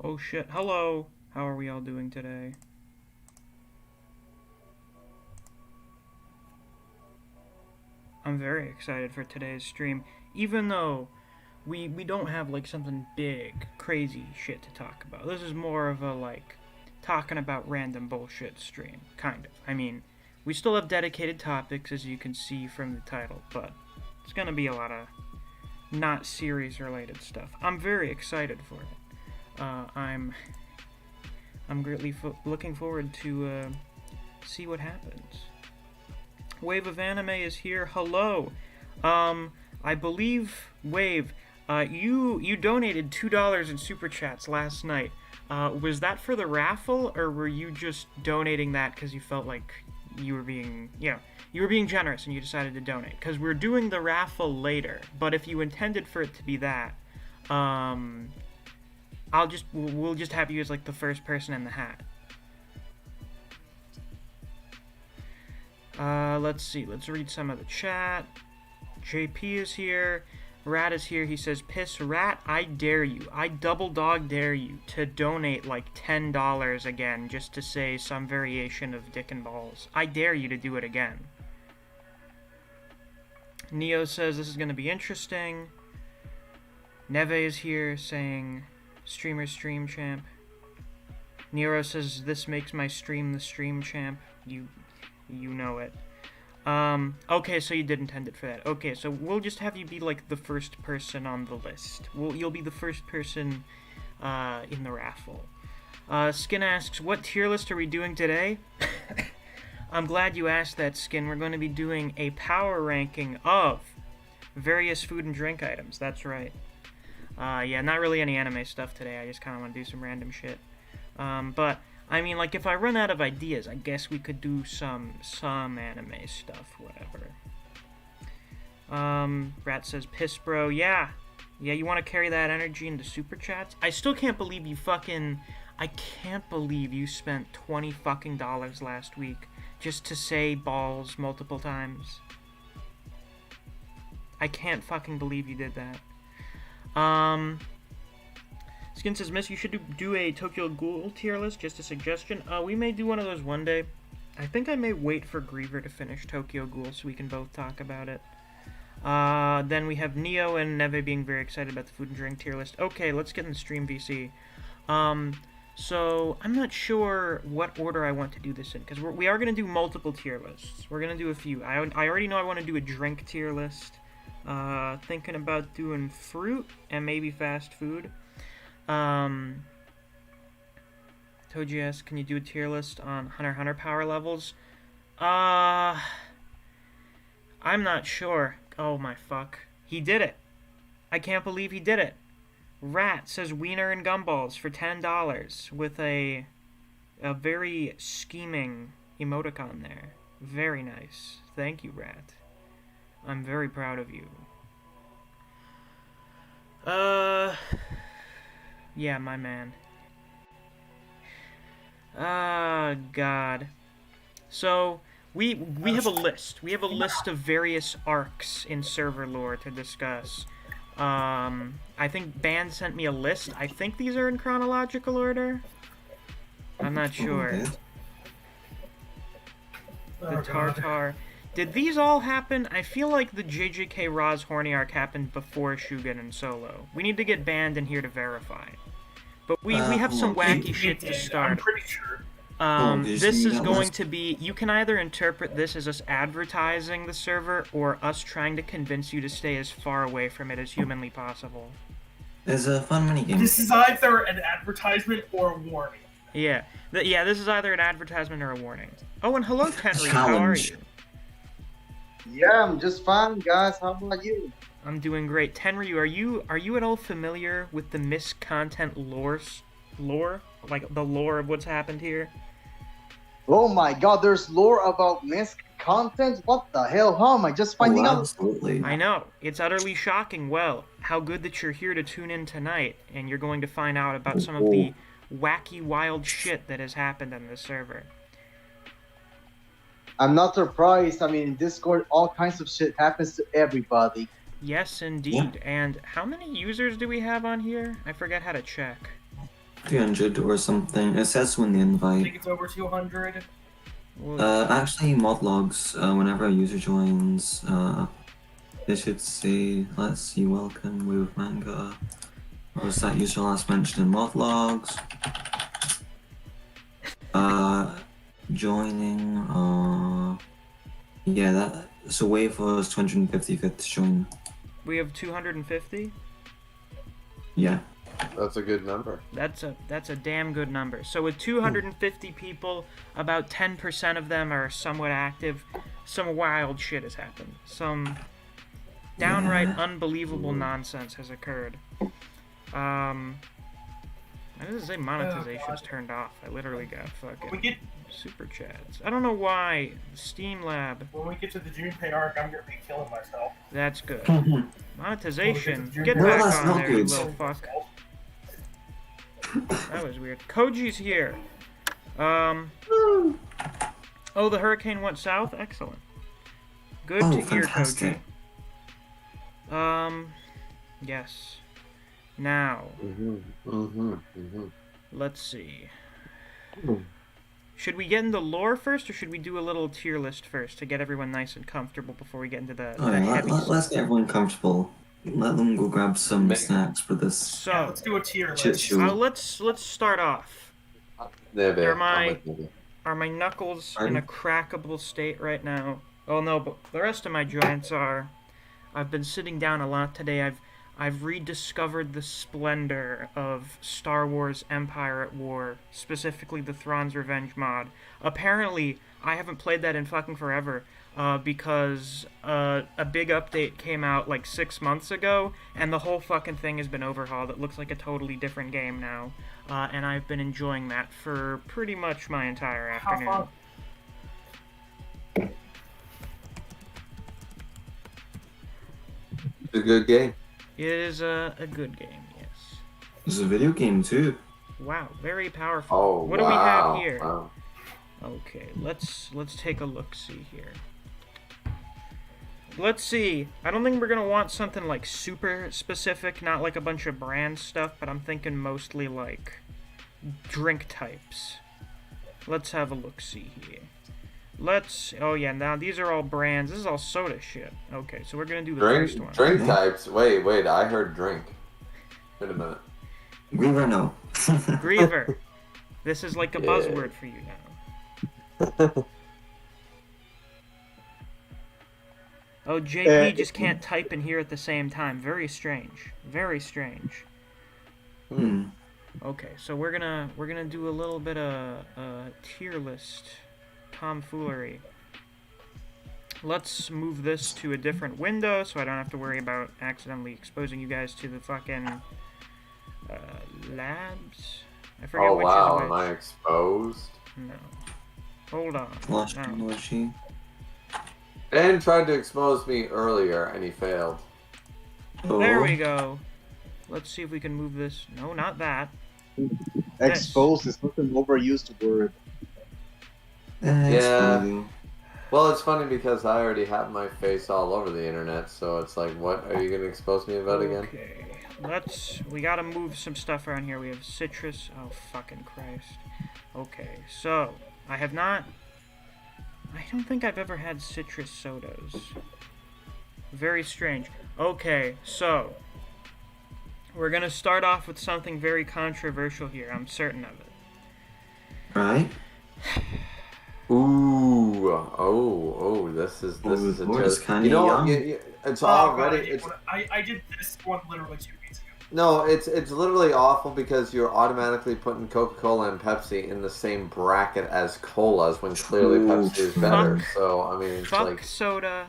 Oh shit, hello! How are we all doing today? I'm very excited for today's stream, even though we don't have like something big, crazy shit to talk about. This is more of a like talking about random bullshit stream, kind of. I mean, we still have dedicated topics as you can see from the title, but it's gonna be a lot of not series related stuff. I'm very excited for it. I'm greatly looking forward to see what happens. Wave of Anime is here. Hello. I believe Wave, you donated $2 in super chats last night. Was that for the raffle, or were you just donating that because you felt like you were being, you were being generous and you decided to donate? Because we're doing the raffle later. But if you intended for it to be that, we'll just have you as like the first person in the hat. Let's see. Let's read some of the chat. JP is here. Rat is here. He says, "Piss Rat, I dare you. I double dog dare you to donate like $10 again just to say some variation of dick and balls. I dare you to do it again." Neo says this is going to be interesting. Neve is here saying, "Streamer stream champ." Nero says, "This makes my stream the stream champ." You know it. Okay, so you did intend it for that. Okay, so we'll just have you be like the first person on the list. You'll be the first person in the raffle. Skin asks, what tier list are we doing today? I'm glad you asked that, Skin. We're going to be doing a power ranking of various food and drink items. That's right. Yeah, not really any anime stuff today. I just kind of want to do some random shit. But I mean, like, if I run out of ideas, I guess we could do some anime stuff, whatever. Rat says, "Piss, bro." Yeah, you want to carry that energy into super chats? I still can't believe I can't believe you spent $20 fucking last week just to say balls multiple times. I can't fucking believe you did that. Skin says, "Miss, you should do a Tokyo Ghoul tier list, just a suggestion." We may do one of those one day. I think I may wait for Griever to finish Tokyo Ghoul so we can both talk about it. Then we have Neo and Neve being very excited about the food and drink tier list. Okay, let's get in the stream VC. So I'm not sure what order I want to do this in, because we are going to do multiple tier lists. We're going to do a few. I already know I want to do a drink tier list. Thinking about doing fruit and maybe fast food. Toji asks, can you do a tier list on Hunter x Hunter power levels? I'm not sure. Oh my fuck. He did it. I can't believe he did it. Rat says wiener and gumballs for $10 with a very scheming emoticon there. Very nice. Thank you, Rat. I'm very proud of you. Yeah, my man. God. So, we have a list. We have a list of various arcs in server lore to discuss. I think Band sent me a list. I think these are in chronological order. I'm not sure. The Tartar. Did these all happen? I feel like the JJK Ra's horny arc happened before Shugen and Solo. We need to get Band in here to verify. But we have some wacky shit to start. I'm pretty sure. This is going to be... You can either interpret this as us advertising the server or us trying to convince you to stay as far away from it as humanly possible. There's a fun minigame. This is either an advertisement or a warning. Yeah. This is either an advertisement or a warning. Oh, and hello, Tenry. How are you? Yeah, I'm just fine, guys. How about you? I'm doing great. Tenryu, are you at all familiar with the Misc content lore? Like, the lore of what's happened here? Oh my god, there's lore about Misc content? What the hell? How am I just finding out? Absolutely. I know. It's utterly shocking. Well, how good that you're here to tune in tonight, and you're going to find out about some of the wacky, wild shit that has happened on this server. I'm not surprised. I mean, in Discord, all kinds of shit happens to everybody. Yes, indeed. Yeah. And how many users do we have on here? I forget how to check. 300 or something. It says so in the I invite. think it's over 200. Actually, mod logs, whenever a user joins, they should say, let's see, welcome with manga. Or was that user last mentioned in mod logs? Joining, yeah, so wave was 255th to join. We have 250. Yeah. That's a good number. That's a damn good number. So with 250 people, about 10% of them are somewhat active. Some wild shit has happened. Some downright unbelievable nonsense has occurred. I didn't say monetization's turned off. I literally got fucking super chats. I don't know why. Steam Lab. When we get to the Junpei arc, I'm gonna be killing myself. That's good. Monetization. Well, Get no, back that's on not there, you good. little fuck. That was weird. Koji's here. Oh, the hurricane went south? Excellent. Good to hear, fantastic. Koji. Yes. Now, let's see. Should we get into lore first, or should we do a little tier list first to get everyone nice and comfortable before we get into the heavy stuff? Let's get everyone comfortable. Let them go grab some snacks for this. So, Yeah, let's do a tier shit list. show. let's start off. Are my knuckles in a crackable state right now? Oh no, but the rest of my joints are. I've been sitting down a lot today. I've rediscovered the splendor of Star Wars Empire at War, specifically the Thrawn's Revenge mod. Apparently, I haven't played that in fucking forever, because a big update came out like 6 months ago, and the whole fucking thing has been overhauled. It looks like a totally different game now, and I've been enjoying that for pretty much my entire afternoon. It's a good game. It is a good game, yes. It's a video game too. Wow, very powerful. Oh, what do we have here? Wow. Okay, let's take a look-see here. Let's see. I don't think we're gonna want something like super specific, not like a bunch of brand stuff, but I'm thinking mostly like drink types. Let's have a look-see here. Oh yeah, now these are all brands. This is all soda shit. Okay, so we're gonna do the first one. Drink types. Wait, I heard drink. Wait a minute. Griever, no. Griever. This is like a buzzword for you now. Oh, JP just can't type in here at the same time. Very strange. Very strange. Okay, so we're gonna do a little bit of tier list tomfoolery. Let's move this to a different window so I don't have to worry about accidentally exposing you guys to the fucking labs. I forget Oh which wow, is am which. I exposed? No. Hold on. Lost No. technology. Dan tried to expose me earlier and he failed. There we go. Let's see if we can move this. No, not that. Exposed is not an overused word. Yeah. Well, it's funny because I already have my face all over the internet, so it's like, what are you going to expose me about again? Okay. We gotta move some stuff around here. We have citrus. Oh, fucking Christ. Okay, so, I don't think I've ever had citrus sodas. Very strange. Okay, so, we're gonna start off with something very controversial here. I'm certain of it. Right? Ooh, this is a Lord, it's joke. kinda You know young. what? It's already. I did this one literally 2 weeks ago. No, it's literally awful because you're automatically putting Coca-Cola and Pepsi in the same bracket as colas when clearly Pepsi is better. So I mean, it's Fuck like soda,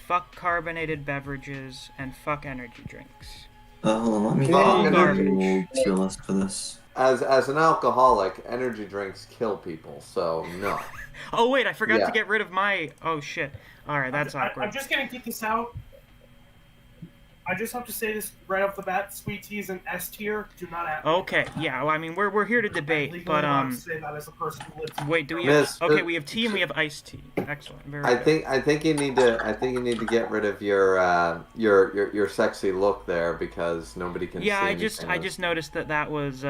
fuck carbonated beverages, and fuck energy drinks. Hold on, let me All get garbage. a tier list for this. as an alcoholic, energy drinks kill people. So no. Oh wait, I forgot Yeah. to get rid of my... Oh shit. Alright, that's awkward. I'm just gonna get this out. I just have to say this right off the bat: sweet teas and S tier do not happen. Okay, yeah, well, I mean, we're here to I'm debate, legally but, allowed to say that as a person who lives. wait, do we Miss, have... Okay, we have tea and we have iced tea. Excellent, very I good. think you need to get rid of your sexy look there because nobody can. Yeah, see I anything just noticed that was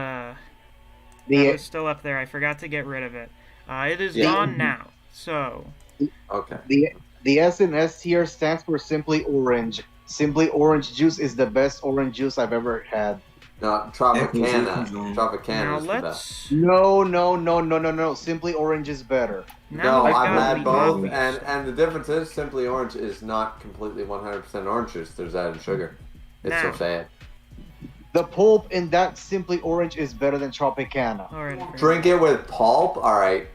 That The was still up there. I forgot to get rid of it. It is Yeah. gone now. So Okay. the S in S tier stands for Simply Orange. Simply Orange juice is the best orange juice I've ever had. No, Echoes, you can Tropicana. join. Tropicana now is the best. let's. No. Simply Orange is better. Now No, that we've I've got had the both, obvious- and the difference is Simply Orange is not completely 100% orange juice. There's added sugar. It's Now. so sad. The pulp in that Simply Orange is better than Tropicana. All right. Drink it with pulp. All right.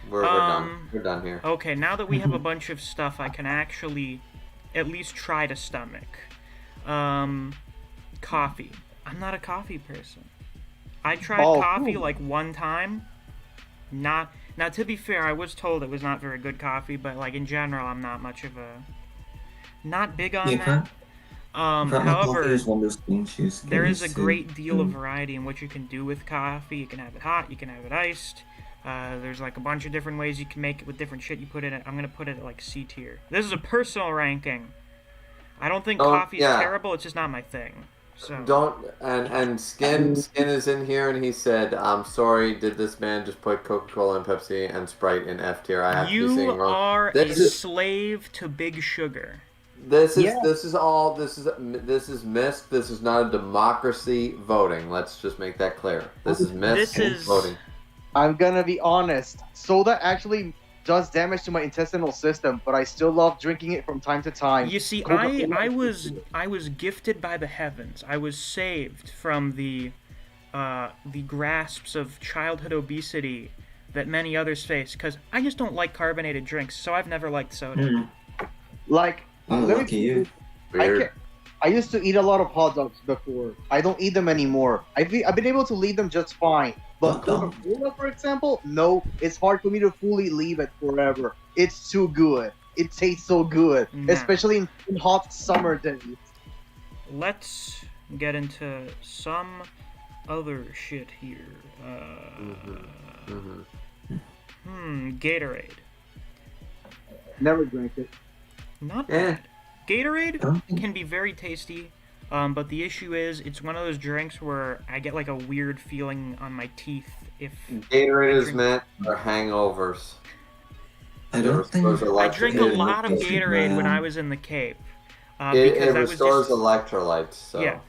We're done. We're done here. Okay, now that we have a bunch of stuff, I can actually at least try to stomach. Coffee. I'm not a coffee person. I tried coffee like one time. Now, to be fair, I was told it was not very good coffee, but like in general, I'm not much of a. Not big on that. However, is one of those things you just there get is a used to. great deal of variety in what you can do with coffee. You can have it hot, you can have it iced. There's like a bunch of different ways you can make it with different shit you put in it. I'm gonna put it at like C tier. This is a personal ranking. I don't think coffee's terrible. It's just not my thing. So Don't and Skin is in here and he said, "I'm sorry. Did this man just put Coca-Cola and Pepsi and Sprite in F tier? I have to be you saying wrong." are a This is- slave to big sugar. This is Misc. This is not a democracy voting. Let's just make that clear. This is Misc voting. I'm gonna be honest. Soda actually does damage to my intestinal system, but I still love drinking it from time to time. You see, I was gifted by the heavens. I was saved from the grasps of childhood obesity that many others face, because I just don't like carbonated drinks, so I've never liked soda. Like, Oh, let me- lucky you. Weird. I used to eat a lot of hot dogs before. I don't eat them anymore. I've been able to leave them just fine. But Hot dog. Coca-Cola, for example, no. It's hard for me to fully leave it forever. It's too good. It tastes so good, Nah. especially in hot summer days. Let's get into some other shit here. Gatorade. Never drank it. Not Eh. bad. Gatorade don't think- can be very tasty, but the issue is it's one of those drinks where I get like a weird feeling on my teeth if Gatorade is meant for hangovers. I don't think. I drank a Yeah, lot of that's Gatorade when bad. I was in the Cape. It Because that was restores just, electrolytes. So. Yeah.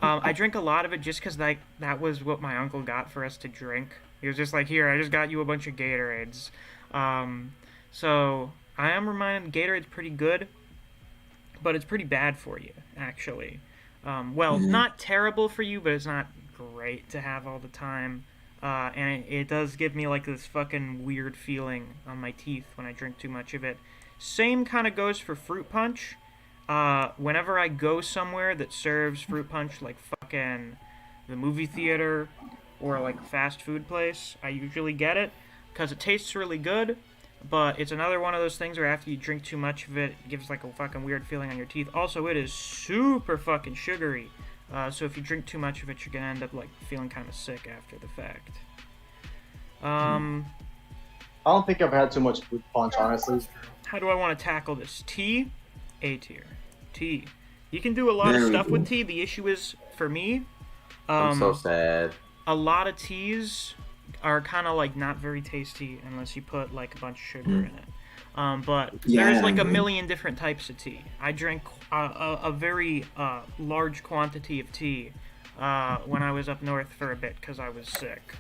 I drank a lot of it just because that was what my uncle got for us to drink. He was just like, "Here, I just got you a bunch of Gatorades." So I am reminded Gatorade's pretty good, but it's pretty bad for you, actually. Not terrible for you, but it's not great to have all the time. And it does give me like this fucking weird feeling on my teeth when I drink too much of it. Same kind of goes for fruit punch. Whenever I go somewhere that serves fruit punch, like fucking the movie theater or like a fast food place, I usually get it because it tastes really good. But it's another one of those things where after you drink too much of it, it gives like a fucking weird feeling on your teeth. Also, it is super fucking sugary. So if you drink too much of it, you're gonna end up like feeling kind of sick after the fact. I don't think I've had too much fruit punch, honestly. How do I want to tackle this? Tea, A tier. Tea. You can do a lot There of we stuff go. with tea. The issue is, for me, I'm so sad. a lot of teas are kind of like not very tasty unless you put like a bunch of sugar in it. But Yeah, there's like a I agree. million different types of tea. I drank a very large quantity of tea when I was up north for a bit because I was sick.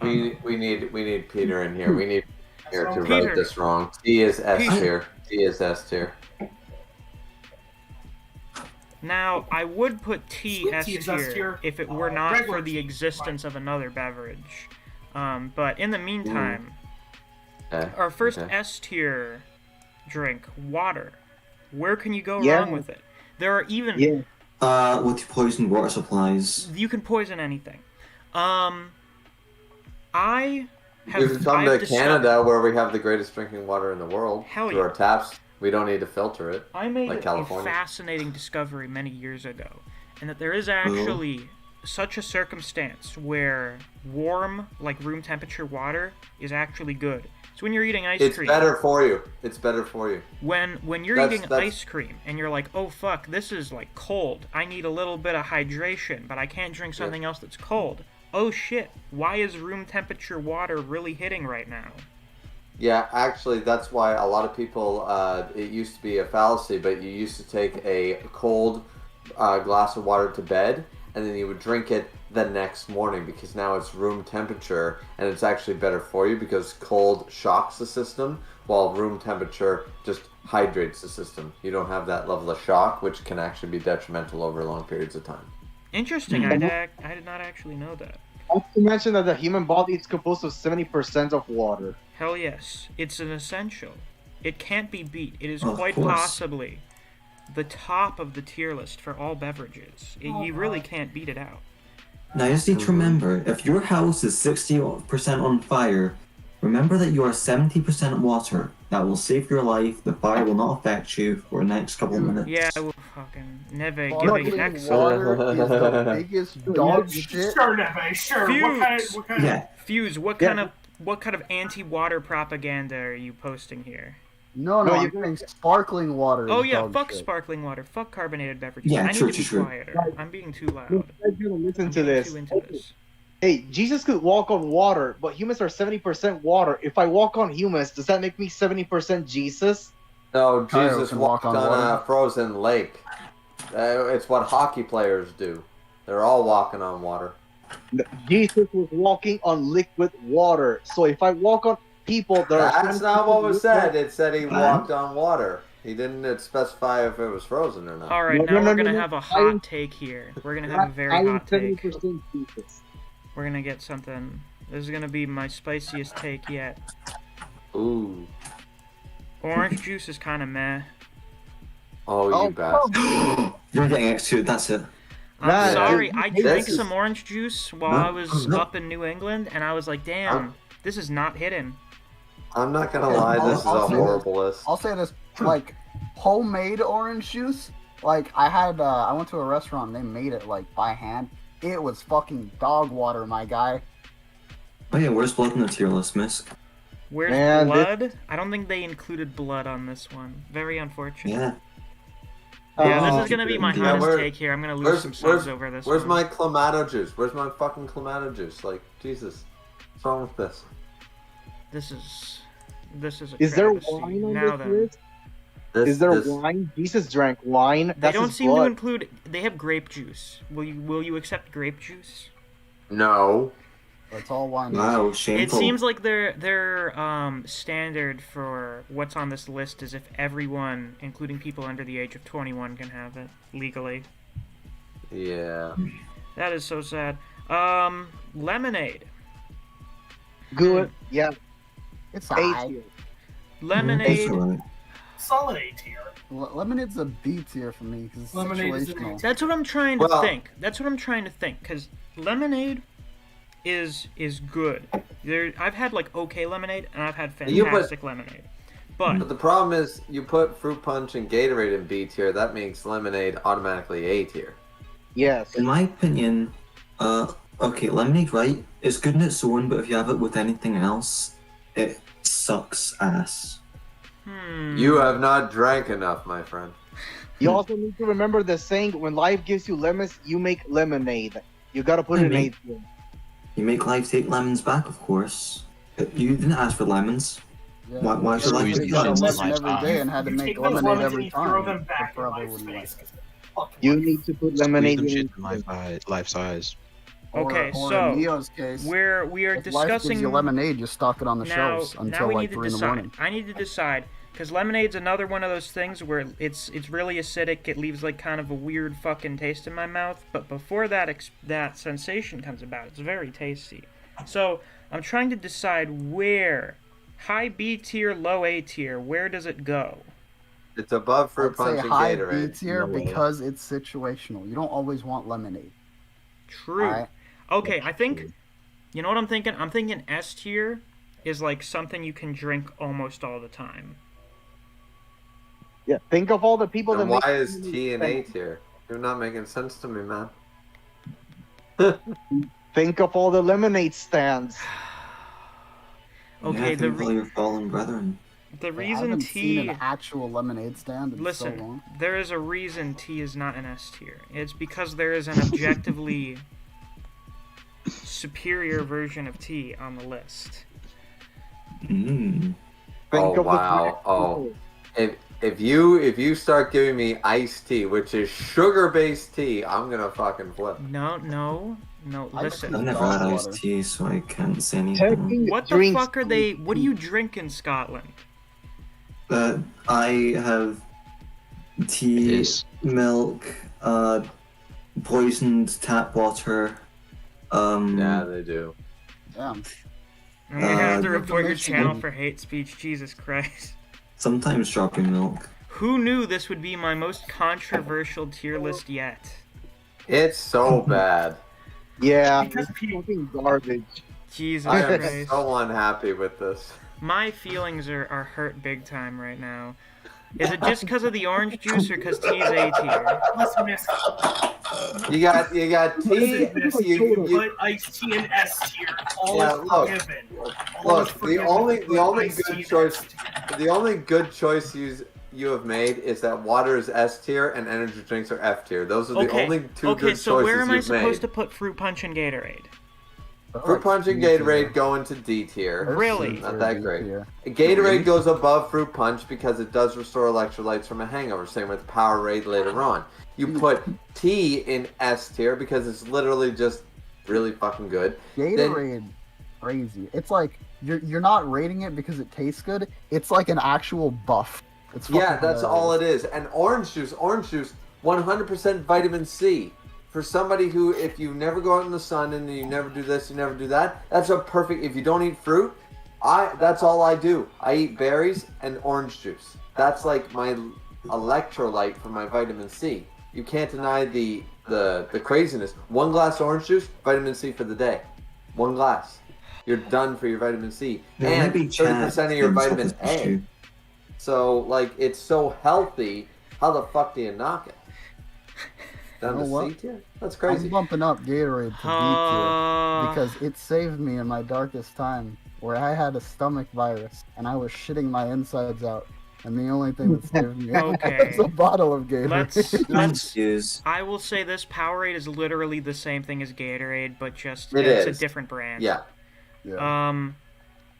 We need Peter in here. We need Peter to Peter. write this wrong. T is S Peter. tier. T is S tier. Now, I would put tea Sweet S tea is S tier tier. if it were not Regular for the tea, existence of another beverage. But in the meantime, Okay. our first Okay. S tier drink, water. Where can you go Yeah. wrong with it? There are even Yeah. With poisoned water supplies. you can poison anything. I have You can come to I've discovered- Canada where we have the greatest drinking water in the world. Hell through yeah. our taps. We don't need to filter it. I made like a California. fascinating discovery many years ago, and that there is actually such a circumstance where warm, like room temperature water is actually good. So when you're eating ice It's cream, better for you. It's better for you. when you're That's- eating that's- ice cream and you're like, oh fuck, this is like cold. I need a little bit of hydration, but I can't drink something else that's cold. oh shit, why is room temperature water really hitting right now? Yeah, actually, that's why a lot of people, it used to be a fallacy, but you used to take a cold glass of water to bed, and then you would drink it the next morning, because now it's room temperature, and it's actually better for you because cold shocks the system, while room temperature just hydrates the system. You don't have that level of shock, which can actually be detrimental over long periods of time. Interesting, I did not actually know that. Not to mention that the human body is composed of 70% of water. Hell yes, it's an essential. It can't be beat. It is Of quite course. possibly the top of the tier list for all beverages. You really can't beat it out. Now you just need to remember, if your house is 60% on fire, remember that you are 70% water. That will save your life. The fire will not affect you for the next couple of minutes. Yeah, well, fucking Neve Sparkling giving excellent. water is the biggest dog shit. Sure, Neve, sure. Fuse. What kind Yeah. Fuse, what kind of anti-water propaganda are you posting here? No, No, I'm you- getting sparkling water. Oh is yeah, dog fuck shit. sparkling water, fuck carbonated beverages. Yeah, I true, need to be true. quieter. I'm being too loud. You guys gotta listen I'm to being this. too into this. Hey, Jesus could walk on water, but humans are 70% water. If I walk on humans, does that make me 70% Jesus? No, Kyle Jesus can walked walk on on water. a frozen lake. It's what hockey players do. They're all walking on water. Jesus was walking on liquid water. So if I walk on people that are... That's not what was said. It said he Huh? walked on water. He didn't specify if it was frozen or not. Alright, No, now no, we're no, gonna no, have a I hot am- take here. We're gonna have a very I am hot take. 70% Jesus. We're gonna get something. This is gonna be my spiciest take yet. Ooh. Orange juice is kinda meh. Oh, you Oh, bastard. You're getting executed, that's it. I'm Nah, sorry, dude, I this drank is- some orange juice while No, I was no. up in New England, and I was like, damn, this is not hitting. I'm not gonna lie, this is a I'll say this. horrible list. I'll say this, like, homemade orange juice, like, I went to a restaurant and they made it, like, by hand. It was fucking dog water, my guy. Oh yeah, where's blood in the tier list, Misc? Where's Man, blood? I don't think they included blood on this one. Very unfortunate. Yeah. Yeah, Oh, this is gonna be my yeah, hottest where- take here. I'm gonna lose Where's, some where's, subs over this where's one. my clamato juice? Where's my fucking clamato juice? Like, Jesus. What's wrong with this? This is a Is there travesty. wine on Now this then. list? This Is there this, wine? Jesus drank wine. They That's don't his seem to blood. include. They have grape juice. Will you accept grape juice? No. That's all wine. Wow, It shameful. seems like their standard for what's on this list is if everyone, including people under the age of 21, can have it legally. Yeah. That is so sad. Lemonade. Good. Yeah. It's A alright. tier. Lemonade. It's alright. solid A tier. Lemonade's a B tier for me because it's Lemonade is a B situational. tier. That's what I'm trying to Well- think. That's what I'm trying to think. Because lemonade is good. I've had like okay lemonade and I've had You put- fantastic lemonade. But But the problem is, you put fruit punch and Gatorade in B tier, that makes lemonade automatically A tier. Yes. In my opinion, okay, lemonade, right? It's good in its own, but if you have it with anything else, it sucks ass. You have not drank enough, my friend. You also need to remember the saying: when life gives you lemons, you make lemonade. You gotta put it in A Lemonade. tier. You make life take lemons back, of course. You didn't ask for lemons. Yeah. Why should If life you take got a lemons? lemon every day and had to You make take those lemonade lemons and every you throw time, them it back in probably life wouldn't space. like it. 'cause fuck You life. need to put Squeeze lemonade them in. shit to life size. Okay, or so in Neo's case, we are if life gives discussing you lemonade, you stock it on the now. shelves Now until we like need to 3 in the decide. morning. I need to decide because lemonade's another one of those things where it's really acidic. It leaves like kind of a weird fucking taste in my mouth. But before that sensation comes about, it's very tasty. So I'm trying to decide where high B tier, low A tier. Where does it go? It's above fruit I'd say punch and high B Gatorade. tier No way. because it's situational. You don't always want lemonade. True. Alright? Okay, I think. You know what I'm thinking? I'm thinking S tier is like something you can drink almost all the time. Yeah. Think of all the people Then that make why is lemonade T and A stand. tier? You're not making sense to me, man. Think of all the lemonade stands. Okay, Yeah, the think of all your fallen brethren. the I reason haven't seen T. an actual lemonade stand in so Listen, long. there is a reason T is not an S tier. It's because there is an objectively superior version of tea on the list. Mm. Oh, Think of the wow. black Oh. If you start giving me iced tea, which is sugar-based tea, I'm gonna fucking flip. No. Listen. I've never had iced tea, so I can't say anything. Taking What the drinks fuck are they? What do you drink in Scotland? I have tea, Yes. milk, poisoned tap water. Yeah, they do. Damn. I'm gonna have to Uh, report your Mexican. channel for hate speech. Jesus Christ. Sometimes strawberry milk. Who knew this would be my most controversial tier list yet? It's so bad. Yeah, Because it's people- fucking garbage. Jesus I am Christ. so unhappy with this. My feelings are hurt big time right now. Is it just because of the orange juice or because tea's A tier? Listen, Misc. You got tea. Listen, Misc. You, Put iced tea in S tier. All Yeah, is look. forgiven. All Look, is the forgiven. only Put iced tea good in choice, S tier. the only good choice you have made is that water is S tier and energy drinks are F tier. Those are the only two Okay, good so choices where am I you've supposed made. to put fruit punch and Gatorade? Fruit punch and Gatorade go into D tier. Really? Not that great. Gatorade goes above fruit punch because it does restore electrolytes from a hangover. Same with Powerade later on. You put tea in S tier because it's literally just really fucking good. Gatorade, crazy. It's like you're not rating it because it tastes good. It's like an actual buff. It's Yeah, that's all it is. And orange juice, 100% vitamin C. For somebody who, if you never go out in the sun and you never do this, you never do that, that's a perfect. If you don't eat fruit, that's all I do. I eat berries and orange juice. That's like my electrolyte for my vitamin C. You can't deny the craziness. 1 glass orange juice, vitamin C for the day. 1 glass. You're done for your vitamin C. There And might be 30% of your chat vitamin in A. issue. So, like, it's so healthy. How the fuck do you knock it? Down You know to what? C tier? That's I'm crazy. bumping up Gatorade to B tier because it saved me in my darkest time where I had a stomach virus and I was shitting my insides out. And the only thing that saved me Okay. was a bottle of Gatorade. Let's Use. I will say this, Powerade is literally the same thing as Gatorade, but just It it's is. a different brand. Yeah. Um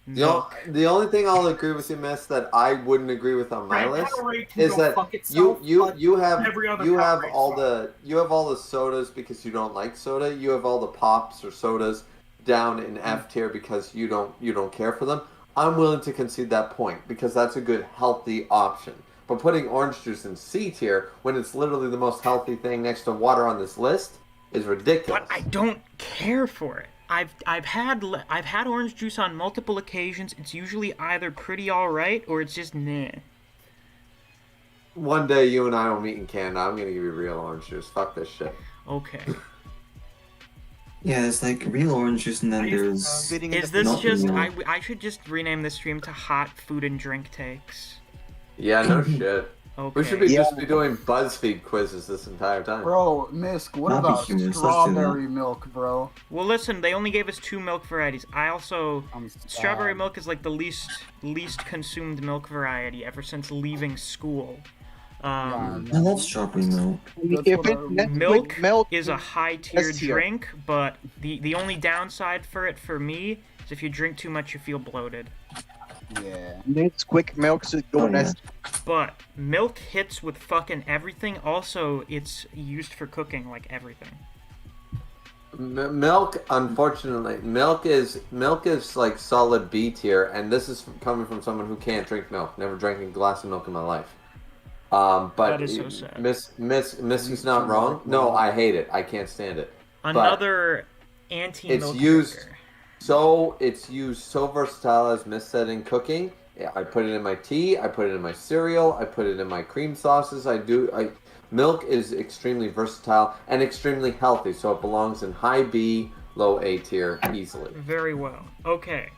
The only thing I'll agree with you, Miss, that I wouldn't agree with on my Right, list Powerade can is go that fuck itself, you but have every other you have Powerade's all fine. you have all the sodas because you don't like soda. You have all the pops or sodas down in F tier because you don't care for them. I'm willing to concede that point because that's a good healthy option. But putting orange juice in C tier when it's literally the most healthy thing next to water on this list is ridiculous. But I don't care for it. I've had orange juice on multiple occasions. It's usually either pretty alright or it's just nah. One day you and I will meet in Canada. I'm gonna give you real orange juice. Fuck this shit. Okay. Yeah, it's like real orange juice, and then I used to, there's. Spitting in Is the this Not just real. I should just rename this stream to hot food and drink takes. Yeah, no shit. Okay. We should be Yeah. just be doing BuzzFeed quizzes this entire time. Bro, Misc, what That'd be about humorous. Let's do strawberry milk, bro? Well, listen, they only gave us 2 milk varieties. I also I'm strawberry sad. milk is like the least consumed milk variety ever since leaving school. Yeah, I love strawberry milk. If That's what it's I- Nesquik Milk milk is a high tier S tier. drink, but the only downside for it for me is if you drink too much, you feel bloated. Yeah. Nesquik milk should go Oh, in yeah. S. But milk hits with fucking everything. Also, it's used for cooking like everything. Milk, unfortunately, milk is like solid B tier, and this is coming from someone who can't drink milk. Never drank a glass of milk in my life. But That is so sad. Miss is not wrong. No, I hate it. I can't stand it. Another anti-milk It's used- drinker. So it's used so versatile, as Miss said, in cooking. Yeah, I put it in my tea. I put it in my cereal. I put it in my cream sauces. Milk is extremely versatile and extremely healthy, so it belongs in high B, low A tier easily. Very well. Okay.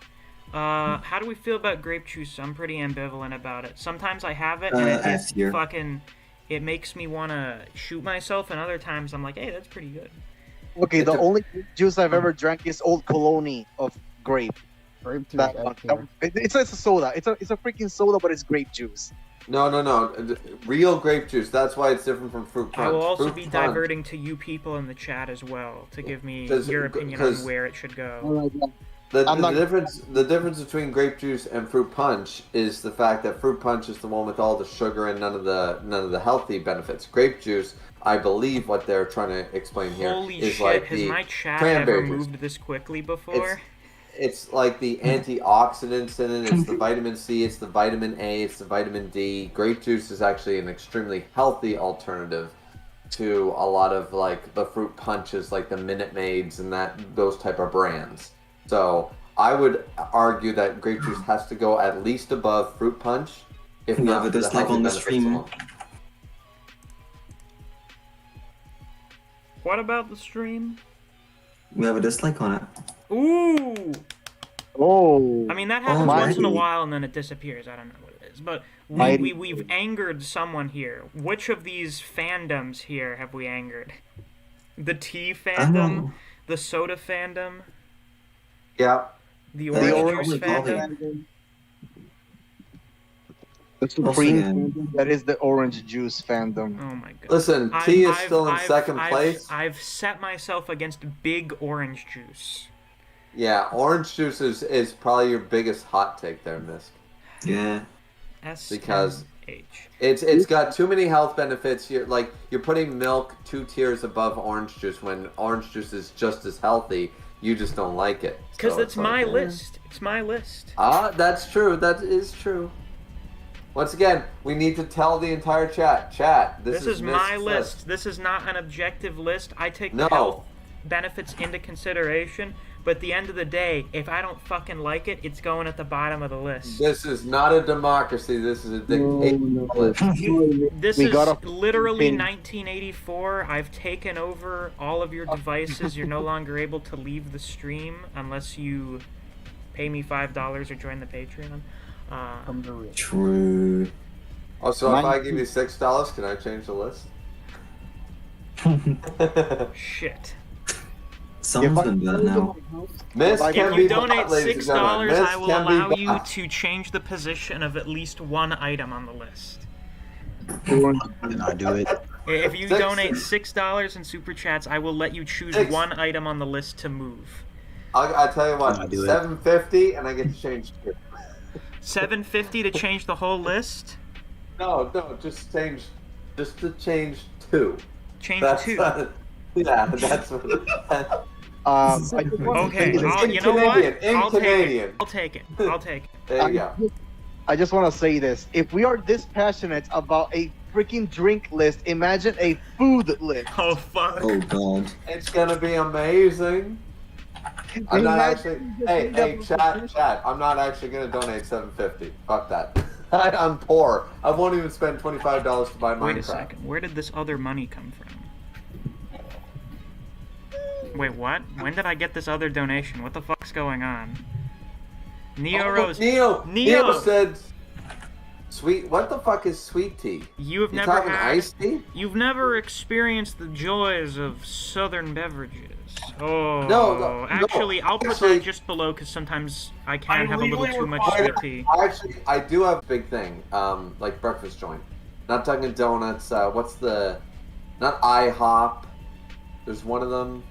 How do we feel about grape juice? I'm pretty ambivalent about it. Sometimes I have it and F tier. it makes me want to shoot myself, and other times I'm like, hey, that's pretty good. Okay, the It's a- only juice I've ever drank is Old Colony of grape. Grape juice That F one. tier. It's a soda. It's a freaking soda, but it's grape juice. No. Real grape juice. That's why it's different from fruit punch. I will also Fruit be punch- diverting to you people in the chat as well to give me 'Cause- your opinion on 'cause- where it should go. Alright, yeah. The I'm not- difference between grape juice and fruit punch is the fact that fruit punch is the one with all the sugar and none of the healthy benefits. Grape juice, I believe what they're trying to explain here Holy is shit, like has the my chat cranberry ever juice. moved this quickly before? It's like the antioxidants in it. It's the vitamin C. It's the vitamin A. It's the vitamin D. Grape juice is actually an extremely healthy alternative to a lot of like the fruit punches, like the Minute Maids and those type of brands. So I would argue that grape juice has to go at least above fruit punch, if We not have a for the dislike healthy on the benefits stream. alone. What about the stream? We have a dislike on it. Ooh! Oh. I mean, that happens Alrighty. once in a while and then it disappears. I don't know what it is. But we've angered someone here. Which of these fandoms here have we angered? The tea I don't fandom? know. The soda fandom? Yeah. The The orange juice orange fandom? The Also, supreme yeah. fandom, that is the orange juice fandom. Oh my god. Listen, tea is still in second I've- place. I've set myself against big orange juice. Yeah, orange juice is probably your biggest hot take there, Misc. Yeah. Because H. It's got too many health benefits. You're putting milk 2 tiers above orange juice when orange juice is just as healthy. You just don't like it. Because So it's like, my eh. list. It's my list. That's true. That is true. Once again, we need to tell the entire chat. Chat, This is my Misc's list. This is not an objective list. I take the No. health benefits into consideration. But at the end of the day, if I don't fucking like it, it's going at the bottom of the list. This is not a democracy. This is a dictatorship. This We is gotta literally pin- 1984. I've taken over all of your devices. You're no longer able to leave the stream unless you pay me $5 or join the Patreon. Come to real. True. Oh, so if I give you $6, can I change the list? Shit. Someone's been bad now. Miss If can If be you donate bought, ladies and gentlemen. $6, Miss I will can be allow you bought. to change the position of at least one item on the list. Can I do it? If you Six. donate $6 in super chats, I will let you choose Six. one item on the list to move. I'll tell you Can I what, do it? $7.50 and I get to change 2. $7.50 to change the whole list. No, just to change 2. Change That's 2. yeah, that's what. I just want to Okay, say this. I'll, In you know what? Canadian, in I'll Canadian. take it. I'll take it. I'll take it. There you go. I just want to say this. If we are this passionate about a freaking drink list, imagine a food list. Oh fuck. Oh god. It's gonna be amazing. I'm not actually. Hey, chat. I'm not actually gonna donate $7.50. Fuck that. I'm poor. I won't even spend $25 to buy Minecraft. Wait a second. Where did this other money come from? Wait, what? When did I get this other donation? What the fuck's going on? Neo Rose. Neo said. Sweet. What the fuck is sweet tea? You have You never talking had. iced tea? You've never experienced the joys of southern beverages. Oh. No, Actually, I'll put actually- that just below because sometimes I can I'm have a little legally too much required- sweet tea. I do have a big thing. Like breakfast joint. Not Dunkin' Donuts. What's the? Not IHOP. There's one of them.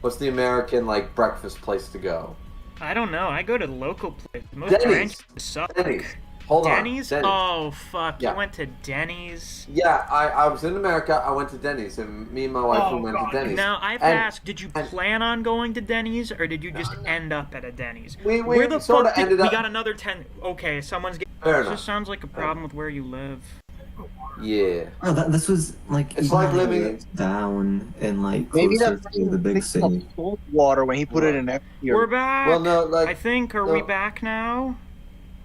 What's the American like breakfast place to go? I don't know. I go to the local place. Most Denny's. branches suck. Denny's. Hold Denny's? on. Denny's. Oh fuck! Yeah. You went to Denny's. Yeah, I was in America. I went to Denny's, and me and my wife Oh, went God. to Denny's. Now I have to And- ask: did you and- plan on going to Denny's, or did you just end up at a Denny's? We Where the sorta fuck did ended we up- got another 10? Okay, someone's getting. Fair This enough. just sounds like a problem with where you live. Yeah. Oh, this was like It's like living- down in like Maybe closer that to the big city. salt water when he put it in F tier. We're back. Well, no, like I think. Are we no. back now?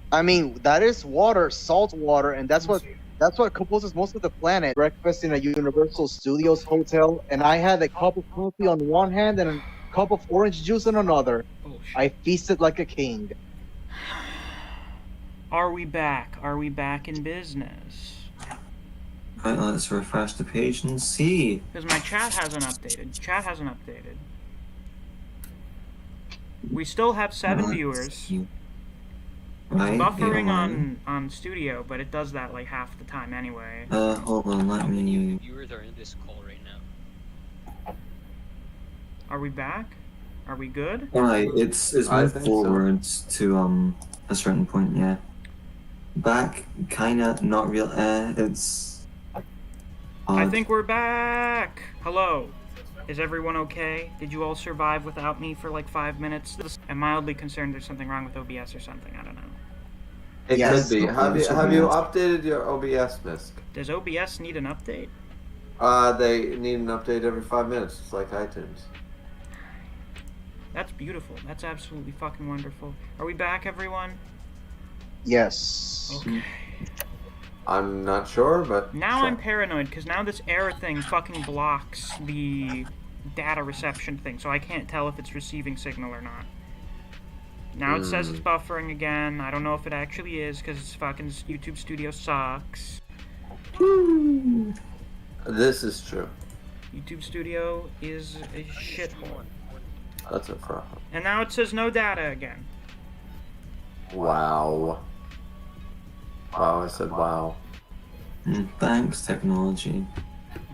I mean, that is water, salt water, and that's what composes most of the planet. Breakfast in a Universal Studios hotel, and I had a cup of coffee on one hand and a cup of orange juice on another. Oh shit. I feasted like a king. Are we back? Are we back in business? Right, let's refresh the page and see. Because my chat hasn't updated. Chat hasn't updated. We still have 7 Let's viewers. see. Right? Buffering A1. on studio, but it does that like half the time anyway. Hold on, let How many me... viewers are in this call right now? Are we back? Are we good? Alright, it's I moved think so. forwards to a certain point, yeah. Back, kinda, not real, it's... I odd. think we're back! Hello. Is everyone okay? Did you all survive without me for like 5 minutes? I'm mildly concerned there's something wrong with OBS or something, I don't know. It Yes. could be. Have you Yes. updated your OBS, Misc? Does OBS need an update? They need an update every 5 minutes. It's like iTunes. That's beautiful. That's absolutely fucking wonderful. Are we back, everyone? Yes. Okay. I'm not sure, but Now sure. I'm paranoid, because now this error thing fucking blocks the data reception thing, so I can't tell if it's receiving signal or not. Now it says it's buffering again. I don't know if it actually is, because fucking YouTube Studio sucks. This is true. YouTube Studio is a shithole. That's a problem. And now it says no data again. Wow. Wow, I said wow. Thanks, technology.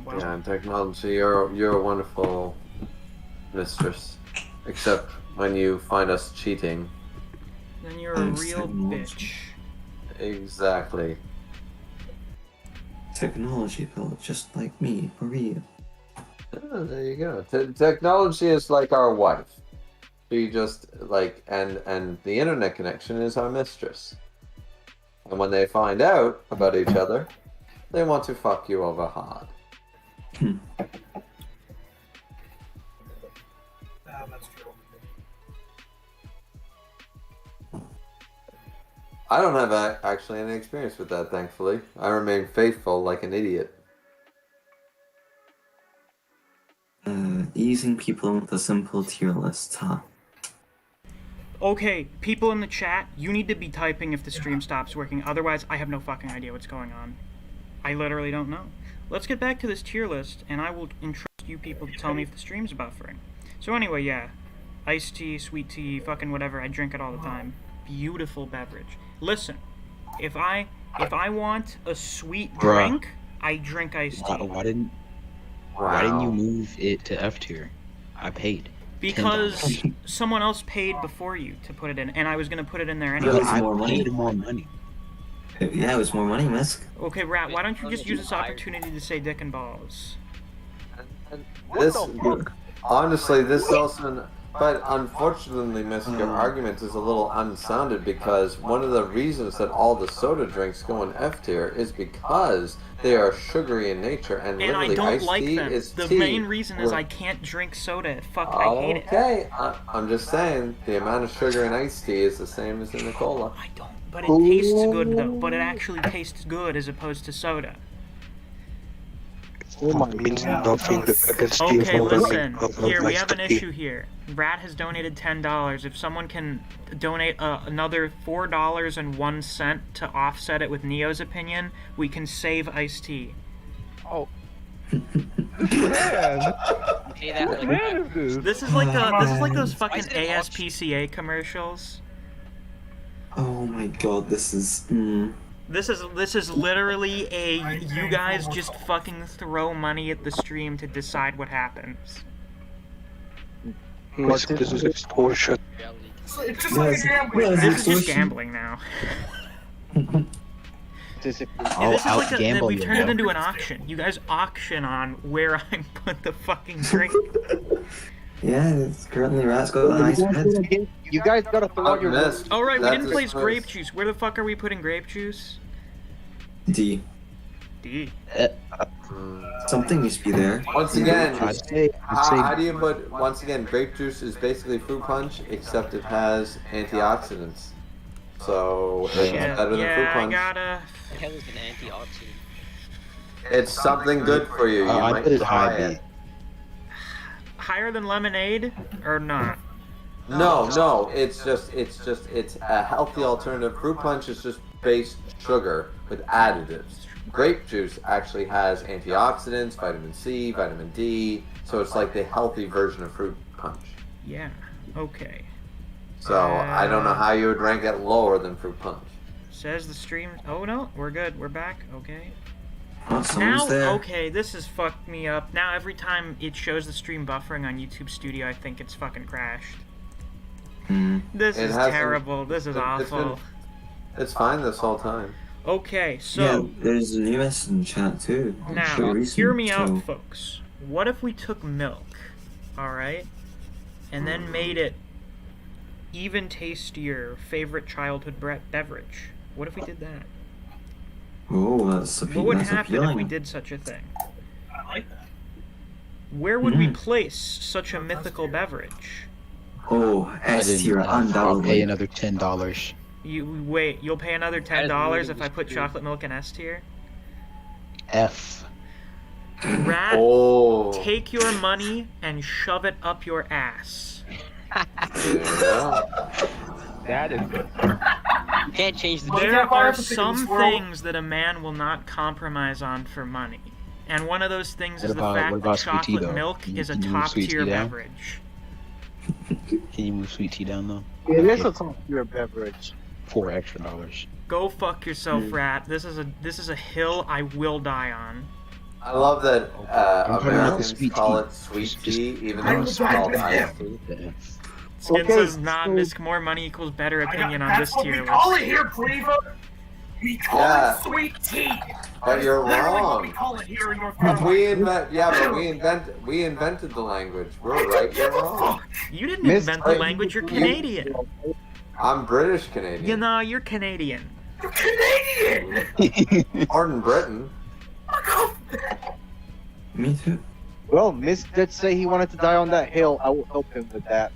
Well, Yeah, and technology, you're a wonderful mistress. Except when you find us cheating. then you're a Thanks, real technology. bitch. Exactly. Technology built just like me, for real. Oh, there you go. Technology is like our wife. She just like and the internet connection is our mistress. And when they find out about each other, they want to fuck you over hard. That's true. I don't have actually any experience with that, thankfully. I remain faithful like an idiot. Easing people with a simple tier list, huh? Okay, people in the chat, you need to be typing if the stream stops working, otherwise I have no fucking idea what's going on. I literally don't know. Let's get back to this tier list, and I will entrust you people to tell me if the stream's buffering. So anyway, yeah. Iced tea, sweet tea, fucking whatever, I drink it all the time. Beautiful beverage. Listen, if I want a sweet drink, I drink iced tea. Why didn't you move it to F tier? I paid. Because $10. someone else paid before you to put it in, and I was gonna put it in there But anyway. it's I more money. paid more money. Yeah, it was more money, Misc. Okay, Rat, why don't you just use this opportunity to say dick and balls? This honestly, this is also. But unfortunately, Miss, your argument is a little unsounded because one of the reasons that all the soda drinks go in F tier is because they are sugary in nature, and And I literally don't iced like tea them. is The tea. main reason is with- I can't drink soda. Fuck, I hate it. Okay, I'm just saying the amount of sugar in iced tea is the same as in the cola. I don't, but it tastes good though. But it actually tastes good as opposed to soda. Means nothing against the Okay, involvement listen. of Here, we have an iced tea. issue here. Rat has donated $10. If someone can donate another $4.01 to offset it with Neo's opinion, we can save iced tea. Oh. Man, Pay that like man is this? This is like those fucking ASPCA commercials. Oh my god, this is... This is literally a you guys just fucking throw money at the stream to decide what happens. This is extortion. reality. It's just like a gambling. Yes. This is just gambling now. This is like we've turned it into an auction. You guys auction on where I put the fucking drink. Yeah, it's currently Rat's got a nice bed. You guys gotta throw out your Missed. Oh right, we That didn't place dismissed. grape juice. Where the fuck are we putting grape juice? D. D. Something used to be there. Once again, I'd say how do you put? Once again, grape juice is basically fruit punch, except it has antioxidants. So it's better than fruit Yeah, I punch. gotta. The hell is an antioxidant? It's something good for you. You I might put it try high it. Higher than lemonade or not? No, it's a healthy alternative. Fruit punch is just base sugar with additives. Grape juice actually has antioxidants, vitamin C, vitamin D, so it's like the healthy version of fruit punch. Yeah. Okay. So I don't know how you would rank it lower than fruit punch. Says the stream. Oh no, we're good. We're back. Okay. Oh, someone's there. Okay, this has fucked me up. Now every time it shows the stream buffering on YouTube Studio, I think it's fucking crashed. This is terrible. This is awful. It's fine this whole time. Okay, so... Yeah, there's a new message in chat too. Now, hear me out, folks. What if we took milk, alright, and then made it even tastier favorite childhood beverage? What if we did that? Oh, that's appealing. What would happen if we did such a thing? I like that. Where would we place such a mythical beverage? Oh, S tier, I'll undoubtedly. pay another $10. You'll pay another $10 if I put chocolate milk in S tier? F. Rat, take your money and shove it up your ass. That is good. You can't change the There are some things that a man will not compromise on for money. And one of those things is the fact that chocolate milk is a top-tier beverage. Can you move sweet tea down, though? It is a top-tier beverage. $4 extra. Go fuck yourself, Rat. This is a hill I will die on. I love that Americans call it sweet tea, even though it's called iced tea. Skin says not Misc more money equals better opinion on this tier list. That's what we call it here, Griever. We call it sweet tea. But you're wrong. We call it here in North Carolina. We invented the language. We're right, you're wrong. You didn't invent the language, you're Canadian. I'm British Canadian. You know, you're Canadian. You're Canadian! Pardon Britain. Me too. Well, Misc did say he wanted to die on that hill. I will help him with that.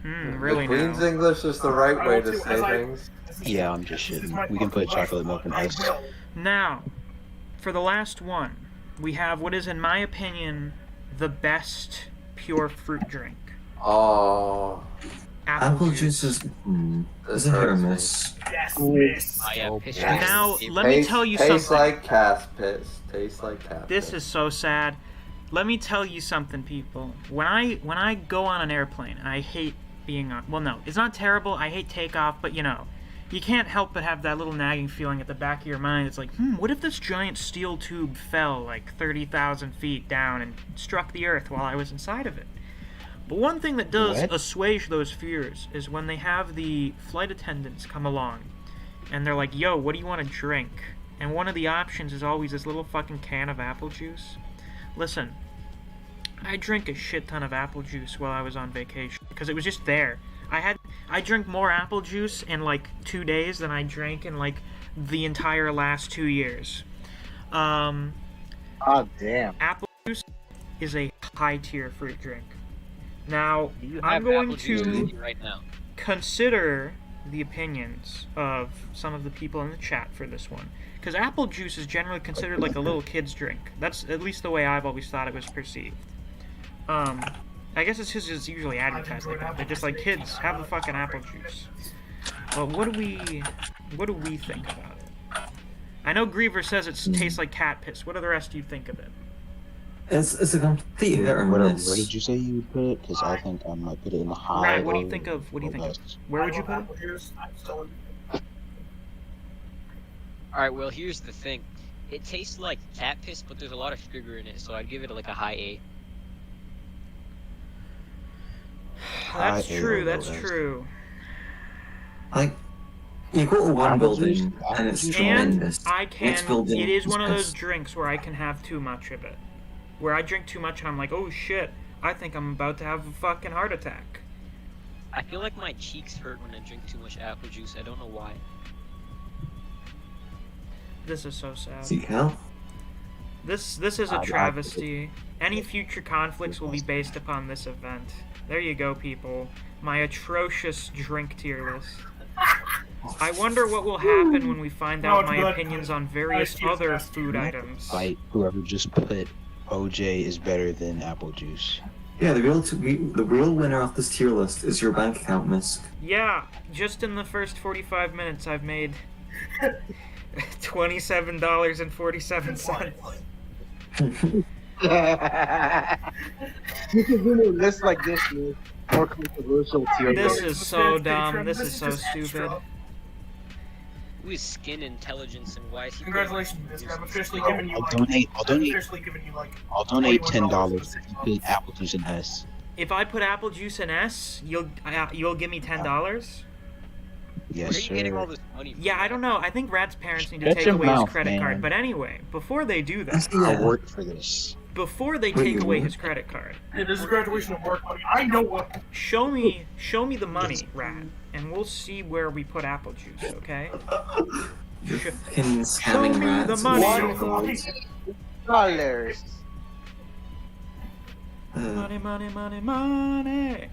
Really the Queen's English is the right way to say things. Yeah, I'm just shitting. We can put chocolate milk in ice. Now, for the last one, we have what is, in my opinion, the best pure fruit drink. Oh. Apple juice is a hit or miss. Yes, miss. Now, let me tell you something. Tastes like cat's piss. Tastes like cat's piss. This is so sad. Let me tell you something, people. When I go on an airplane, and I hate being on... Well, no, it's not terrible. I hate takeoff, but, you know, you can't help but have that little nagging feeling at the back of your mind. It's like, what if this giant steel tube fell, like, 30,000 feet down and struck the earth while I was inside of it? But one thing that does assuage those fears is when they have the flight attendants come along, and they're like, yo, what do you want to drink? And one of the options is always this little fucking can of apple juice. Listen, I drank a shit ton of apple juice while I was on vacation, because it was just there. I drank more apple juice in, like, 2 days than I drank in, like, the entire last 2 years. Damn. Apple juice is a high-tier fruit drink. Now, I'm going to consider the opinions of some of the people in the chat for this one. Because apple juice is generally considered like a little kid's drink. That's at least the way I've always thought it was perceived. I guess it's just it's usually advertised like that. They're just like, kids, have the fucking apple juice. But what do we think about it? I know Griever says it tastes like cat piss. What do the rest of you think of it? It's a complete hit or miss. Where did you say you would put it? Because I think I might put it in the high. Right, what do you think of? What do you think of? Where would you put it? Alright, well, here's the thing. It tastes like cat piss, but there's a lot of sugar in it, so I'd give it like a high A. That's true, that's true. Like, you go to one building, and it's tremendous. It is one of those drinks where I can have too much of it. Where I drink too much and I'm like, oh shit, I think I'm about to have a fucking heart attack. I feel like my cheeks hurt when I drink too much apple juice. I don't know why. This is so sad. Seek help? This is a travesty. Any future conflicts will be based upon this event. There you go, people. My atrocious drink tier list. I wonder what will happen when we find out my opinions on various other food items. Fight whoever just put OJ is better than apple juice. Yeah, the real winner of this tier list is your bank account, Misc. Yeah, just in the first 45 minutes I've made $27.47. You can do a list like this, man. more controversial tier This list. is so dumb. This is so just extra. stupid. Who is skin intelligence and why is he? Congratulations, Misc. I'm officially giving you I'll like. donate. I'll I'm donate. officially giving you like. I'll donate $21 $10 for if 6 you put months. apple juice in S. If I put apple juice in S, you'll give me $10. Where Yes, are you getting all sir. this money from? Yeah, I don't know. I think Rat's parents need to Shut take your away mouth, his credit man. card. But anyway, before they do that, I work for this. before they Wait, take you away what? his credit card, Hey, this is graduation of work money. I know what. show me the money, Rat, and we'll see where we put apple juice. Okay? You're Sh- fucking show scamming me rats. the with money. your $1. Money, money, money, money.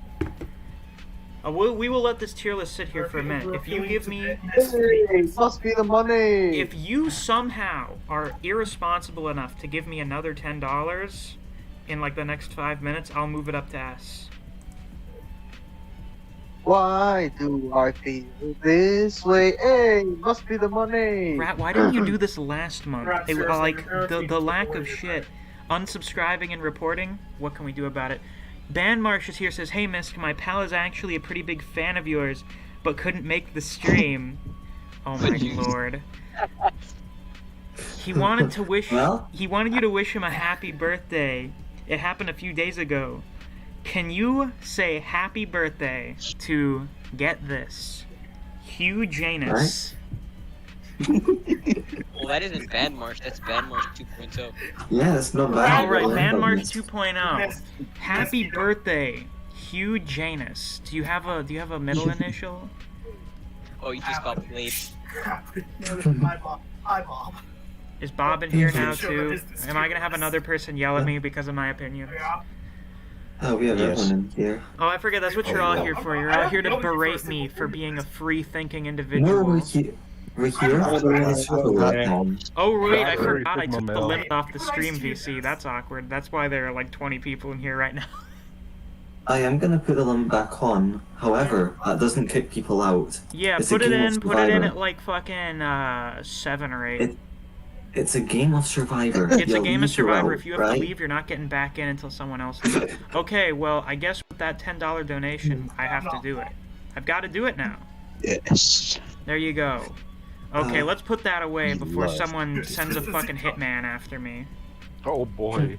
We will let this tier list sit here for a minute. If you give me, Hey, must be the money. if you somehow are irresponsible enough to give me another $10 in like the next 5 minutes, I'll move it up to S. Why do I feel this way? Hey, must be the money. Rat, why didn't you do this last month? Rat, It, seriously, like you're the being lack of worried. shit, unsubscribing and reporting. What can we do about it? Ban Marsh is here. Says, "Hey Misc, my pal is actually a pretty big fan of yours, but couldn't make the stream." Oh my lord. He wanted to wish. Well? He wanted you to wish him a happy birthday. It happened a few days ago. Can you say happy birthday to, get this, Hugh Janus? Well, that isn't Bad Marsh. That's Bad Marsh 2.0. Yeah, it's not bad. All right, Well, Ban Marsh it's- 2.0. Misc, Happy Misc, birthday, Hugh Janus. Do you have a middle initial? Oh, you just got played. Hi, Bob. Hi, Bob. Is Bob in here now Sure, too? is this Am I gonna have another person yell at me because of my opinion? Yeah. Oh, we have Yes. everyone in here. Oh, I forget. That's what you're all here for. You're all here to berate me for being a free-thinking No, individual. we're here. We're here for this time. Oh wait, I Very forgot. I Sigma took the male. limit off the stream VC. That's awkward. That's why there are like 20 people in here right now. I am gonna put the limit back on. However, that doesn't kick people out. Yeah, It's a put it game of in. Put it in Survivor. at like fucking 7 or 8. It's a game of Survivor. It's a You'll game of leave your Survivor. out, If you have right? to leave, you're not getting back in until someone else does. Okay, well, I guess with that $10 donation, I have to do it. I've got to do it now. Yes. There you go. Okay, let's put that away before Love. someone sends a fucking hitman after me. Oh boy.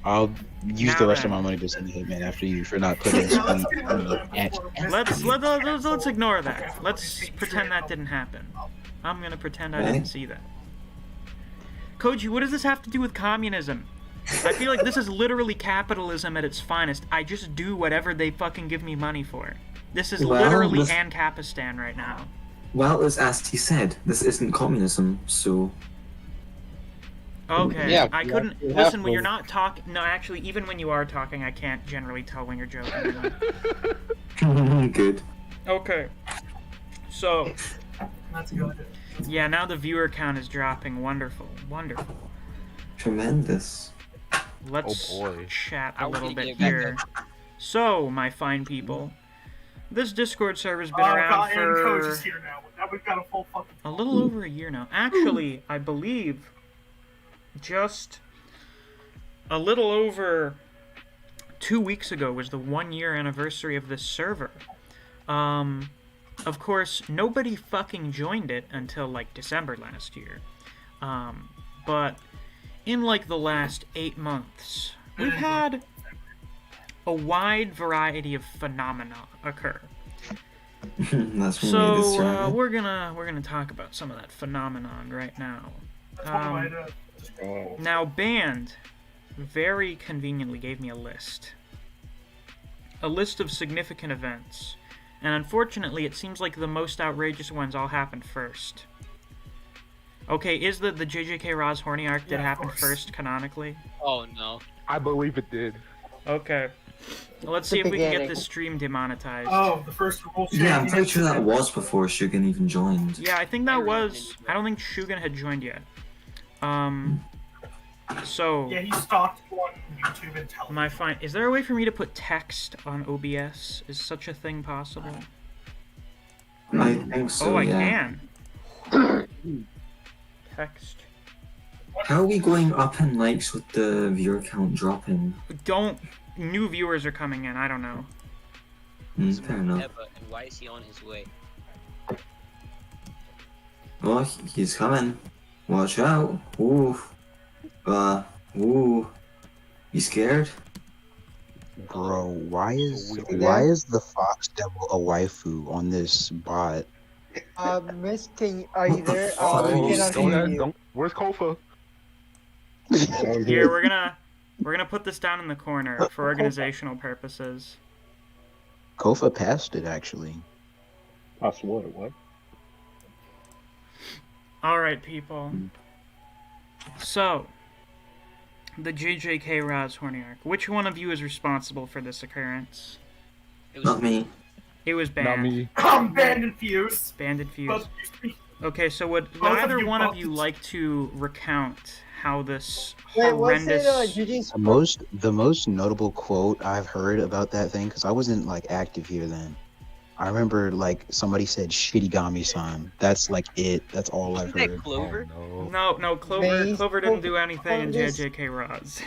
I'll use Now the rest then. of my money to send the hitman after you for not putting speed on the at. Let's ignore that. Let's pretend that didn't happen. I'm gonna pretend I didn't see that. Koji, what does this have to do with communism? I feel like this is literally capitalism at its finest. I just do whatever they fucking give me money for. This is Well, literally this- Ancapistan right now. Well, as he said, this isn't communism, so Okay, Yeah, I you couldn't have to- listen when you're not talking. No, actually, even when you are talking, I can't generally tell when you're joking. good. Okay, so That's good. yeah, now the viewer count is dropping. Wonderful, wonderful. Tremendous. Let's Oh, boy. chat I a want little to bit get back here. So, my fine people, this Discord server's been Oh, around God, and Coach for is here now. Now we've got a full fucking. a little over a year now. Actually, I believe just a little over 2 weeks ago was the 1-year anniversary of this server. Of course, nobody fucking joined it until like December last year. But in like the last 8 months, we've had a wide variety of phenomena occur. That's when we So decided. we're gonna talk about some of that phenomenon right now. That's one way to. Now, Band very conveniently gave me a list of significant events, and unfortunately, it seems like the most outrageous ones all happened first. Okay, is the JJK Roz horny arc did Yeah, of happen course. first canonically? Oh no. I believe it did. Okay. Let's see if we can get this stream demonetized. Oh, the first rule change. Yeah, I'm pretty sure that was before Shugen even joined. Yeah, I think that was. I don't think Shugen had joined yet. So Yeah, he stalked on YouTube and television. my fine. Is there a way for me to put text on OBS? Is such a thing possible? I think so, Oh, I yeah. can. Text. How are we going up in likes with the viewer count dropping? Don't. New viewers are coming in. I don't know. Fair enough. Eba, and why is he on his way? Oh, he's coming. Watch out. Ooh. Ooh. You scared? Bro, why is there? the fox devil a waifu on this bot? Miss King, are you there? fuck We are you cannot saying? hear you. Where's Kofa? Here, we're gonna put this down in the corner for organizational purposes. Kofa passed it actually. That's what? Alright, people. So, the JJK Roz horny arc. Which one of you is responsible for this occurrence? Not me. It was Band. Not me. Band and Fuse. Band and Fuse. Both Okay, so would Both of either you one of both- you like to recount how this Wait, what's it, horrendous... Juji's The most notable quote I've heard about that thing, because I wasn't like active here then. I remember like somebody said "Shirigami-san." That's like it. That's all I've Isn't that heard. Clover? No, Clover Maze didn't do anything in fungus? JJK Roz.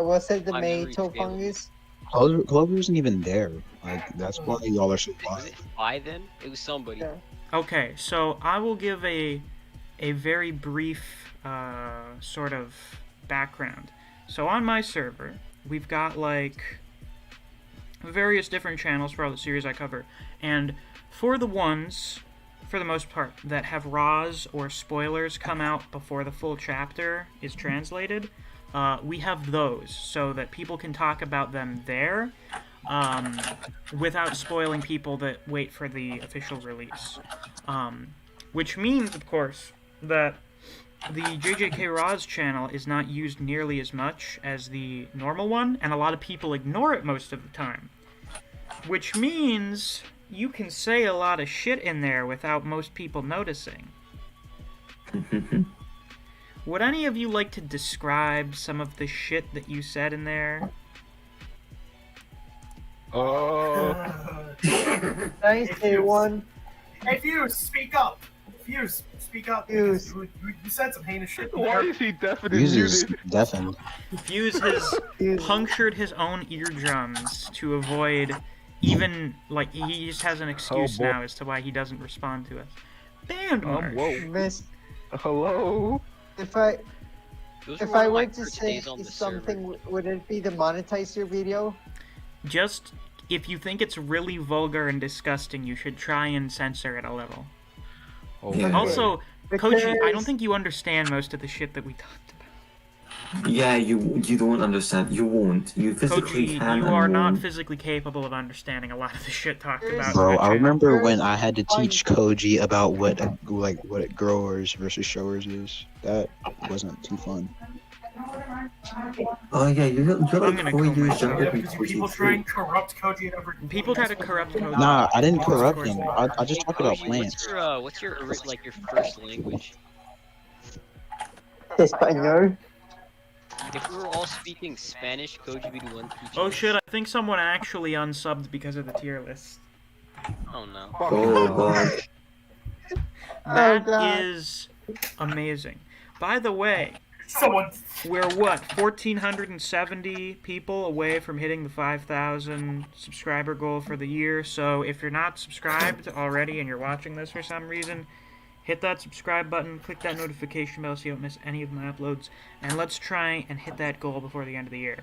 Was it the My memory's Meito failing. fungus? Clover isn't even there. Like that's why y'all are so Was quiet. it Phi then? It was somebody. Yeah. Okay, so I will give a very brief sort of background. So on my server, we've got like various different channels for all the series I cover, and for the ones, for the most part, that have Raws or spoilers come out before the full chapter is translated, we have those so that people can talk about them there without spoiling people that wait for the official release. Which means, of course, that the JJK Raws channel is not used nearly as much as the normal one, and a lot of people ignore it most of the time. Which means you can say a lot of shit in there without most people noticing. Would any of you like to describe some of the shit that you said in there? I say one. Hey, Fuse, speak up. Fuse, speak up. Fuse. You said some heinous shit. Why is he deafened and Fuse is muted? deafened. Fuse has Fuse. punctured his own eardrums to avoid even, like, he just has an excuse boy. now as to why he doesn't respond to us. Band march. Whoa. Miss, Hello? if I Those if one I of my were to first say days on the something, server. would it be to monetize your video? Just, if you think it's really vulgar and disgusting, you should try and censor it a little. Yeah. Also, Koji, I don't Because- think you understand most of the shit that we talked about. Yeah, you don't understand. You won't. You physically Koji, can. you and are not won't. physically capable of understanding a lot of the shit talked about. Bro, in that I channel. remember when I had to teach Koji about what growers versus showers is. That wasn't too fun. Oh yeah, you're I'm like gonna 4 kill years myself. younger Yeah, than because people try and corrupt Koji and every. People try to corrupt Koji. Nah, I didn't Of course corrupt they him. do. I just talked about Koji, plants. what's your first language? Espanol. If we were all speaking Spanish, Koji would be the one teaching. Oh us. shit, I think someone actually unsubbed because of the tier list. Oh no. Oh god. That God. is amazing. By the way, Someone. we're what, 1,470 people away from hitting the 5,000 subscriber goal for the year, so if you're not subscribed already and you're watching this for some reason, hit that subscribe button, click that notification bell so you don't miss any of my uploads, and let's try and hit that goal before the end of the year.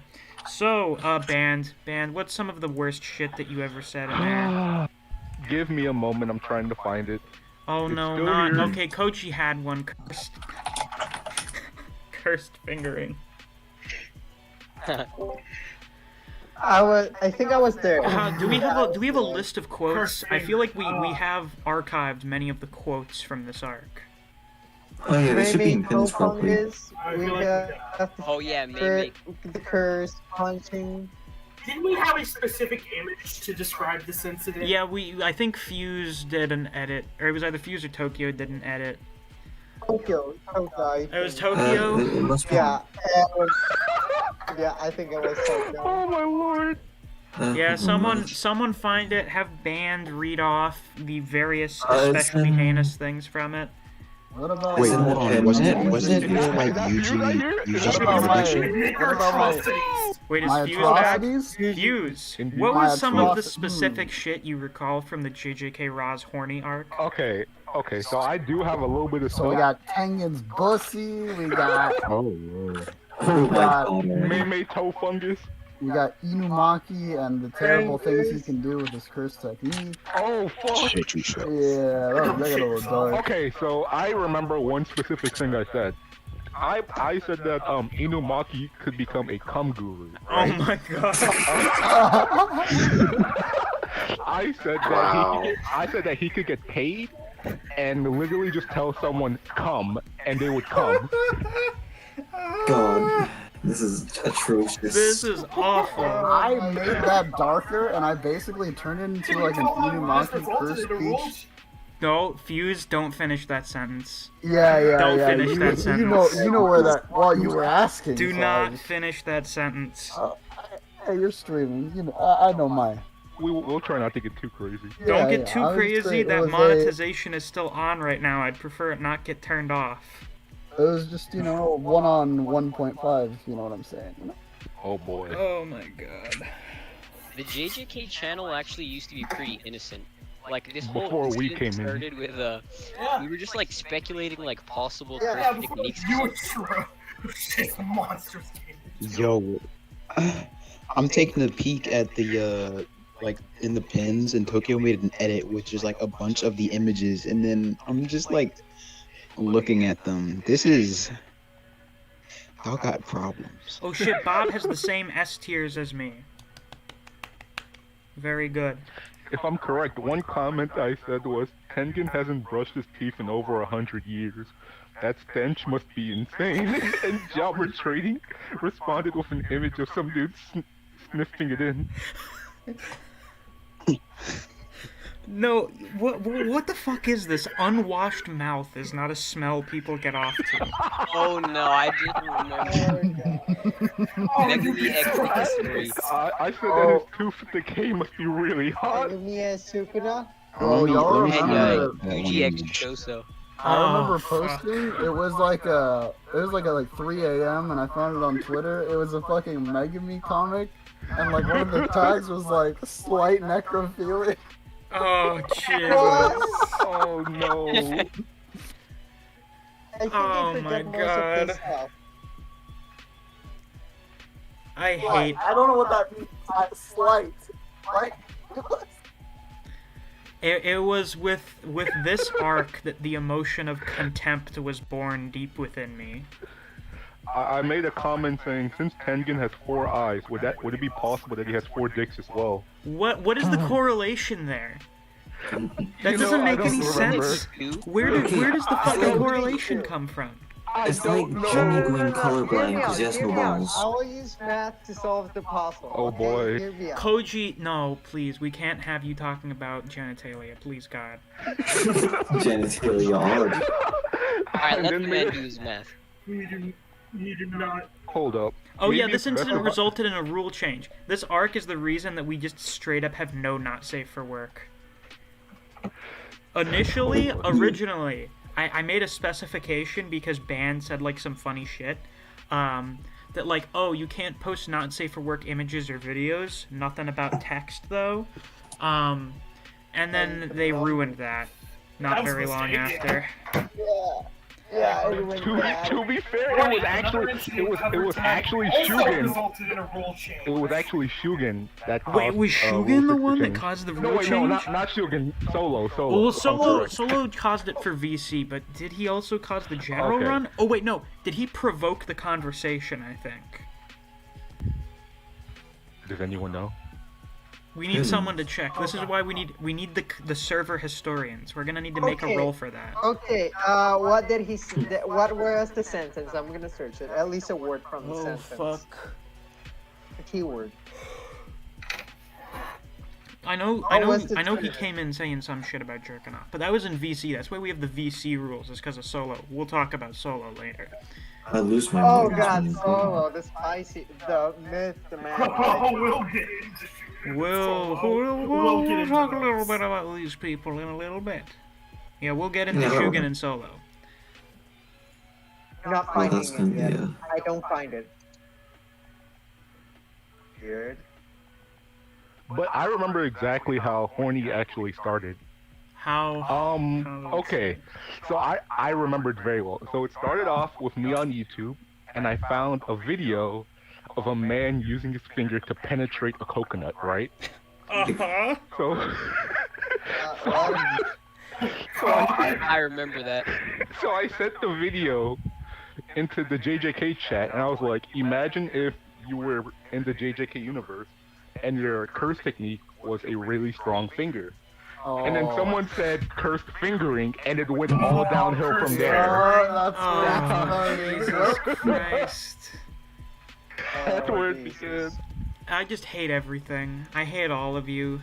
So, Band, what's some of the worst shit that you ever said in there? Give me a moment, I'm trying to find it. Oh It's no, still not here. okay. Kochi had one cursed, cursed fingering. I think I was there. Do we have a list of quotes? I feel like we have archived many of the quotes from this arc. Oh yeah, they should be in Maybe pins properly. fungus. I We feel like got Oh yeah, maybe. the curse, punching. Didn't we have a specific image to describe this incident? Yeah, I think Fuse did an edit, or it was either Fuse or Tokyo did an edit. Tokyo. It was It Tokyo. must be. Yeah. Yeah, I think it was Tokyo. Oh my lord! Yeah, someone find it. Have Band read off the various It's especially in- heinous things from it. What about Wait, Isn't hold it- on. Wasn't it more like Is that Yuji's What about my- prediction? what about my, Wait, is my Fuse back? atrocities? Fuse, Indeed. what My was some of the atroci- specific shit you recall from the JJK Ra's horny arc? Okay, so I do have a little bit of So we got Tengen's bussy, we got Oh, Lord. Oh my God. god. Mei toe fungus. Inumaki and the terrible things he can do with his curse technique. Oh fuck. Shit, you should. Yeah, that got a little dark. Okay, so I remember one specific thing I said. I said that Inumaki could become a cum guru. Oh my god. I said that I said that he could get paid and literally just tell someone come and they would come. God. This is atrocious. This is awful. I made that darker and I basically turned it into like an Inumaki curse speech. No, Fuse, don't finish that sentence. Yeah. Don't finish you, that you know where that. Well, you were asking. Do so not I- finish that sentence. Hey, you're streaming. You know, I know mine. We'll try not to get too crazy. Don't get too I was crazy. saying it That was monetization is still on right now. I'd prefer it not get turned off. It was just 1 on 1.5. If you know what I'm saying. You know? Oh boy. Oh my god. The JJK channel actually used to be pretty innocent. Like this whole Before we incident came in. started with we were just like speculating like possible Yeah, curse before techniques. you and Shiro. Shit, monsters. Yo, I'm taking a peek at the like in the pins, and Tokyo made an edit, which is like a bunch of the images, and then I'm just like looking at them. This is y'all got problems. Oh shit, Bob has the same S tiers as me. Very good. If I'm correct, one comment I said was, Tengen hasn't brushed his teeth in over 100 years. That stench must be insane. And Jobber Trading responded with an image of some dude sniffing it in. No, what the fuck is this? Unwashed mouth is not a smell people get off to. Oh no, I didn't remember. Memory extra history. I said that his tooth decay must be really hot. Give me a Sukuna. Oh, y'all Let me And remember? UG extra Choso. I remember Oh, fuck. posting. It was like like 3 a.m. and I found it on Twitter. It was a fucking Megami comic, and like one of the tags was like slight necrophilia. Oh Jesus. Oh no. Oh my god. I hate. I don't know what that means. Slight. Like. It was with this arc that the emotion of contempt was born deep within me. I made a comment saying, since Tengen has 4 eyes, would it be possible that he has 4 dicks as well? What is the correlation there? That doesn't I make don't any remember. sense. Where does the fucking correlation come from? It's like Jimmy going colorblind because he has no I balls. will use math to solve the puzzle. Oh, okay? boy. Hear me out. Koji, no, please, we can't have you talking about genitalia, please God. Genitalia hard. Alright, And let then the they- man do his math. You do not. Hold up. Oh yeah, Maybe this it's better- incident resulted in a rule change. This arc is the reason that we just straight up have no not safe for work. Originally, I made a specification because Ban said like some funny shit. That like, oh, you can't post not safe for work images or videos. Nothing about text though. And then they ruined that. Not That was a very long mistake. after. Yeah, it went bad. To be fair, it was actually Also Shugen. resulted in a rule change. It was actually Shugen that caused. Wait, was rule Shugen the one that change. caused the No, rule wait, change? no, not Shugen. Solo. Well, I'm sorry. Solo caused it for VC, but did he also cause the general Okay. run? Oh wait, no. Did he provoke the conversation? I think Does anyone know? we need someone to check. This is why we need the server historians. We're gonna need to make a Okay. roll for that. Okay, what did he say? What was the sentence? I'm gonna search it. At least a word from the sentence. A keyword. I know was the he Twitter? came in saying some shit about jerking off, but that was in VC. That's why we have the VC rules. Is because of Solo. We'll talk about Solo later. I lose my Oh mind. god, Solo, the spicy, the myth, the man. Oh, we'll get into Shugen. We'll get into talk a little those. bit about these people in a little bit. Yeah, we'll get into Yeah. Shugen and Solo. I'm not Well, finding that's it gonna be yet. a... I don't find it. Weird. But I remember exactly how horny actually started. How? Okay. So I remembered very well. So it started off with me on YouTube, and I found a video of a man using his finger to penetrate a coconut, right? Uh-huh. So, I remember that. so I sent the video into the JJK chat, and I was like, imagine if you were in the JJK universe, and your curse technique was a really strong finger. And then someone said cursed fingering, and it went all downhill from there. Oh, Jesus Christ. That's where it began. I just hate everything. I hate all of you.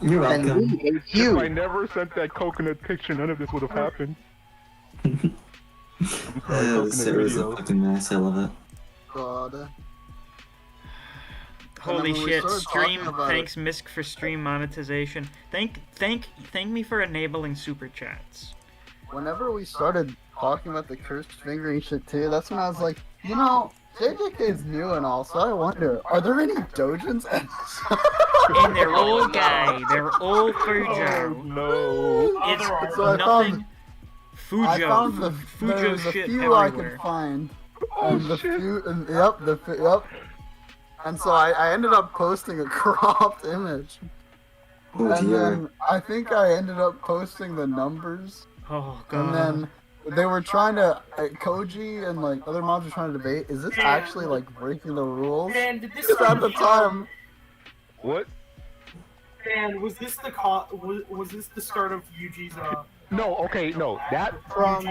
You're welcome. If I never sent that coconut picture, none of this would have happened. I'm sorry, The series is a video. fucking mess, I love it. God. Holy when we shit, started stream, talking about thanks Misc for stream monetization. Thank me for enabling super chats. Whenever we started talking about the cursed fingering shit too, that's when I was like, you know, JJK is new and all, so I wonder, are there any dojins? And they're old guy, they're old Fujo. No. It's So I nothing. I found Fujo. the Fujo there's a shit few I everywhere. could find. Oh, And the shit. few, and, yep. And so I ended up posting a cropped image. Oh And dear. then I think I ended up posting the numbers. Oh And god. then they were trying to, Koji and like other mobs were trying to debate, is this actually like breaking the rules? And did this Because at the time, What? And was this the was this the start of Yuji's No, okay, no. That From the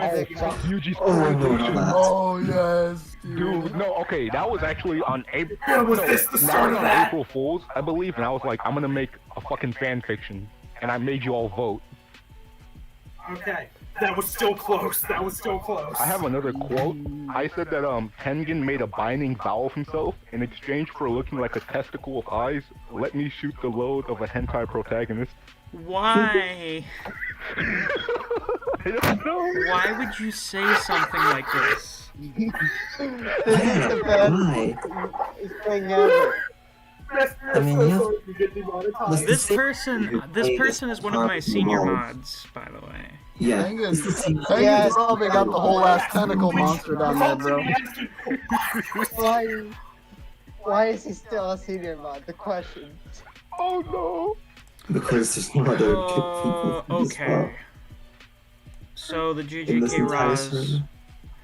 Yuji's Oh, no, not that. oh yes, Dude, no, okay, that was actually on April. Yeah, was no, this the that start was of on that? April Fools, I believe, and I was like, I'm gonna make a fucking fan fiction, and I made you all vote. Okay, that was still close. That was still close. I have another quote. I said that Tengen made a binding vow of himself in exchange for looking like a testicle with eyes. Let me shoot the load of a hentai protagonist. Why? I don't know. Why would you say something like this? Why? thing ever. I mean, you have... This person is one of my senior mods, by the way. Yeah. Tengen's probably got the whole ass tentacle monster down there, bro. Why is he still a senior mod? The question. Oh no. Because there's no other people from this Okay. world. So the In this JJK entire Raz, server.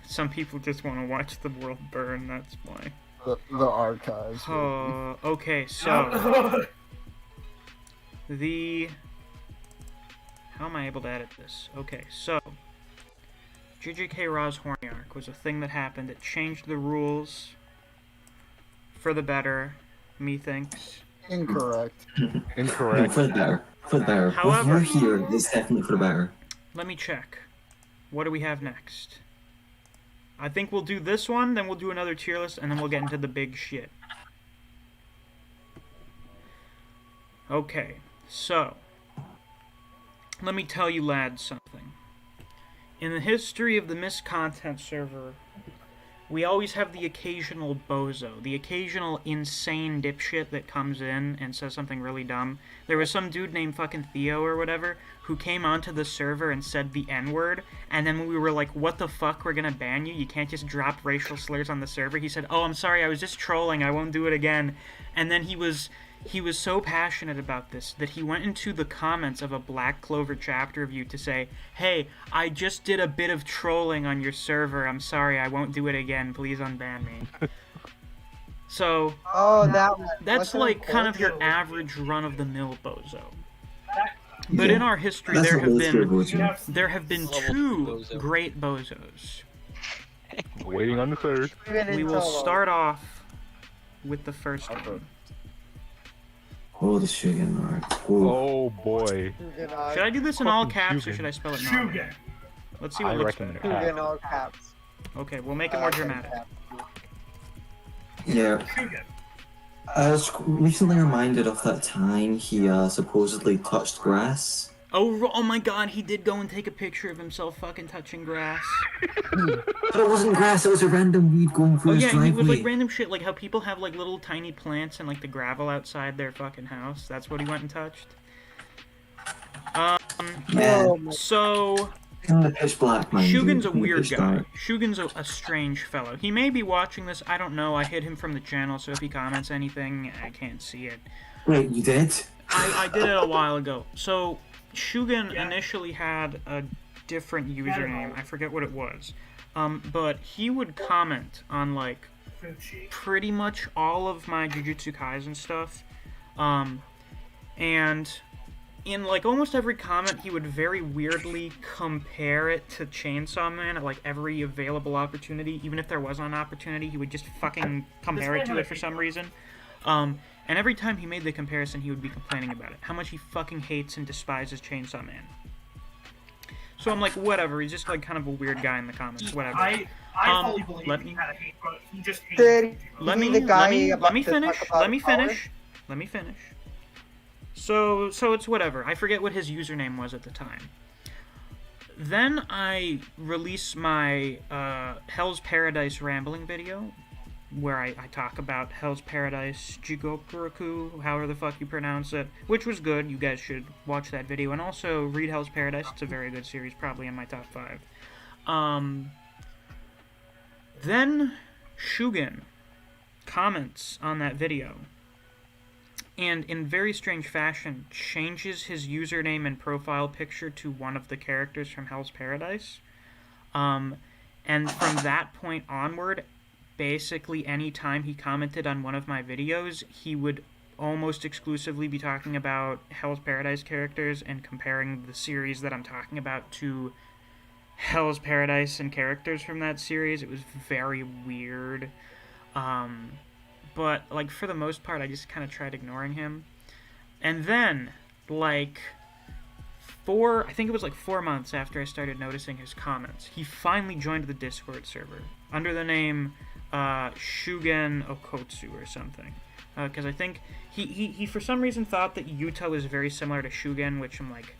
some people just want to watch the world burn, that's why. The archives. Okay, so how am I able to edit this? Okay, so JJK Raz horny arc was a thing that happened. It changed the rules for the better, methinks. Incorrect. Incorrect. For the better. For the better. However- What we're here is definitely for the better. Let me check. What do we have next? I think we'll do this one, then we'll do another tier list, and then we'll get into the big shit. Okay, so let me tell you lads something. In the history of the Misc content server, we always have the occasional bozo, the occasional insane dipshit that comes in and says something really dumb. There was some dude named fucking Theo or whatever who came onto the server and said the N-word, and then when we were like, what the fuck, we're gonna ban you, you can't just drop racial slurs on the server, he said, oh, I'm sorry, I was just trolling, I won't do it again. And then he was so passionate about this that he went into the comments of a Black Clover chapter review to say, hey, I just did a bit of trolling on your server, I'm sorry, I won't do it again, please unban me. So, that's like kind of your average run-of-the-mill bozo. But in our history, That's there what have those are, been two great bozos. Waiting on the third. We will start off with the first one. Oh, the shugen arc. Ooh. Oh boy. Should I do this in all caps or Shugen. should I spell it normal? Let's see what I looks reckon better. In all caps. Okay, we'll make it more dramatic. Yeah. I was recently reminded of that time he supposedly touched grass. Oh my god, he did go and take a picture of himself fucking touching grass. But it wasn't grass, it was a random weed going through his Yeah, driveway. and it was like random shit, like how people have like little tiny plants and like the gravel outside their fucking house. That's what he went and touched. Yeah. So In the pitch black, man. Shugen's a in the weird pitch guy. dark. Shugen's a strange fellow. He may be watching this, I don't know. I hid him from the channel, so if he comments anything, I can't see it. Wait, you did? I did it a while ago. So Shugen initially had a different username. I forget what it was. But he would comment on like pretty much all of my Jujutsu Kaisen stuff. And in like almost every comment, he would very weirdly compare it to Chainsaw Man at like every available opportunity. Even if there wasn't an opportunity, he would just fucking compare it to it for some reason. And every time he made the comparison, he would be complaining about it. How much he fucking hates and despises Chainsaw Man. So I'm like, whatever, he's just like kind of a weird guy in the comments, whatever. I fully believe he had a hate, but he just hated Did Let he me the guy let me about to finish. talk about Let me power? finish. Let me finish. So it's whatever. I forget what his username was at the time. Then I release my Hell's Paradise rambling video, where I talk about Hell's Paradise Jigokuraku, however the fuck you pronounce it, which was good. You guys should watch that video, and also read Hell's Paradise. It's a very good series, probably in my top 5. Then Shugen comments on that video, and in very strange fashion changes his username and profile picture to one of the characters from Hell's Paradise. And from that point onward, basically any time he commented on one of my videos, he would almost exclusively be talking about Hell's Paradise characters and comparing the series that I'm talking about to Hell's Paradise and characters from that series. It was very weird. But, like, for the most part, I just kind of tried ignoring him. And then, like, I think it was like 4 months after I started noticing his comments, he finally joined the Discord server under the name Shugen Okotsu or something. Because I think he for some reason thought that Yuta is very similar to Shugen, which I'm like,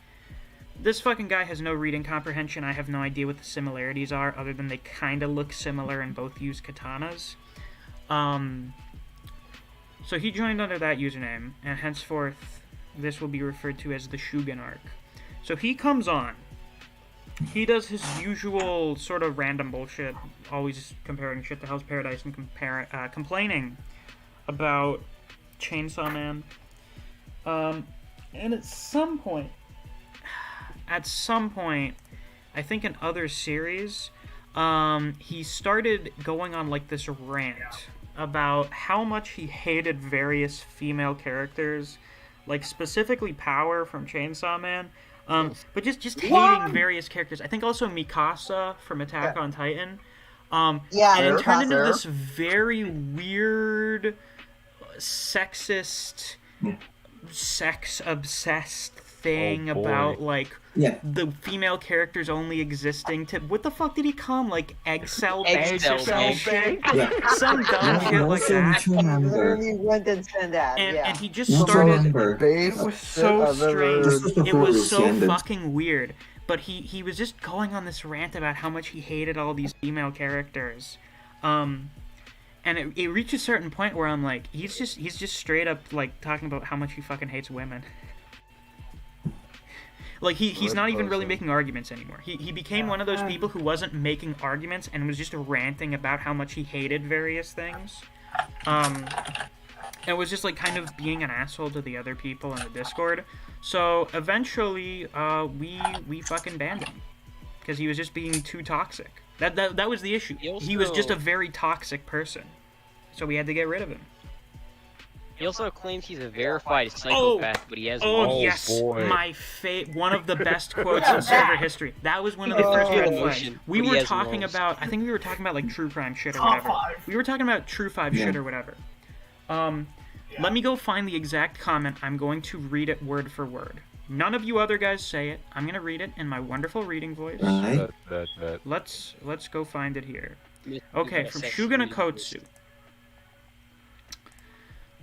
this fucking guy has no reading comprehension. I have no idea what the similarities are, other than they kind of look similar and both use katanas. So he joined under that username, and henceforth this will be referred to as the Shugen arc. So he comes on. He does his usual sort of random bullshit, always comparing shit to Hell's Paradise and complaining about Chainsaw Man. And at some point, I think in other series, he started going on like this rant about how much he hated various female characters, like specifically Power from Chainsaw Man. But just hating various characters. I think also Mikasa from Attack on Titan. And it turned into this very weird, sexist, sex-obsessed thing about, like, the female characters only existing to... What the fuck did he call them? Like, egg cell bags or some shit? Some dumb shit like that. Literally went and said that, and he just started... It was so strange. It was so fucking weird. But he was just going on this rant about how much he hated all these female characters. And it reached a certain point where I'm like, he's just straight up, like, talking about how much he fucking hates women. Like, he's not even really making arguments anymore. He became one of those people who wasn't making arguments and was just ranting about how much he hated various things. And was just, like, kind of being an asshole to the other people in the Discord. So, eventually, we fucking banned him. Because he was just being too toxic. That was the issue. He was just a very toxic person. So we had to get rid of him. He also claims he's a verified psychopath, but he has one of the best quotes in server history. That was one of the first red flags. We were talking about, I think we were talking about like true crime shit or whatever. We were talking about true 5 shit or whatever. Let me go find the exact comment. I'm going to read it word for word. None of you other guys say it. I'm gonna read it in my wonderful reading voice. Let's go find it here. Okay, from Shugen Okotsu.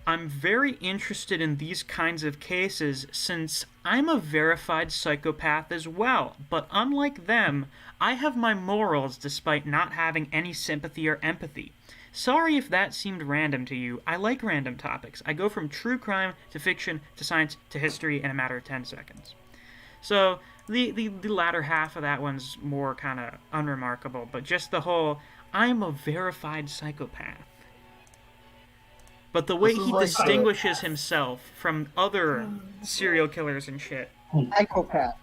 I'm very interested in these kinds of cases since I'm a verified psychopath as well, but unlike them, I have my morals despite not having any sympathy or empathy. Sorry if that seemed random to you. I like random topics. I go from true crime to fiction to science to history in a matter of 10 seconds. So, the latter half of that one's more kind of unremarkable, but just the whole, I'm a verified psychopath. But the way he distinguishes himself from other serial killers and shit. Psychopath.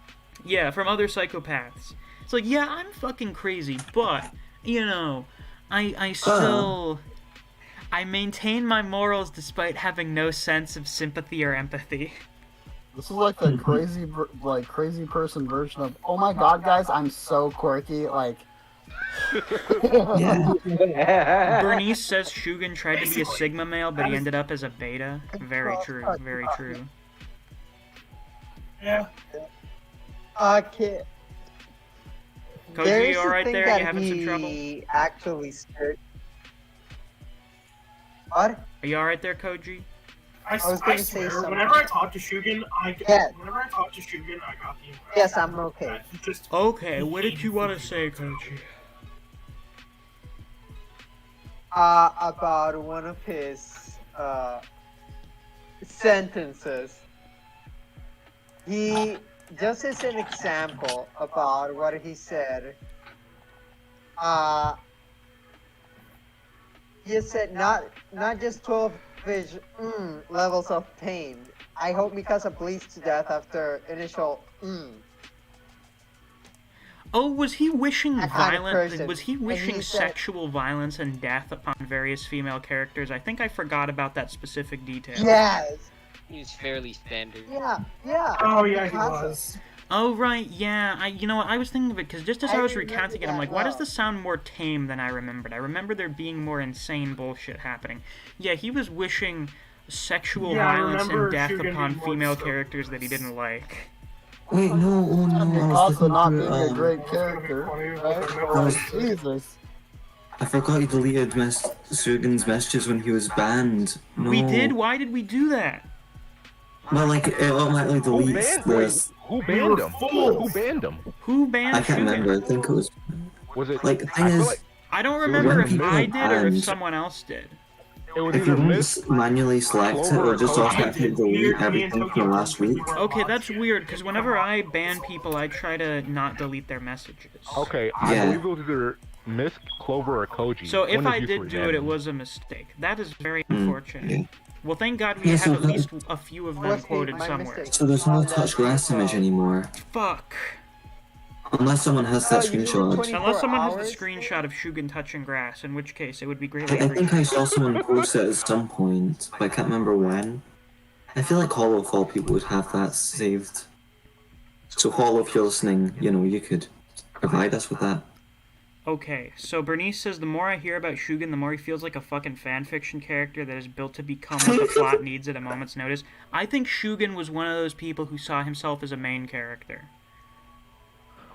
Yeah, from other psychopaths. It's like, yeah, I'm fucking crazy, but, you know, I still... I maintain my morals despite having no sense of sympathy or empathy. This is like the crazy person version of, oh my god, guys, I'm so quirky, like... Bernice says Shugen tried to be a Sigma male, but he ended up as a beta. Very true, very true. Yeah. Okay. Koji, you alright there? You having some trouble? Actually scared. What? Are you alright there, Koji? I swear, whenever I talk to Shugen, I got the impression. Yes, I'm okay. that he just Okay, what did you want to say, Koji? About one of his sentences. He just as an example about what he said. He said not just 12 levels of pain. I hope Mikasa bleeds to death after initial Oh, was he wishing person. Was he wishing sexual violence and death upon various female characters? I think I forgot about that specific detail. Yes. He was fairly standard. Yeah. Oh yeah, he was. Oh right, yeah. You know what? I was thinking of it because just as I was recounting it, I'm like, why does this sound more tame than I remembered? I remember there being more insane bullshit happening. Yeah, he was wishing sexual violence and death upon female characters that he didn't like. Wait, no, oh no, I was Also not looking being a through, great character, right? Jesus. I forgot he deleted Shugen's messages when he was banned. No. We did? Why did we do that? Well, like, it automatically deletes this. Who banned him? Who banned him? Who banned I can't Shugen? remember, I think it was... Was it? Like, the thing is, I don't remember if people I did or if banned- someone else did. It was if you either don't Misc, manually select it, it'll just automatically delete everything from last week. Okay, that's weird, because whenever I ban people, I try to not delete their messages. Okay, I Yeah. believe it was either Misc, Clover, or Koji. So if One of I you did three do banned it, it him. was a mistake. That is very yeah. unfortunate. Well, thank God we Yeah, have so at least a few of them quoted somewhere. So there's no touch grass image anymore. Fuck. Unless someone has that screenshot. Unless someone has the screenshot of Shugen touching grass, in which case it would be greatly I think I appreciated. saw someone post it at some point, but I can't remember when. I feel like Hollow Fall people would have that saved. So Hollow, if you're listening, you know, you could provide us with that. Okay, so Bernice says the more I hear about Shugen, the more he feels like a fucking fanfiction character that is built to become what the plot needs at a moment's notice. I think Shugen was one of those people who saw himself as a main character.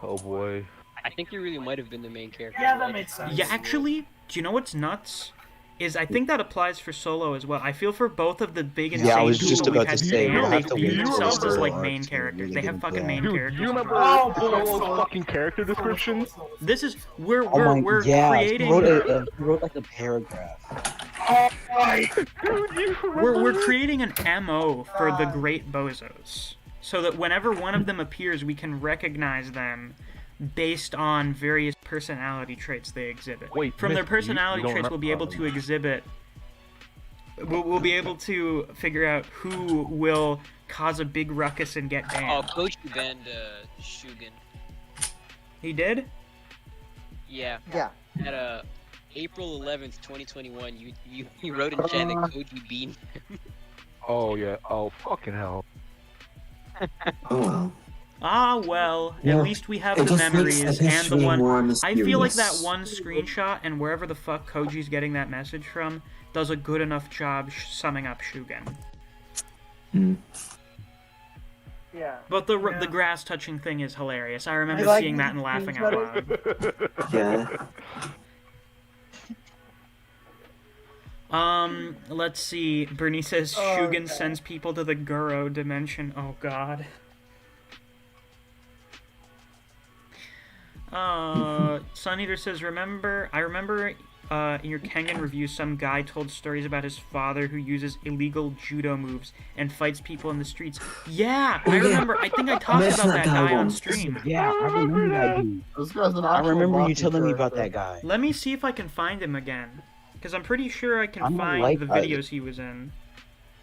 Oh boy. I think he really might have been the main character. Yeah, that makes sense. Yeah, actually, do you know what's nuts? Is I think that applies for Solo as well. I feel for both of the big insane Yeah, I was people just we've about had to say, banned, we'll they have to view wait until themselves as Solo like arcs main to characters. really They get have into fucking that. main Dude, characters. do you remember Oh, Solo's fucking character description? This is we're Oh my, we're yeah, creating he wrote like a paragraph. we're creating an MO for the great bozos, so that whenever one of them appears, we can recognize them based on various personality traits they exhibit. Wait, From their Misc, personality you don't traits, we'll be able to exhibit. We'll be able to figure out who will cause a big ruckus and get Oh, banned. Koji banned Shugen. He did? Yeah. Yeah. At April 11th, 2021, you wrote in chat that Koji beaned him. Oh yeah. Oh fucking hell. Oh well. Ah, well, Yeah. at least we have It the just makes memories the and the history one. more I feel like that mysterious. one screenshot and wherever the fuck Koji's getting that message from does a good enough job summing up Shugen. Hmm. Yeah. But the grass touching thing is hilarious. I remember like seeing that and laughing out loud. Yeah. Let's see. Bernie says Shugen sends people to the Guro dimension. Oh god. Sun Eater says, I remember in your Kengan review, some guy told stories about his father who uses illegal judo moves and fights people in the streets. Yeah, I remember. I think I talked about that guy on stream. Yeah, I remember that dude. I remember you telling me about that guy. Let me see if I can find him again, because I'm pretty sure I can find like the that. videos he was in.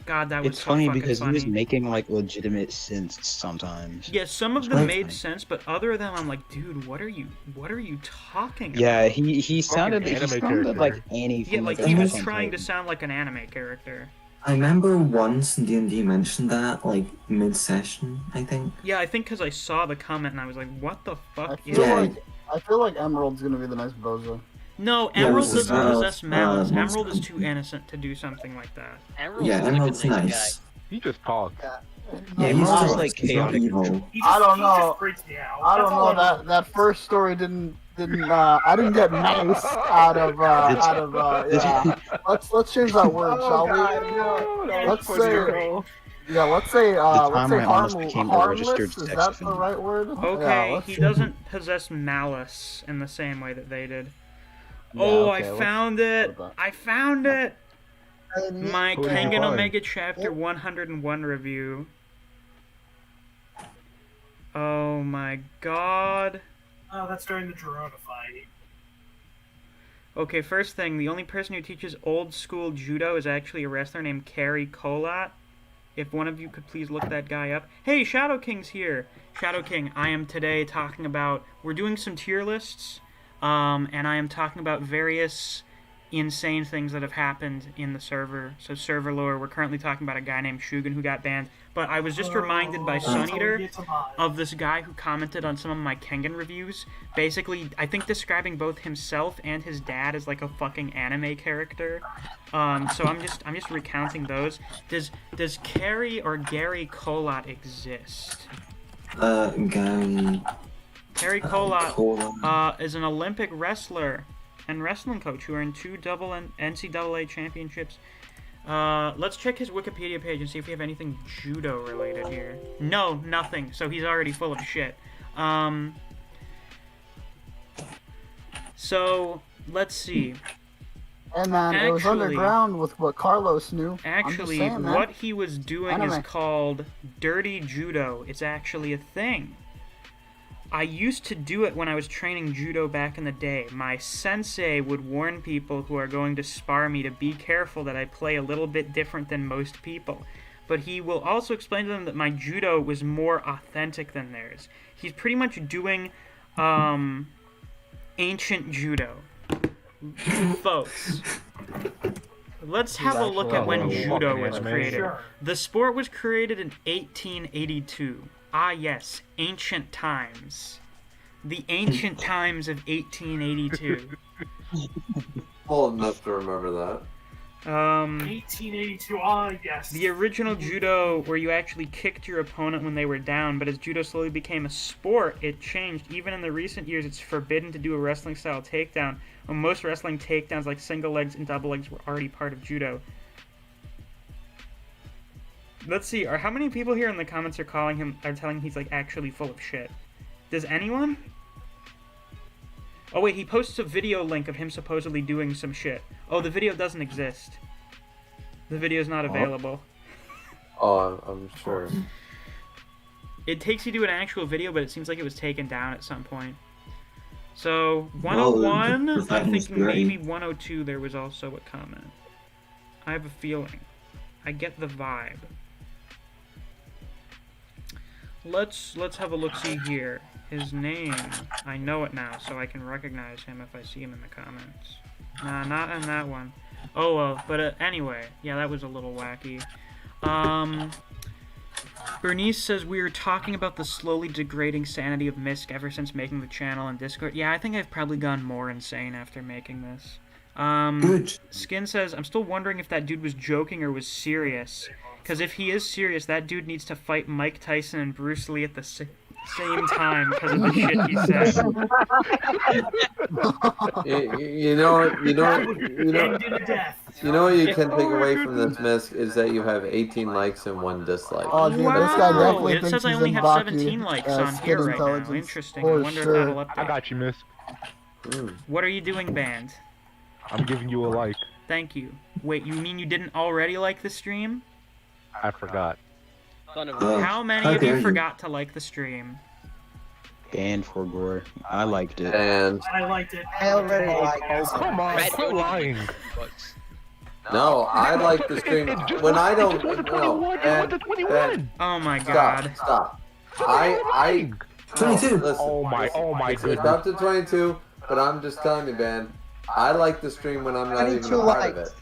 God, that was It's so funny fucking because funny. he was making like legitimate sense sometimes. Yeah, some of It's them really made funny. sense, but other of them, I'm like, dude, what are you talking about? Yeah, he sounded like Annie. Yeah, From like the he was Attack on trying to Titan. sound like an anime character. I remember once D&D mentioned that, like, mid-session, I think. Yeah, I think because I saw the comment and I was like, what the fuck is Yeah. it? I feel like Emerald's gonna be the nice bozo. No, Yeah, Emerald this is, doesn't possess malice. Monster Emerald is Hunter. too innocent to do something like that. Yeah, Emerald's nice. He just talks. Yeah, he's Emerald's just like he's not chaotic. evil. I don't know. freaks me out. I don't That's all know I that first story didn't I didn't get nice out of yeah. Let's change that word, shall we? Let's say let's say time I almost became a harmless. registered Is sex that the offender. right word? Okay, Yeah, he doesn't possess malice in the same way that they did. Yeah, Oh, okay, I let's found it! go with I found it! My Who did you Kengan find? Omega Chapter 101 review. Oh my god. Oh, that's during the Girona fight. Okay, first thing, the only person who teaches old school judo is actually a wrestler named Carrie Kolat. If one of you could please look that guy up. Hey, Shadow King's here! Shadow King, I am today talking about... We're doing some tier lists, and I am talking about various insane things that have happened in the server. So server lore, we're currently talking about a guy named Shugen who got banned. But I was just reminded by Sun Eater of this guy who commented on some of my Kengan reviews. Basically, I think describing both himself and his dad as like a fucking anime character. So I'm just recounting those. Does Carrie or Gary Kolat exist? Gary... Carrie Kolat Kolat. is an Olympic wrestler and wrestling coach who earned 2 double NCAA championships. Let's check his Wikipedia page and see if we have anything judo related here. No, nothing. So he's already full of shit. So let's see. And man, it was Actually- underground with what Carlos knew. Actually, I'm just saying, man. what he was doing is Anime. called dirty judo. It's actually a thing. I used to do it when I was training judo back in the day. My sensei would warn people who are going to spar me to be careful that I play a little bit different than most people. But he will also explain to them that my judo was more authentic than theirs. He's pretty much doing ancient judo. Folks, let's have a look at when judo was created. The sport was created in 1882. Ah yes, ancient times. The ancient times of 1882. Old enough to remember that. 1882. Ah, yes. The original judo, where you actually kicked your opponent when they were down, but as judo slowly became a sport, it changed. Even in the recent years, it's forbidden to do a wrestling-style takedown, when most wrestling takedowns like single legs and double legs were already part of judo. Let's see, how many people here in the comments are telling him he's like actually full of shit? Does anyone? Oh wait, he posts a video link of him supposedly doing some shit. Oh, the video doesn't exist. The video's not available. Oh, I'm sure. It takes you to an actual video, but it seems like it was taken down at some point. So, 101, Well, I think Titan's great. maybe 102 there was also a comment. I have a feeling. I get the vibe. Let's have a look-see here. His name, I know it now, so I can recognize him if I see him in the comments. Nah, not in that one. Oh well, but anyway, yeah, that was a little wacky. Bernice says we were talking about the slowly degrading sanity of Misc ever since making the channel and Discord. Yeah, I think I've probably gone more insane after making this. Good. Skin says, I'm still wondering if that dude was joking or was serious. Because if he is serious, that dude needs to fight Mike Tyson and Bruce Lee at the same time because of the shit he said. You know. End in death. You know what you can take away from this, Misc, is that you have 18 likes and 1 dislike. Oh, dude, this guy Wow! definitely It thinks says I he's only in have Baki, 17 likes on skin here right now. intelligence, Interesting. for I wonder sure. if that'll update. I got you, Miss. What are you doing, band? I'm giving you a like. Thank you. Wait, you mean you didn't already like the stream? I forgot. Son of a How many of you forgot to like the stream? Banned for gore. I liked it. And I liked it. I already liked it. Come on, Red quit lying. bucks. no, I like the stream when I don't. No, and Oh my god. stop. I 22. Listen, Oh my it's goodness. up to 22, but I'm just telling you, man. I like the stream when I'm not even 22 a part of it. likes.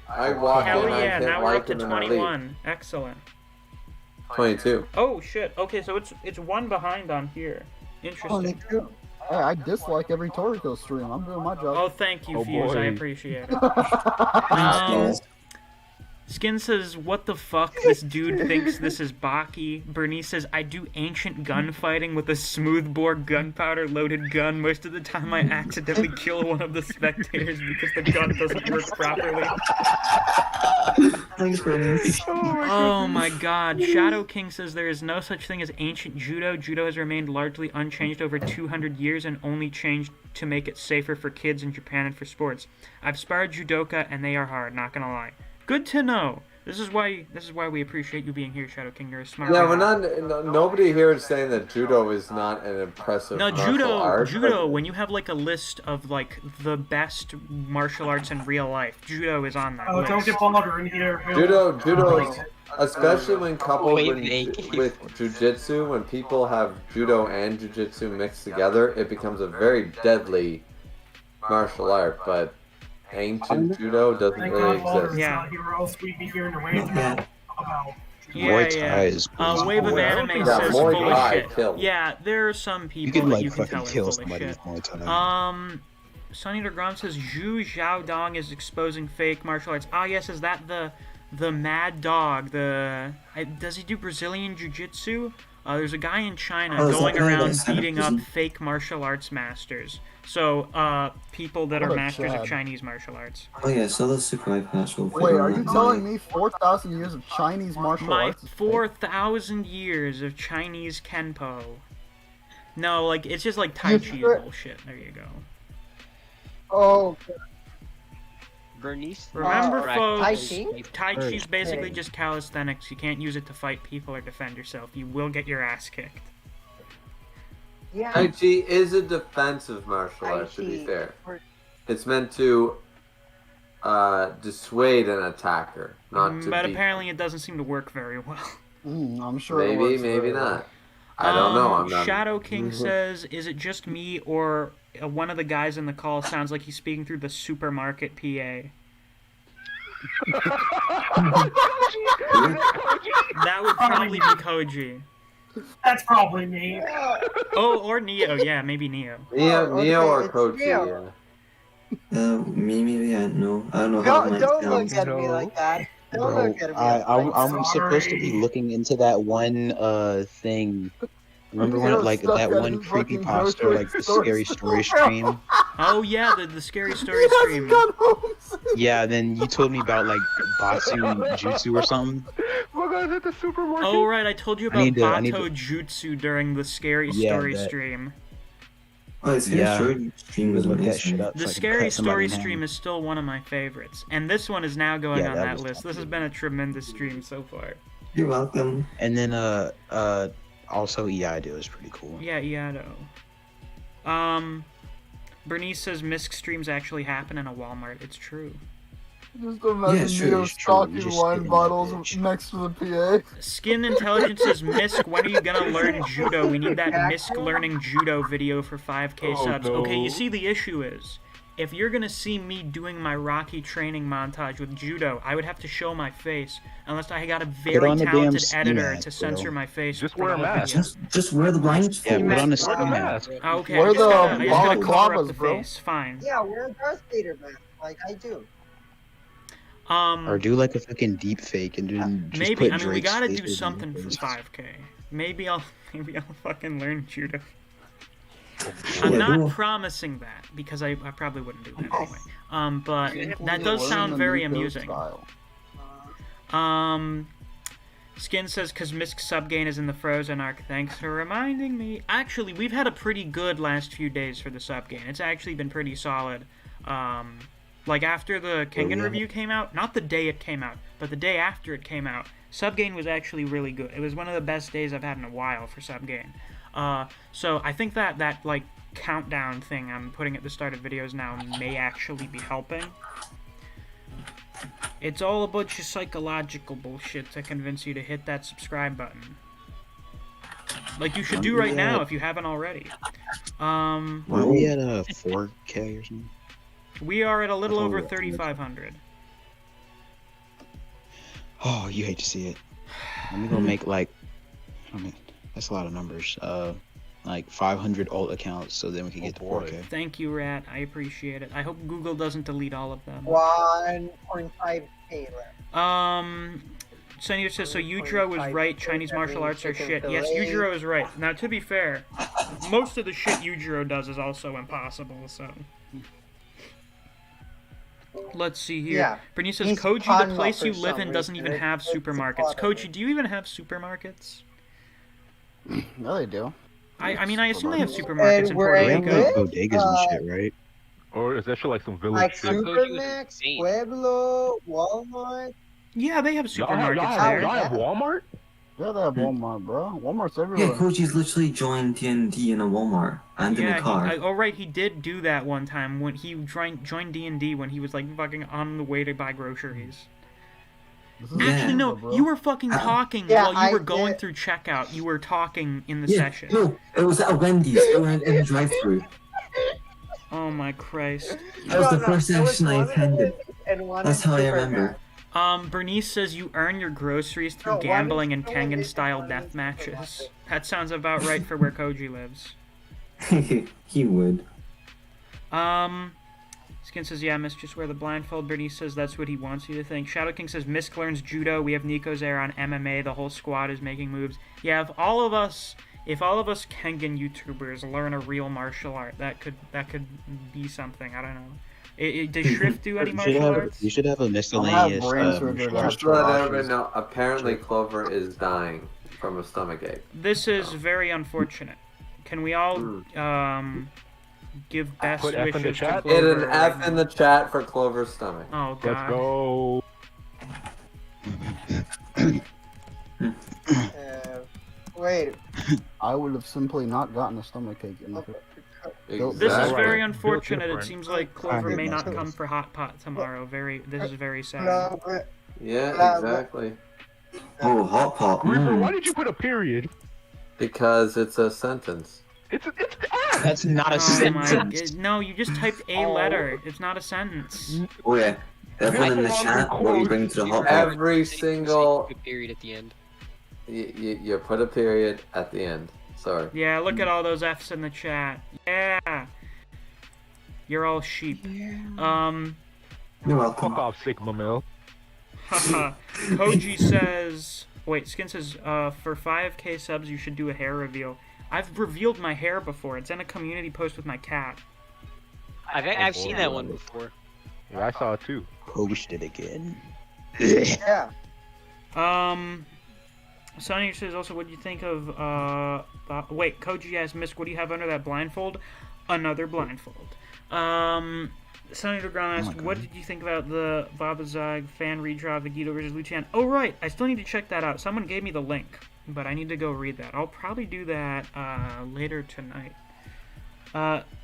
I walk Hell in, I yeah, hit now we're up like to and then I leave. 21. Excellent. 22. Oh shit. Okay, so it's one behind on here. Interesting. Hey, I dislike every Toriko stream. I'm doing my job. Oh, thank you, Oh, Fuse. I boy. appreciate it. Skin says, what the fuck? This dude thinks this is Baki. Bernice says, I do ancient gunfighting with a smoothbore gunpowder loaded gun. Most of the time I accidentally kill one of the spectators because the gun doesn't work properly. Thanks, Bernice. Oh my god. Shadow King says there is no such thing as ancient judo. Judo has remained largely unchanged over 200 years and only changed to make it safer for kids in Japan and for sports. I've sparred judoka and they are hard, not gonna lie. Good to know. This is why we appreciate you being here, Shadow King. You're a smart Yeah, guy. we're not. Nobody here is saying that judo is not an impressive No, martial art. judo. When you have like a list of like the best martial arts in real life, judo is on that Oh, list. don't get vulgar in here. Judo, especially when coupled Wait, with jujitsu, when people have judo and jujitsu mixed together, it becomes a very deadly martial art. But ancient judo doesn't Thank really God Walter's exist. Yeah. not here, or else we'd be hearing the rant about. Yeah, Muay yeah. Thai is Wave of cool. Anime Yeah, says Muay full of Thai shit. kills. Yeah, there are some You people can that like you can fucking tell are kill full of somebody shit. with Muay Thai. Sunny Gram says Zhu Xiaodong is exposing fake martial arts. Ah, yes, is that the Mad Dog? Does he do Brazilian Jiu-Jitsu? There's a guy in China Oh, is that going the guy around that's in beating up prison? fake martial arts masters. So, people that What are a masters of Chad. Chinese martial arts. Oh yeah, so the Sakurai patch will Wait, are you telling me 4,000 years of Chinese martial My arts? is fake? 4,000 years of Chinese Kenpo. No, like, it's just like Tai Chi sure? bullshit. There you go. Oh, Bernice. Remember, Right. folks, Tai Chi? Tai Chi's basically just calisthenics. You can't use it to fight people or defend yourself. You will get your ass kicked. yeah. Tai Chi is a defensive martial art, to be fair. It's meant to dissuade an attacker, not to But beat apparently it doesn't seem to work very well. I'm sure it Maybe, works maybe very well. not. I don't know. I'm not. Shadow King says, is it just me or one of the guys in the call sounds like he's speaking through the supermarket PA? That would probably be Koji. That's probably me. Oh, or Neo. Yeah, maybe Neo. Neo or it's Kochi, Neo. yeah. Me maybe I don't know. I don't know how it Don't might sound. look at me like that. Don't Bro, look at me. I'm supposed to be looking into that one thing. Remember when You're like stuck that at one his fucking creepypasta, grocery like the store. scary story stream? Oh yeah, the scary story He stream. hasn't gone home since. Yeah, then you told me about like Batsu Jutsu or something. We're guys at the supermarket. Oh right, I told you I need about to- I need Bato to- Jutsu during the scary Yeah, story that- stream. Oh, it's Yeah. short stream was Look that amazing. shit up. The so I can scary cut somebody story in half. stream is still one of my favorites, and this one is now going Yeah, on that that was list. This has top been a tremendous stream so far. You're welcome. And then also Eido is pretty cool. Yeah, Iato. Bernice says Misc Streams actually happen in a Walmart. It's true. Just imagine sure, Neo it's true. stocking You just wine spit in that bottles bitch. next to the PA. Skin Intelligence says, Misc, when are you gonna learn judo? We need that Misc learning judo video for 5k Oh, subs. no. Okay, you see, the issue is, if you're gonna see me doing my Rocky training montage with judo, I would have to show my face, unless I got a very on the damn talented ski editor mask, to bro. censor my face. Just for wear the a whole mask. video. Just wear the blindfold. Yeah, put on a Wear ski the mask. mask. Okay, Wear I just the gotta cover up balaclavas, the bro. face. Fine. Yeah, we're a Darth Vader mask, like I do. Or do like a fucking deep fake and then just maybe. put I mean, we Drake's gotta face do over something your for face. 5k. Maybe I'll fucking learn judo. I'm Yeah, not cool. promising that because I probably wouldn't do that anyway. But that Learn does sound the very Nico amusing. style. Skin says, cause Misc subgain is in the Frozen arc. Thanks for reminding me. Actually, we've had a pretty good last few days for the subgain. It's actually been pretty solid. Like after the Kengan review came out, not the day it came out, but the day after it came out, subgain was actually really good. It was one of the best days I've had in a while for subgain. So I think that like countdown thing I'm putting at the start of videos now may actually be helping. It's all a bunch of psychological bullshit to convince you to hit that subscribe button. Like you should do right now if you haven't already. Weren't we at 4K or something? We are at a little over 3,500. Oh, you hate to see it. Let me go make like, I mean, that's a lot of numbers. Like 500 alt accounts, so then we can get to 4K. Thank you, Rat. I appreciate it. I hope Google doesn't delete all of them. 1.5K left. Senator says, so Yujiro was right, Chinese martial arts are shit. Yes, Yujiro is right. Now, to be fair, most of the shit Yujiro does is also impossible, so... Let's see here. Yeah, Bernice says, he's Koji, the place for you live some in doesn't reason. even have It's supermarkets. funny. Koji, do you even have supermarkets? No, they do. I mean, I assume they have supermarkets in where Puerto I They have Rico. like bodegas and shit, right? Or is that shit like some village Like shit? Supermax, insane. Pueblo, Walmart. Yeah, they have Y'all have, supermarkets y'all there. have Walmart? Yeah, they have Walmart, bro. Walmart's Yeah, everywhere. Koji's literally joined TNT in a Walmart and in a car. Oh right, he did do that one time when he joined D&D when he was like fucking on the way to buy groceries. This is Yeah. Actually, no, bro. you were fucking talking Yeah, while you were I going did. through checkout. You were talking in the Yeah, session. no, it was at a Wendy's. It was in a drive-thru. Oh my Christ. That was the No, first there was session I one attended. and one That's in how I Supermax. remember. Bernice says you earn your groceries through No, one gambling is and still in Kengan-style one death is matches. supermarket. That sounds about right for where Koji lives. He would. Skin says, yeah, Miss, just wear the blindfold. Bernice says that's what he wants you to think. Shadow King says, Misk learns judo. We have Nico's air on MMA. The whole squad is making moves. Yeah, if all of us Kengan YouTubers learn a real martial art, that could be something. I don't know. Does Shrift do any martial arts? You should have a I miscellaneous. have brain surgery to have Just to let Kawashis. everybody know, apparently Clover is dying from a stomachache. This is very unfortunate. Can we all give best Put F in the wishes to chat. Hit Clover an right F in now? the chat for Clover's stomach. Oh Let's god. go. Wait. I would have simply not gotten a stomachache. This is Exactly. very Built unfortunate. It different. seems like Clover I may hate not myself. come for Hot Pot tomorrow. This is very sad. No, but Yeah, exactly. Oh, hot pot. Reaper, why did you put a period? Because it's a sentence. It's That's not a Oh my sentence. god. No, you just typed a letter. It's not a sentence. Oh yeah. Everyone in the chat, what are you bringing to the hot pot? Every single Put a period at the end. you put a period at the end. Sorry. Yeah, look at all those F's in the chat. Yeah. You're all sheep. You're welcome. fuck off, Sigma Mill. Haha. Koji says... Wait, Skin says, for 5k subs, you should do a hair reveal. I've revealed my hair before. It's in a community post with my cat. I've seen that one before. Yeah, I saw it too. Post it again. yeah. Sonny says also, what do you think of, wait, Koji asked Misk, what do you have under that blindfold? Another blindfold. Sonny DeGrom asked, what did you think about the Baba Zag fan redraw Vegito vs. Lucian? Oh, right, I still need to check that out. Someone gave me the link, but I need to go read that. I'll probably do that, later tonight.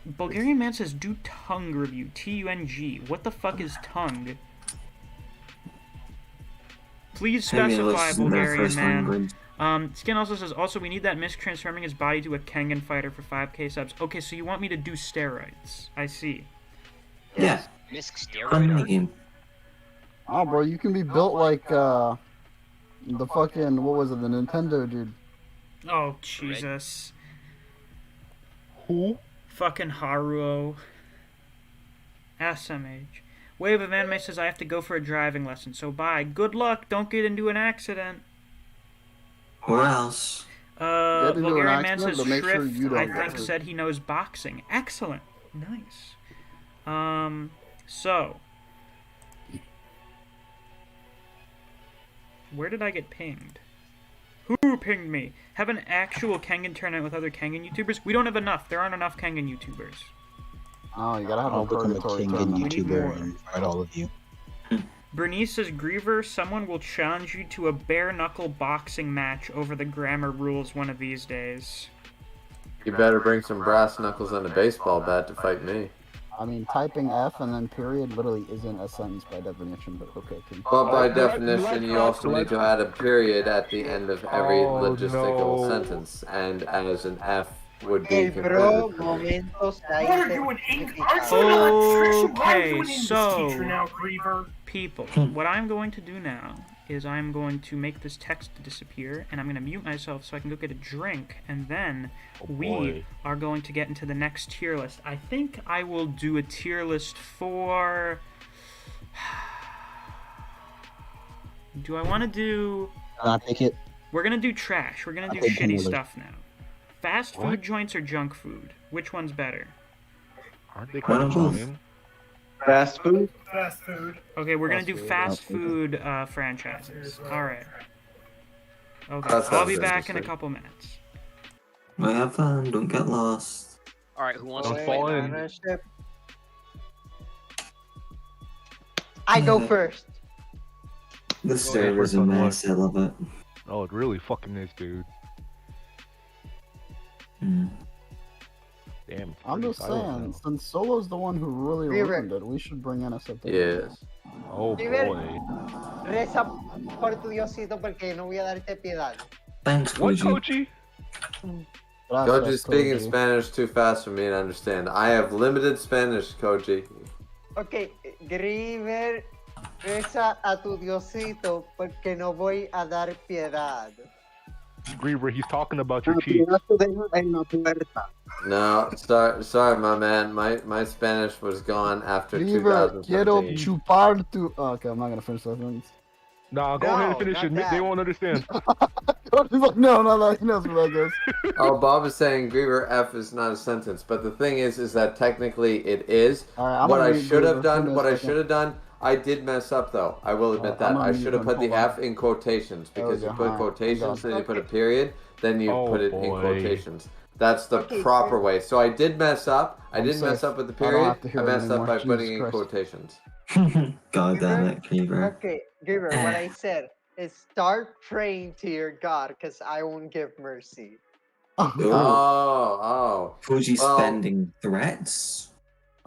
Bulgarian Man says, do tongue review. T-U-N-G. What the fuck is tongue? Please Maybe specify, listen to their Bulgarian first Man. language. Skin also says, also, we need that Misc transforming his body to a Kengan fighter for 5k subs. Okay, so you want me to do steroids. I see. Yeah. Misc Fun steroid art. game. Oh, bro, you can be built like the fucking what was it? The Nintendo dude. Oh, Jesus. Who? Fucking Haruo. SMH. Wave of Anime says, I have to go for a driving lesson, so bye. Good luck, don't get into an accident. Or else. Get into an Bulgarian man accident, says but make sure Shrift, you don't I get think, hurt. said he knows boxing. Excellent. Nice. So. Where did I get pinged? Who pinged me? Have an actual Kengan tournament with other Kengan YouTubers? We don't have enough. There aren't enough Kengan YouTubers. Oh, you gotta have I'll a become a purgatory Kengan tournament. We need more. YouTuber and fight all of you. Bernice says, Griever, someone will challenge you to a bare-knuckle boxing match over the grammar rules one of these days. You better bring some brass knuckles and a baseball bat to fight me. I mean, typing F and then period literally isn't a sentence by definition, but okay. But by definition, you also need to add a period at the end of every logistical sentence, and as an F would be Bro, concluded. momentos What are you, an English? Aren't you an electrician? Why are you an English so- teacher now, Griever? People, what I'm going to do now is I'm going to make this text disappear, and I'm going to mute myself so I can go get a drink, and then we are going to get into the next tier list. I think I will do a tier list for... Do I want to do... I'll take it. We're going to do trash. We're going to do I'll take shitty Canada. stuff now. Fast food joints or junk food? Which one's better? Aren't they Why kind don't of both? join? Fast food? Fast food. Okay, we're going Fast to do food, fast fast food. food franchises. Alright. Okay, That I'll be sounds back in a interesting. couple minutes. Right, have fun. Don't get lost. Alright, who wants Don't to fall fight? in. I go Yeah. first. The server's a first, mess. I love it. Oh, it really fucking is, dude. Mm. Damn. it's I'm pretty just silent saying, now. since Solo's the one who really Griever. ruined it, we should bring in a September. Yes. Oh River. boy. Reza por tu Diosito porque no voy a darte piedad. Thanks, What, Koji. Koji? Koji's speaking Spanish too fast for me to understand. I have limited Spanish, Koji. Ok, Griever, reza a tu Diosito porque no voy a dar piedad. Griever, he's talking about your cheeks. No, sorry, my man. My Spanish was gone after Griever, quiero 2017. chupar tu... Oh, okay, I'm not gonna finish that sentence. Nah, go ahead and finish not it. that. They won't understand. He's like, no, that he knows where that goes. Oh, Bob is saying Griever F is not a sentence, but the thing is that technically it is. Alright, I'm What gonna I read should have Griever. done, Give me a what I second. should have done, I did mess up though. I will admit that. I'm gonna I mute should have him. put the Hold on. F in quotations because There you we go. put Alright, quotations, I'm then you put a period, then you Oh, put it in boy. quotations. That's the Okay, proper so- way. So I did mess up. I I'm didn't mess safe. up with the I don't period. have to hear I it messed up anymore. by putting Jesus in Christ. quotations. God damn it, Cleaver. Okay, Griever, what I said is start praying to your God because I won't give mercy. Oh, oh. Koji Well- spending threats?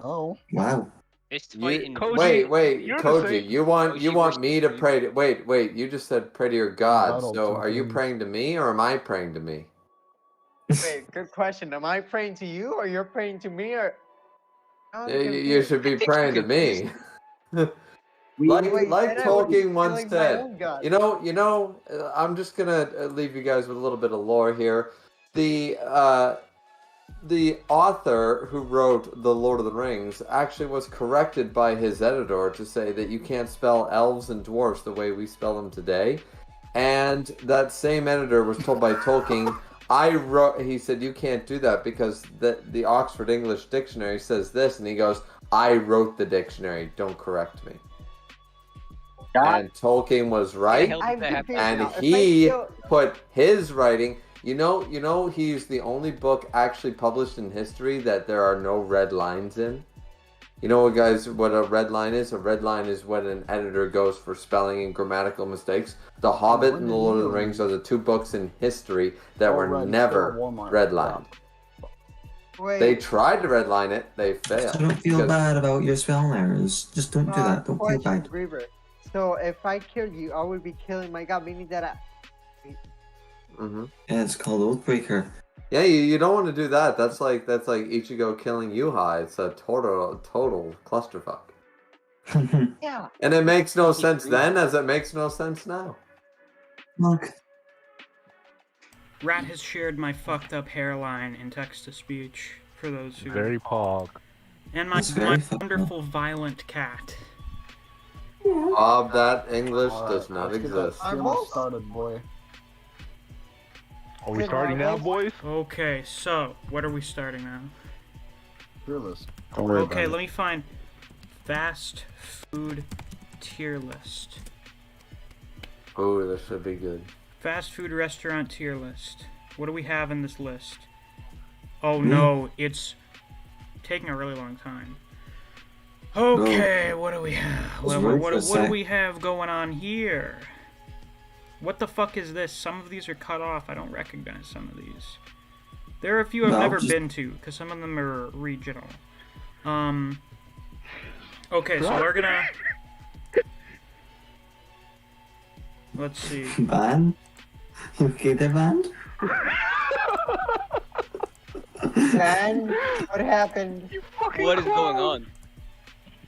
Oh. Wow. Fist You, fight and Koji, wait, you're the Koji, same- you want Koji me to versus pray to wait, you just said pray to your God. Vital So are you token. praying to me or am I praying to me? Wait, good question. Am I praying to you or you're praying to me or? I'm You confused. should be think praying to I'm me. Wait, like then I Tolkien would be once killing my said. own God. You know, I'm just gonna leave you guys with a little bit of lore here. The author who wrote The Lord of the Rings actually was corrected by his editor to say that you can't spell elves and dwarfs the way we spell them today. And that same editor was told by Tolkien, he said, you can't do that because the Oxford English Dictionary says this, and he goes, I wrote the dictionary, don't correct me. And Tolkien was right, hell did that happen? and Now, if I he kill- put his writing. You know, he's the only book actually published in history that there are no red lines in. You know, guys, what a red line is? A red line is when an editor goes for spelling and grammatical mistakes. The Hobbit when and The did Lord of you- the Rings are the two books in history that were Alright, never still Walmart. redlined. Wait, They tried to redline it, they failed. So don't feel Because- bad about your spelling errors. Just don't do that. Don't feel question, bad. Griever. So if I kill you, I would be killing my God, meaning that I. Mhm. Yeah, it's called Oathbreaker. Yeah, you don't want to do that. That's like Ichigo killing Yuhai. It's a total clusterfuck. Yeah. And it makes no sense then, as it makes no sense now. Look, Rat has shared my fucked up hairline in text-to-speech, for those who... Very pog. And my It's very fucked up. wonderful violent cat. Bob, that English Alright, does not let's get that exist. I'm stream also- started, boy. Are we starting now, boys? Okay, so what are we starting now? Tier list. Don't worry Okay, about let me find fast food tier list. Oh, this should be good. Fast food restaurant tier list. What do we have in this list? Oh no, it's taking a really long time. Okay, what do we have? What do we have going on here? What the fuck is this? Some of these are cut off. I don't recognize some of these. There are a few I've never been to, because some of them are regional. Okay, so we're gonna... Let's see. Band? You okay there, band? Man, what happened? What is going on?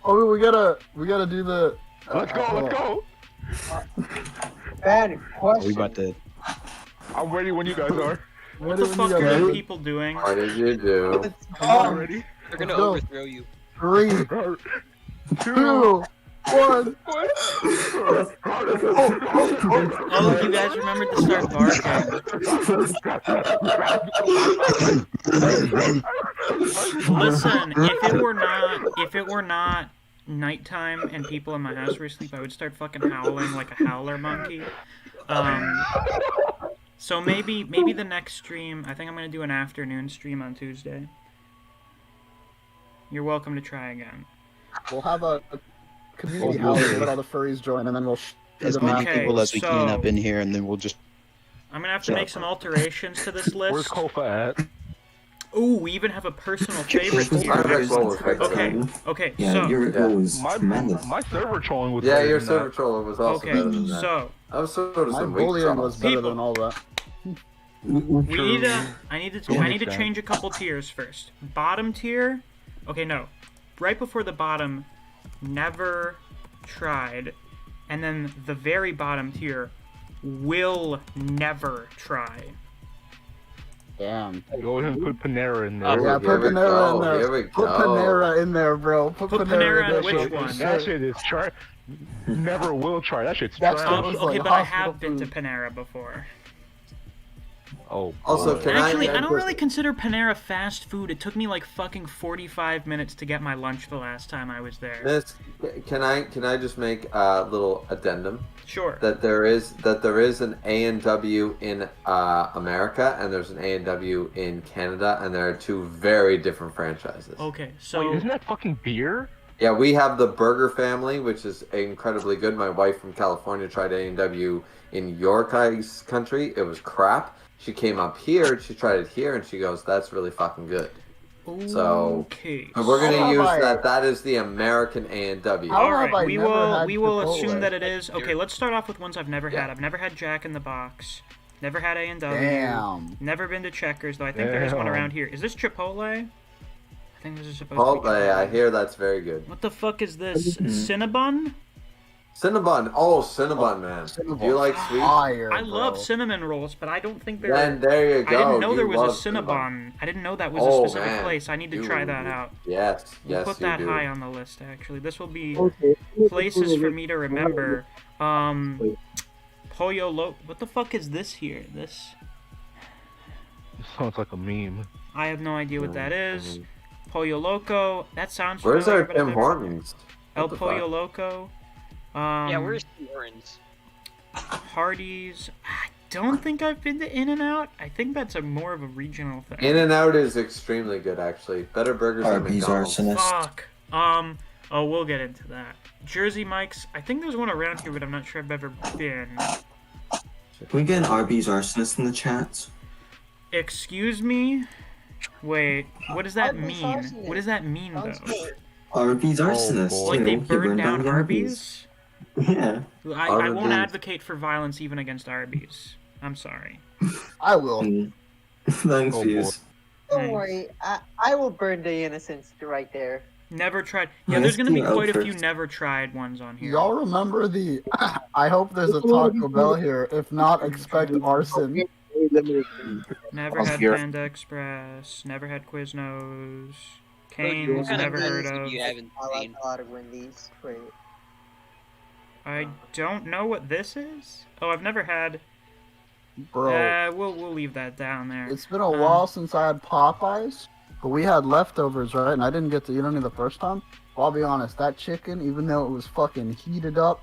Oh, we gotta do the. Let's go. Man, it. question. We about to. I'm ready when you guys are. What the fuck are you people doing? What did you do? I'm ready. They're gonna go. overthrow you. 3, 2, 1. Oh, you guys remembered to start barking. Listen, if it were not nighttime and people in my house were asleep, I would start fucking howling like a howler monkey. So maybe the next stream, I think I'm gonna do an afternoon stream on Tuesday. You're welcome to try again. We'll have a community house let all the furries join, and then we'll As many people as we can up in here, and then we'll just. I'm gonna have to make some alterations to this list. Where's Kofa at? Ooh, we even have a personal favorite here. Okay, Yeah, so your goal was tremendous. My server trolling was Yeah, better your than server that. trolling was also better than that. so I was sort of My some weak bullying was sauce. better than all that. I need to change a couple tiers first. Bottom tier, okay, no, right before the bottom, never tried, and then the very bottom tier, will never try. Damn. Go ahead and put Panera in there. Yeah, put Panera in there. Here we Put go. Panera in there, bro. Put Panera in there. which one? That shit is try. Never will try. That shit's That's trash. It's Okay, like but I hospital have been to food. Panera before. Oh. Also, boy. can Actually, I don't really consider Panera fast food. It took me like fucking 45 minutes to get my lunch the last time I was there. Miss, can I just make a little addendum? Sure. That there is an A&W in America and there's an A&W in Canada, and there are two very different franchises. Okay, so Wait, isn't that fucking beer? Yeah, we have the Burger Family, which is incredibly good. My wife from California tried A&W in your guys' country. It was crap. She came up here, she tried it here, and she goes, "That's really fucking good." So okay, we're gonna How use have I- that. That is the American A&W. How all have I right, we never will had assume Chipotle? that it is. Okay, let's start off with ones I've never had. I've never had Jack in the Box. Never had A&W. Damn. Never been to Checkers, though. I think there is one Damn. around here. Is this Chipotle? I think this is supposed Chipotle, to be Chipotle. I hear that's very good. What the fuck is this? Cinnabon? Cinnabon, Cinnabon, man. Do you like sweet? Fire, I love bro. cinnamon rolls, but I don't think they're... Then there you go. I didn't know You there was love a Cinnabon. I didn't know that was a Oh, specific man. place. I need to You- try that out. Yes, We'll yes, put you that do. high on the list, actually. This will be places for me to remember. Pollo Lo... What the fuck is this here? This... Sounds like a meme. I have no idea what that is. Pollo Loco. That sounds Where's familiar, our but I've Tim never- Hortons? El What the Pollo fuck? Loco. Yeah, where's Warren's? Hardee's. I don't think I've been to In-N-Out. I think that's more of a regional thing. In-N-Out is extremely good, actually. Better burgers than Arby's McDonald's. arsonist. Fuck. Oh, we'll get into that. Jersey Mike's. I think there's one around here, but I'm not sure I've ever been. Can we get an Arby's arsonist in the chat? Excuse me? Wait, what does that Arby's mean? arsonist. What does that mean, Sounds though? good. Arby's arsonist. boy. Like you they know, he burned down the Arby's? Yeah. I Other won't than- advocate for violence even against Arby's. I'm sorry. I will. Thanks, Oh, Fuse. Don't Thanks. worry, I will burn the innocents right there. Never tried. Yeah, Yeah, there's gonna be let's do quite a few first. never tried ones on here. Y'all remember the? I hope there's a Taco Bell here. If not, expect arson. Never had Panda Express. Never had Quiznos. Cane's. What kind of Never heard memes of. do you have in I like Spain? a lot of Wendy's. Wait. I don't know what this is. Oh, I've never had Bro, we'll leave that down there. it's been a while since I had Popeyes, but we had leftovers, right? And I didn't get to eat any the first time. Well, I'll be honest, that chicken, even though it was fucking heated up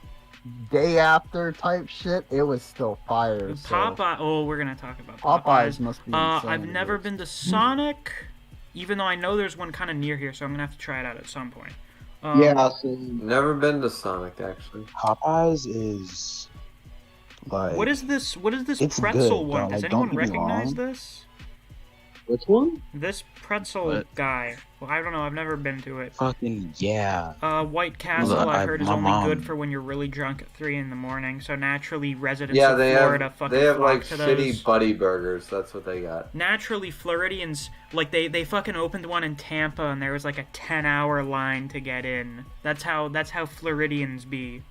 day after type shit, it was still fire. So. Popeye. Oh, we're gonna talk about Popeyes. Must be insane. I've never been to Sonic, even though I know there's one kind of near here, so I'm gonna have to try it out at some point. Yeah, Never been to Sonic actually. Popeyes is like. What is this? What is this It's pretzel good, one? though, Does like, anyone don't get me recognize wrong. this? which one? This pretzel What? guy. Well, I don't know. I've never been to it. Fucking yeah. White Castle, Look, I heard, is my only mom- good for when you're really drunk at 3 in the morning. So naturally, residents Yeah, of they Florida have fucking they have flock like to shitty those. buddy burgers. That's what they got. Naturally, Floridians, like, they fucking opened one in Tampa, and there was like a 10-hour line to get in. That's how Floridians be.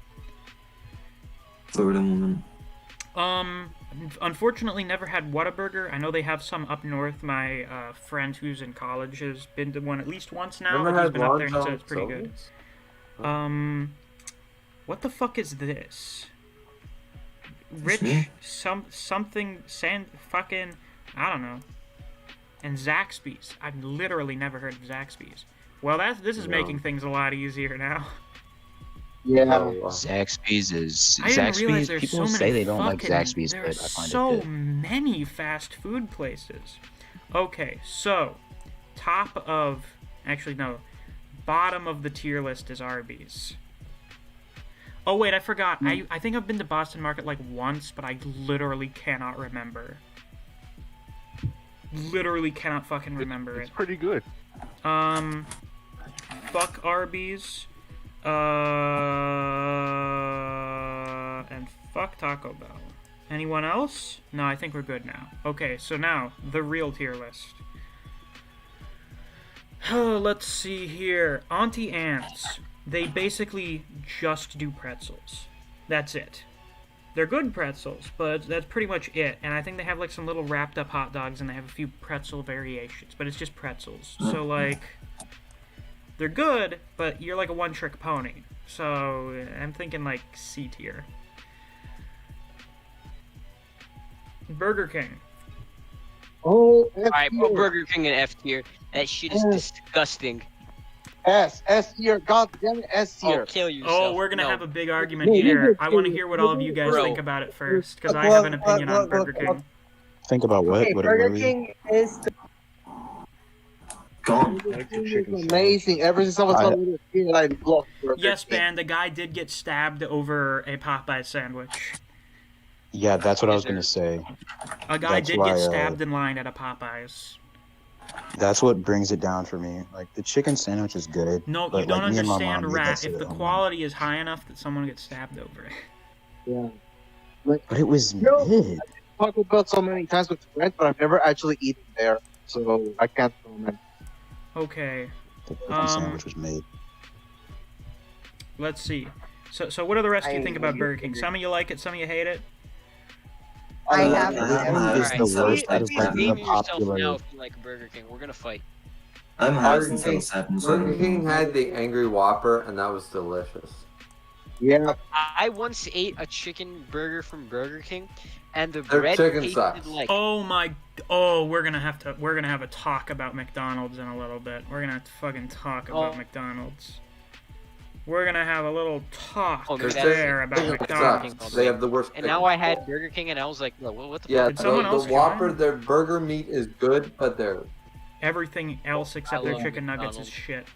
Florida woman. Unfortunately, never had Whataburger. I know they have some up north. My friend who's in college has been to one at least once now. Never But he's had been up there and he Long said it's pretty John good. What the fuck is this? Rich me? something fucking I don't know. And Zaxby's. I've literally never heard of Zaxby's. Well, this is No. making things a lot easier now. Yeah. Zaxby's is I didn't realize Zaxby's. there's People so many say they don't like fucking- Zaxby's, but I there's find so it good. many fast food places. Okay, so bottom of the tier list is Arby's. Oh wait, I forgot. I think I've been to Boston Market like once, but I literally cannot remember. Literally cannot fucking remember It's it. pretty good. Fuck Arby's. And fuck Taco Bell. Anyone else? No, I think we're good now. Okay, so now, the real tier list. Let's see here. Auntie Anne's. They basically just do pretzels. That's it. They're good pretzels, but that's pretty much it. And I think they have like some little wrapped up hot dogs and they have a few pretzel variations, but it's just pretzels. So like, they're good, but you're like a one-trick pony. So I'm thinking like C tier. Burger King. Oh, Alright, put Burger King in F tier. That shit is disgusting. S tier. God damn it, S Oh, tier. kill yourself. Oh, we're gonna No. have a big argument here. I want to hear what all of you guys think about it first, because I have an opinion on Burger King. Think about what? Okay, What Burger we- King is the Gone. It's amazing. Ever since I was a little kid, I loved Burger Yes, King. man, the guy did get stabbed over a Popeye sandwich. Yeah, that's what I was gonna say. A guy That's did why, get stabbed in line at a Popeyes. That's what brings it down for me. Like the chicken sandwich is good. No, but, you don't like, me and my understand, mom eat that Rat. shit If the at home. quality is high enough that someone gets stabbed over it. Yeah. But it was No. mid. Taco Bell so many times with friends, but I've never actually eaten there, so I can't comment. Okay, The chicken sandwich was made. let's see. So what do the rest of you I think about hate Burger King? Burger Some of you like it, some of you hate it. I have Yeah, never. It's the worst out of like the Name yourself popular. now if you like Burger King. We're gonna fight. I haven't had it Burger since I was King, 7, Burger so... King had the Angry Whopper, and that was delicious. Yeah. I once ate a chicken burger from Burger King, and the Their bread chicken tasted sucks. like. We're gonna have a talk about McDonald's in a little bit. We're gonna have to fucking talk about McDonald's. We're gonna have a little talk Oh, that's- there about Chicken McDonald's. sucks. They have the worst. And now I had Burger King, and I was like, what the Yeah, fuck? Did someone else the Whopper, join? their burger meat is good, but they're Everything else except I their love chicken nuggets is McDonald's. shit.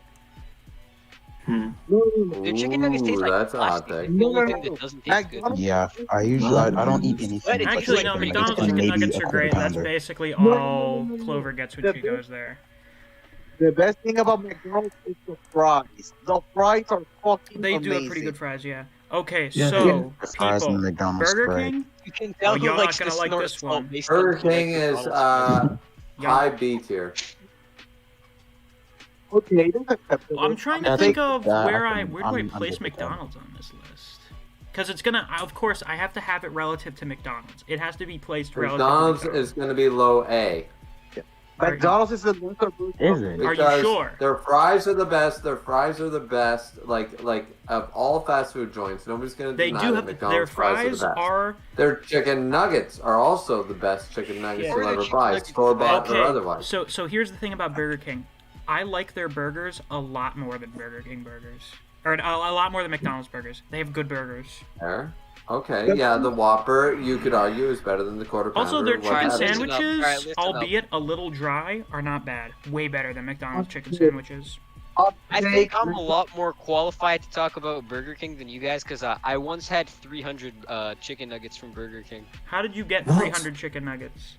Their chicken nuggets taste like that's a hot plastic. take. The only thing that doesn't taste good. Yeah, I usually I don't eat anything. But it's but Actually, like no, chicken McDonald's nuggets and chicken maybe nuggets a are quarter great. That's pounder. basically all Clover gets when she goes there. The best thing about McDonald's is the fries. The fries are fucking They amazing. do have pretty good fries, yeah. Okay, Yeah, so The fries in people, the McDonald's Burger fry. King. You can Oh, tell who you're not likes gonna to like snort this salt one. based on Burger who likes King is McDonald's. high B tier. Okay, that's acceptable. I'm trying to I think think of that where I'm do I good place with that. McDonald's on this list? Because it's gonna, of course, I have to have it relative to McDonald's. It has to be placed relative. McDonald's to is going to be low A. McDonald's is the lesser burger. Is it? Are you Because sure? Their fries are the best. Their fries are the best. Like of all fast food joints, nobody's gonna They deny do that have McDonald's their fries are the best. are Their chicken nuggets are also the best chicken nuggets Yeah. you'll Where are ever the buy, chicken store bought nuggets? or otherwise. So here's the thing about Burger King. I like their burgers a lot more than Burger King burgers. Or a lot more than McDonald's burgers. They have good burgers. There. Okay, yeah, the Whopper you could argue is better than the quarter pounder. Also, their what chicken have you. listen up. sandwiches, Alright, listen up. albeit a little dry, are not bad. Way better than McDonald's chicken sandwiches. I think I'm a lot more qualified to talk about Burger King than you guys, because I once had 300 chicken nuggets from Burger King. How did you get What? 300 chicken nuggets?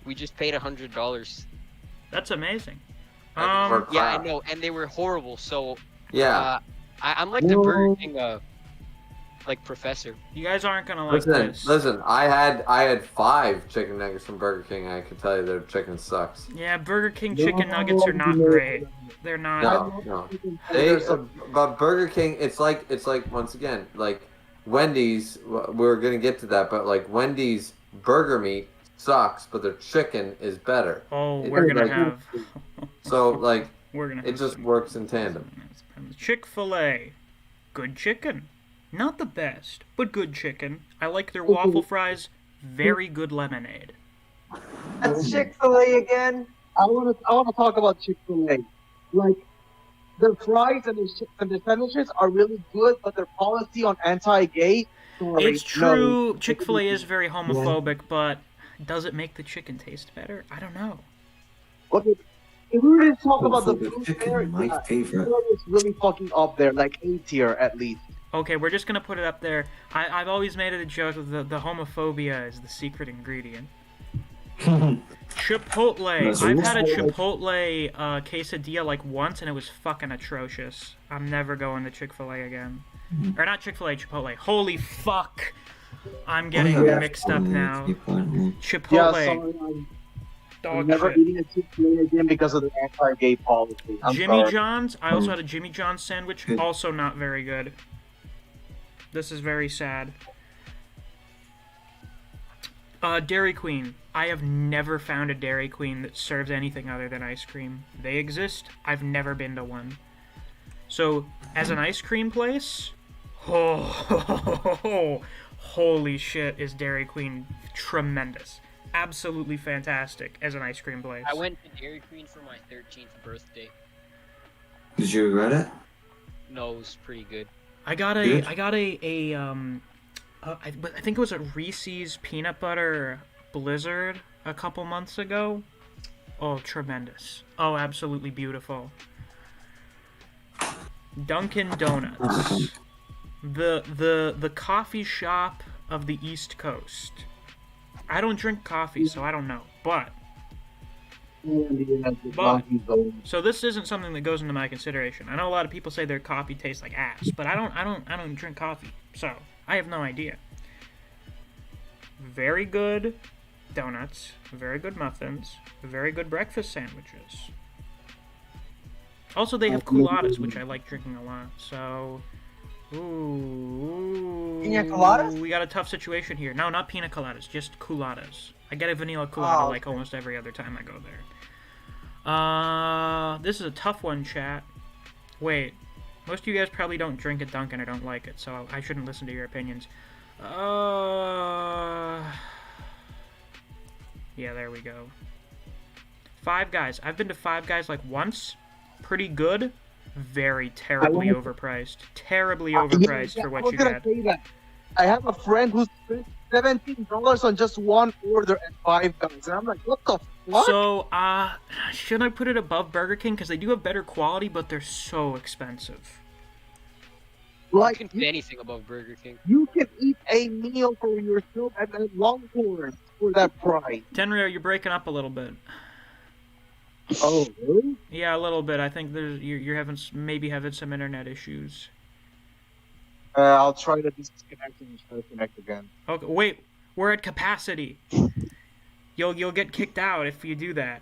We just paid $100. That's amazing. Or Yeah, I crap. know, and they were horrible. So Yeah. I'm like the Burger King like professor. You guys aren't gonna like this. Listen. I had 5 chicken nuggets from Burger King. I can tell you their chicken sucks. Yeah, Burger King chicken nuggets are not great. They're not. No. But Burger King, it's like once again, like Wendy's. We're gonna get to that, but like Wendy's burger meat sucks, but their chicken is better. Oh, we're gonna have. So like We're gonna. it have just some- works in tandem. Chick-fil-A, good chicken. Not the best, but good chicken. I like their waffle fries. Very good lemonade. That's Chick-fil-A again. I want to talk about Chick-fil-A. Like, their fries and their sandwiches are really good, but their policy on anti-gay. Sorry, It's true. no. Chick-fil-A is very homophobic, but does it make the chicken taste better? I don't know. Okay, if we were to talk about the Homophobic food chicken, there, my yeah, favorite. it's really fucking up there, like A tier at least. Okay, we're just gonna put it up there. I've always made it a joke that the homophobia is the secret ingredient. Chipotle. I've had a Chipotle quesadilla like once, and it was fucking atrocious. I'm never going to Chick-fil-A again. Or not Chick-fil-A, Chipotle. Holy fuck! I'm getting mixed up now. Chipotle. Yeah, sorry, Dog I'm never shit. eating a Chick-fil-A again because of the anti-gay policy. I'm Jimmy sorry. John's. I also had a Jimmy John's sandwich. Also not very good. This is very sad. Dairy Queen. I have never found a Dairy Queen that serves anything other than ice cream. They exist. I've never been to one. So, as an ice cream place, holy shit, is Dairy Queen tremendous. Absolutely fantastic as an ice cream place. I went to Dairy Queen for my 13th birthday. Did you regret it? No, it was pretty good. I got a I think it was a Reese's peanut butter blizzard a couple months ago. Oh, tremendous. Oh, absolutely beautiful. Dunkin' Donuts. The coffee shop of the East Coast. I don't drink coffee, so I don't know. But so this isn't something that goes into my consideration. I know a lot of people say their coffee tastes like ass, but I don't drink coffee, so I have no idea. Very good donuts, very good muffins, very good breakfast sandwiches. Also, they have culottes, which I like drinking a lot. So, Pina coladas? we got a tough situation here. No, not pina coladas, just culottes. I get a vanilla colada Oh, like almost every other time I go there. This is a tough one, chat. Wait, most of you guys probably don't drink at Dunkin' or don't like it, so I shouldn't listen to your opinions. Yeah, there we go. Five Guys. I've been to Five Guys like once. Pretty good. Very terribly overpriced. Terribly overpriced for what you get. Say that. I have a friend who spent $17 on just one order at Five Guys, and I'm like, what the fuck? So, should I put it above Burger King? Because they do have better quality, but they're so expensive. I can put anything above Burger King. You can eat a meal for yourself at Longhorn for that price. Tenrio, you're breaking up a little bit. Oh, really? Yeah, a little bit. I think you're having maybe having some internet issues. I'll try to disconnect and try to connect again. Okay, wait. We're at capacity. You'll get kicked out if you do that.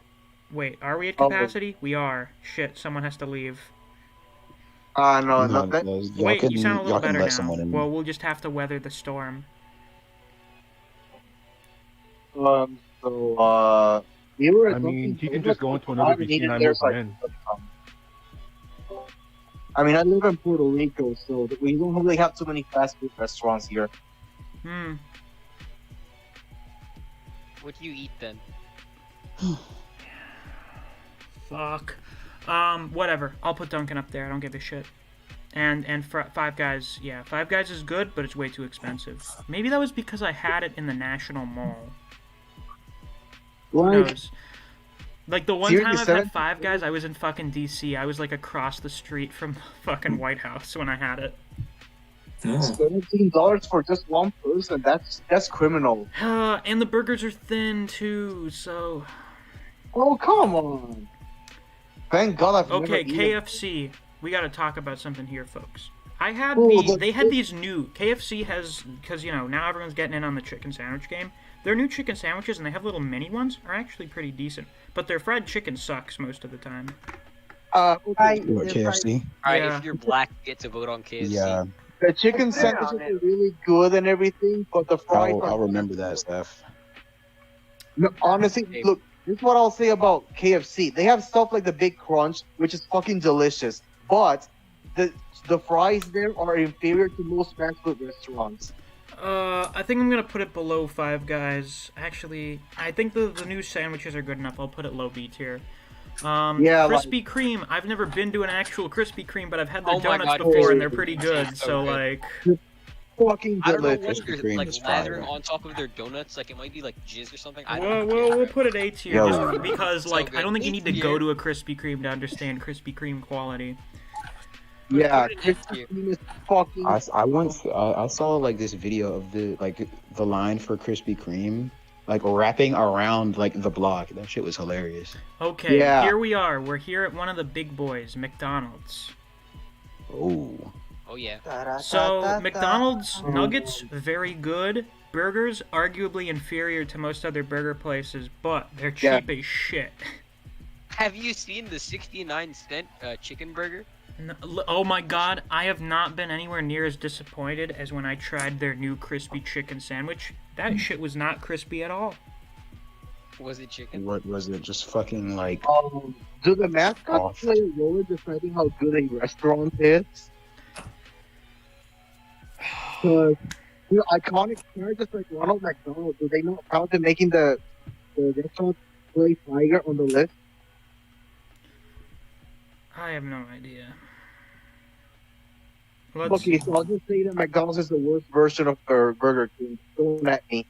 Wait, are we at capacity? We are. Shit, someone has to leave. No, Wait, you sound a little better now. in. Well, we'll just have to weather the storm. You were I mean, he can just go into another VC and I move in. I mean, I live in Puerto Rico, so we don't really have too many fast food restaurants here. Hmm. What do you eat then? Fuck. Whatever. I'll put Dunkin' up there. I don't give a shit. And for Five Guys, yeah, Five Guys is good, but it's way too expensive. Maybe that was because I had it in the National Mall. Who knows? Like the one time I've had Five Guys, I was in fucking DC. I was like across the street from the fucking White House when I had it. $17 for just one person. That's criminal. And the burgers are thin too, so. Oh come on! Thank God I've Okay, never KFC. We got to talk about something here, folks. I had they had these new KFC has, because you know now everyone's getting in on the chicken sandwich game. Their new chicken sandwiches, and they have little mini ones, are actually pretty decent. But their fried chicken sucks most of the time. KFC? Alright, Yeah. if you're black, you get to vote on KFC. Yeah, The chicken sandwiches are really good and everything, but the fries. I'll remember that stuff. No, honestly, look, this is what I'll say about KFC. They have stuff like the Big Crunch, which is fucking delicious, but the fries there are inferior to most fast food restaurants. I think I'm gonna put it below Five Guys. Actually, I think the new sandwiches are good enough. I'll put it low B tier. Yeah, Krispy Kreme. I've never been to an actual Krispy Kreme, but I've had their Oh my donuts God, before, and Krispy they're pretty Kreme good. is so So good. like, Fucking I don't know delicious. what they're Krispy Kreme like is lathering fire. on top of their donuts. Like it might be like jizz or something. I don't we'll put it A tier Yo. just because like So I don't think you good. need to go to a Krispy Kreme to understand Krispy Kreme quality. Yeah, Put it in Krispy here. Kreme is fucking. I once I saw like this video of the line for Krispy Kreme like wrapping around like the block. That shit was hilarious. Okay, Yeah. here we are. We're here at one of the big boys, McDonald's. Oh, Oh yeah. So, McDonald's nuggets, very good. Burgers, arguably inferior to most other burger places, but they're Yeah. cheap as shit. Have you seen the 69-cent chicken burger? Oh my god, I have not been anywhere near as disappointed as when I tried their new crispy chicken sandwich. That shit was not crispy at all. Was it chicken? what was it? Just fucking like Do the mascots Off. play a role in deciding how good a restaurant is? Because iconic characters like Ronald McDonald, do they not count in making the restaurant place higher on the list? I have no idea. Let's, Okay, so I'll just say that McDonald's is the worst version of Burger King. Don't at me.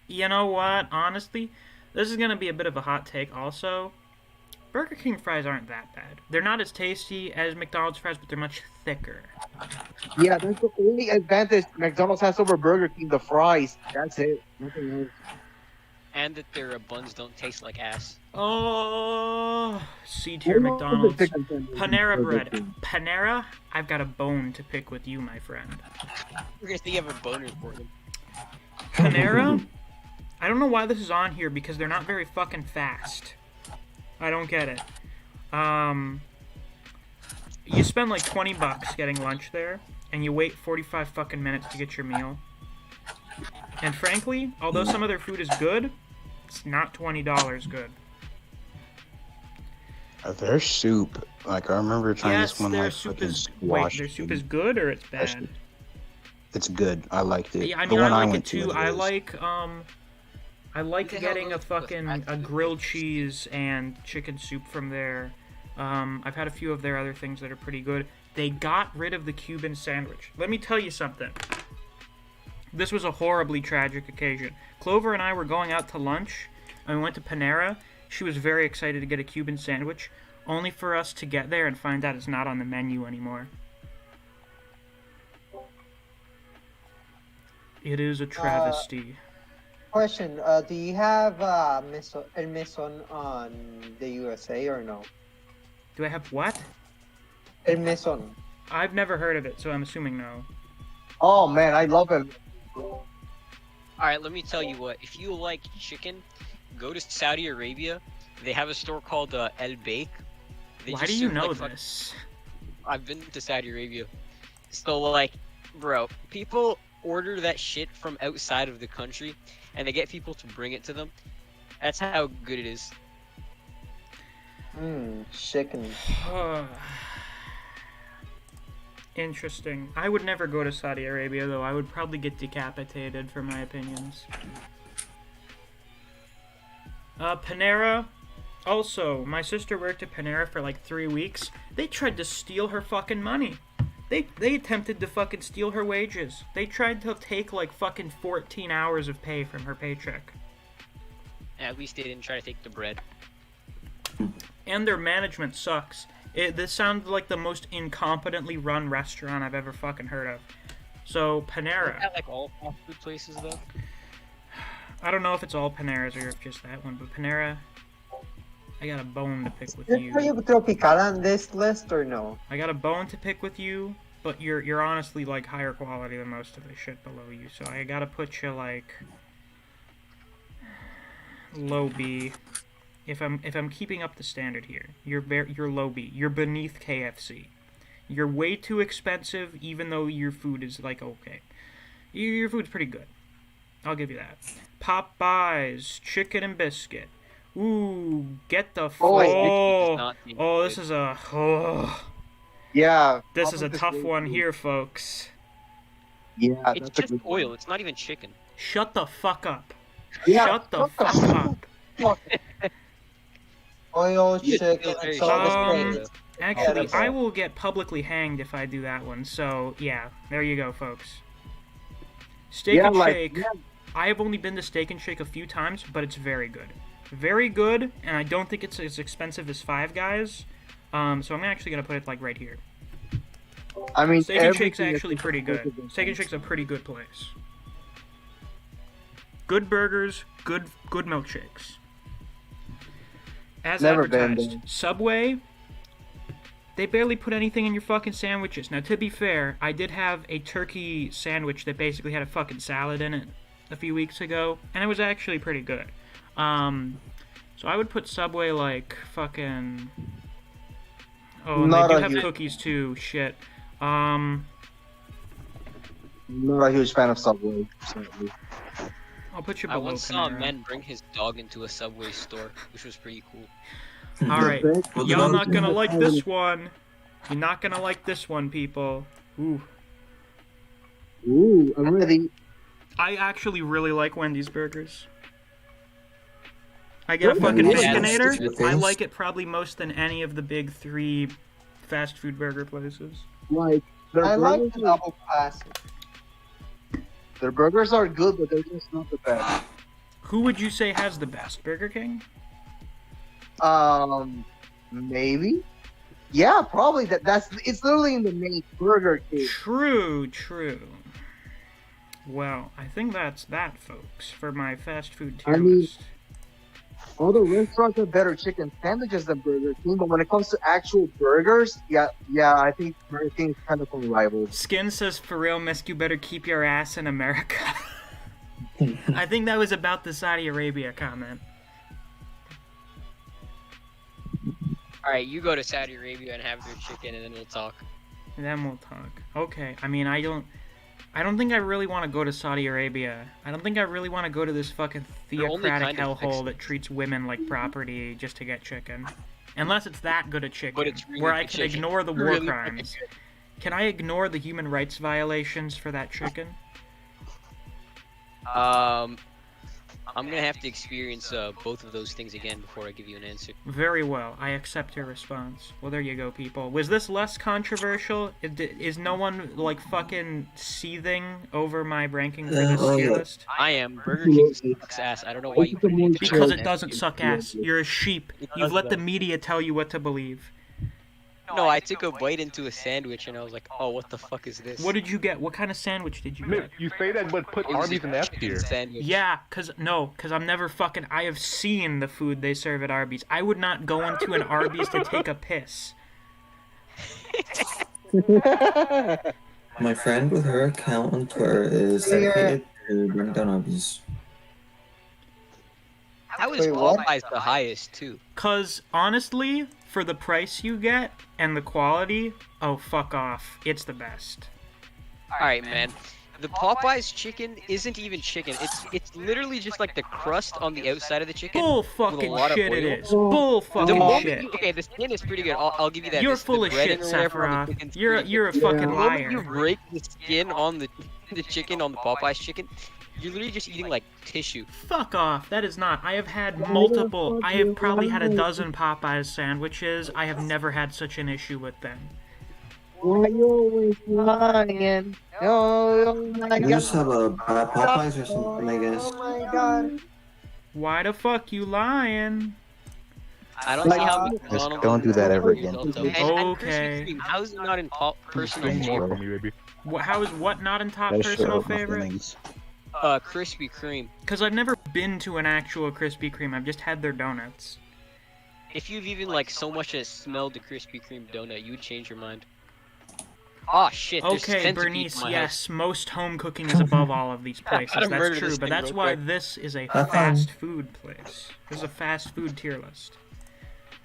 you know what? Honestly, this is gonna be a bit of a hot take also. Burger King fries aren't that bad. They're not as tasty as McDonald's fries, but they're much thicker. Yeah, that's the only advantage McDonald's has over Burger King, the fries. That's it. Nothing else. And that their buns don't taste like ass. Oh, C tier McDonald's. Panera bread. Panera, I've got a bone to pick with you, my friend. We're gonna say you have a boner for them. Panera, I don't know why this is on here because they're not very fucking fast. I don't get it. You spend like $20 getting lunch there, and you wait 45 fucking minutes to get your meal. And frankly, although some of their food is good, it's not $20 good. their soup. Like I remember trying Yes, this one their like soup fucking is squash. their soup is good or it's That bad. It's good. I liked it. Yeah, I The mean, I one like it went to too. I anyways. like the hell getting a goes with fucking fast a food grilled places? cheese and chicken soup from there. I've had a few of their other things that are pretty good. They got rid of the Cuban sandwich. Let me tell you something. This was a horribly tragic occasion. Clover and I were going out to lunch, and we went to Panera. She was very excited to get a Cuban sandwich, only for us to get there and find out it's not on the menu anymore. It is a travesty. Question: do you have El Mesón on the USA or no? Do I have what? El Mesón. I've never heard of it, so I'm assuming no. Oh man, I love it. Alright, let me tell you what. If you like chicken, go to Saudi Arabia. They have a store called El Bake. They Why just do you serve, know like, fuck- this? I've been to Saudi Arabia. So, like, bro, people order that shit from outside of the country, and they get people to bring it to them. That's how good it is. Chicken. Interesting. I would never go to Saudi Arabia, though. I would probably get decapitated for my opinions. Panera. Also, my sister worked at Panera for like 3 weeks. They tried to steal her fucking money. They attempted to fucking steal her wages. They tried to take like fucking 14 hours of pay from her paycheck. At least they didn't try to take the bread. And their management sucks. This sounds like the most incompetently run restaurant I've ever fucking heard of. So, Panera. Isn't that like all fast food places, though? I don't know if it's all Paneras or if just that one, but Panera, I got a bone to pick with you. Are you tropical on this list or no? I got a bone to pick with you, but you're honestly like higher quality than most of the shit below you, so I gotta put you like low B. If I'm keeping up the standard here, you're low B. You're beneath KFC. You're way too expensive, even though your food is like okay. Your food's pretty good. I'll give you that. Popeyes, chicken and biscuit. Ooh, get the this is a Yeah. This is a tough one here, folks. Yeah, It's just oil. It's not even chicken. Shut the fuck up. Yeah, Shut the fuck up. Oil, chicken, it's all the same. Actually, I will get publicly hanged if I do that one. So yeah, there you go, folks. Steak and Shake. Yeah. I have only been to Steak and Shake a few times, but it's very good. Very good, and I don't think it's as expensive as Five Guys. So I'm actually gonna put it like right here. I mean, Steak and Shake's actually pretty good. Steak and Shake's a pretty good place. Good burgers, good milkshakes. As Never advertised, been. Subway, they barely put anything in your fucking sandwiches. Now, to be fair, I did have a turkey sandwich that basically had a fucking salad in it a few weeks ago, and it was actually pretty good. So I would put Subway like fucking... Oh, and they do have cookies too, shit. Not a huge fan of Subway, certainly. I'll put you I below once saw a Panera. man bring his dog into a Subway store, which was pretty cool. Alright, y'all not gonna like this one. You're not gonna like this one, people. Ooh. Ooh, I'm ready. I actually really like Wendy's burgers. I get a fucking Baconator. I like it probably most than any of the big 3 fast food burger places. Like, I like the double classic. Their burgers are good, but they're just not the best. Who would you say has the best? Burger King? Maybe. Yeah, probably. It's literally in the name, Burger King. True. Well, I think that's that, folks, for my fast food tier list. All the restaurants have better chicken sandwiches than Burger King, but when it comes to actual burgers, yeah, I think Burger King is kind of unrivaled. Skin says, for real, Misc, you better keep your ass in America. I think that was about the Saudi Arabia comment. Alright, you go to Saudi Arabia and have your chicken, and then we'll talk. Okay, I mean, I don't think I really want to go to Saudi Arabia. I don't think I really want to go to this fucking theocratic hellhole that treats women like property just to get chicken. Unless it's that good a chicken, But it's really where I good can chicken. ignore the war Really crimes. Can I ignore the human rights violations for that chicken? I'm gonna have to experience both of those things again before I give you an answer. Very well, I accept your response. Well, there you go, people. Was this less controversial? Is no one, like, fucking seething over my ranking for this tier list? I am. Burger King sucks ass. I don't know why you put it in. Because it doesn't suck ass. You're a sheep. You've let the media tell you what to believe. No, I took a bite into a sandwich and I was like, oh, what the fuck is this? What did you get? What kind of sandwich did you get? You say that, but put It was Arby's in a F chicken tier. sandwich. Yeah, cause I'm never fucking. I have seen the food they serve at Arby's. I would not go into an Arby's to take a piss. My friend with her account on Twitter is dedicated to bring down Arby's. That was qualifies the highest too. Cause honestly, for the price you get and the quality, oh fuck off, it's the best. Alright, man. The Popeyes chicken isn't even chicken. It's literally just like the crust on the outside of the chicken. Bull with a fucking lot of shit it oil. is. Bull The fucking moment shit. okay, the skin is pretty good. I'll give you that. You're the full of breading shit, or whatever on the Sephiroth. chicken's You're pretty a good. fucking The moment you liar. break the skin on the chicken on the Popeyes chicken, you're literally just eating like tissue. Fuck off. That is not. I have had multiple. I have probably had a dozen Popeyes sandwiches. I have never had such an issue with them. Why you always lying? Oh my You god. just have a bad Popeyes or something, I guess. Oh my god. Why the fuck you lying? I don't see how Just McDonald's. don't do that ever again. And Okay. Krispy Kreme, how is it not in personal Bring more favorite? for me, baby. How is what not in top Gotta show personal off my favorite? feelings. Krispy Kreme. Because I've never been to an actual Krispy Kreme. I've just had their donuts. If you've even like so much as smelled the Krispy Kreme donut, you would change your mind. Oh shit! there's Okay, centipedes Bernice, in my yes, most home cooking is above all of these places. gotta That's murder true, this but thing that's real why quick. this is a Have fun. fast food place. This is a fast food tier list.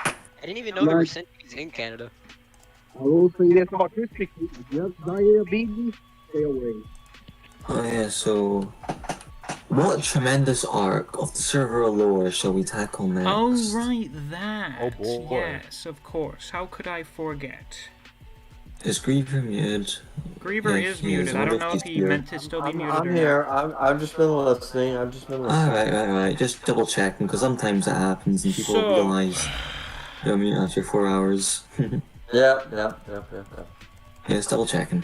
I didn't even know there were centipedes in Canada. I will say this about Krispy Kreme. Just diabetes, stay away. Oh yeah, so what tremendous arc of the server lore shall we tackle next? Oh, right, that. Oh, boy. Yes, of course. How could I forget? Is Griever muted? Griever Yeah, is he is. muted. I What don't if know if he's he here? meant to still be muted or I'm not. here. I've just been listening. Alright. Just double checking, because sometimes it happens and people So- realize you're muted after 4 hours. Yep. Yeah, just double checking.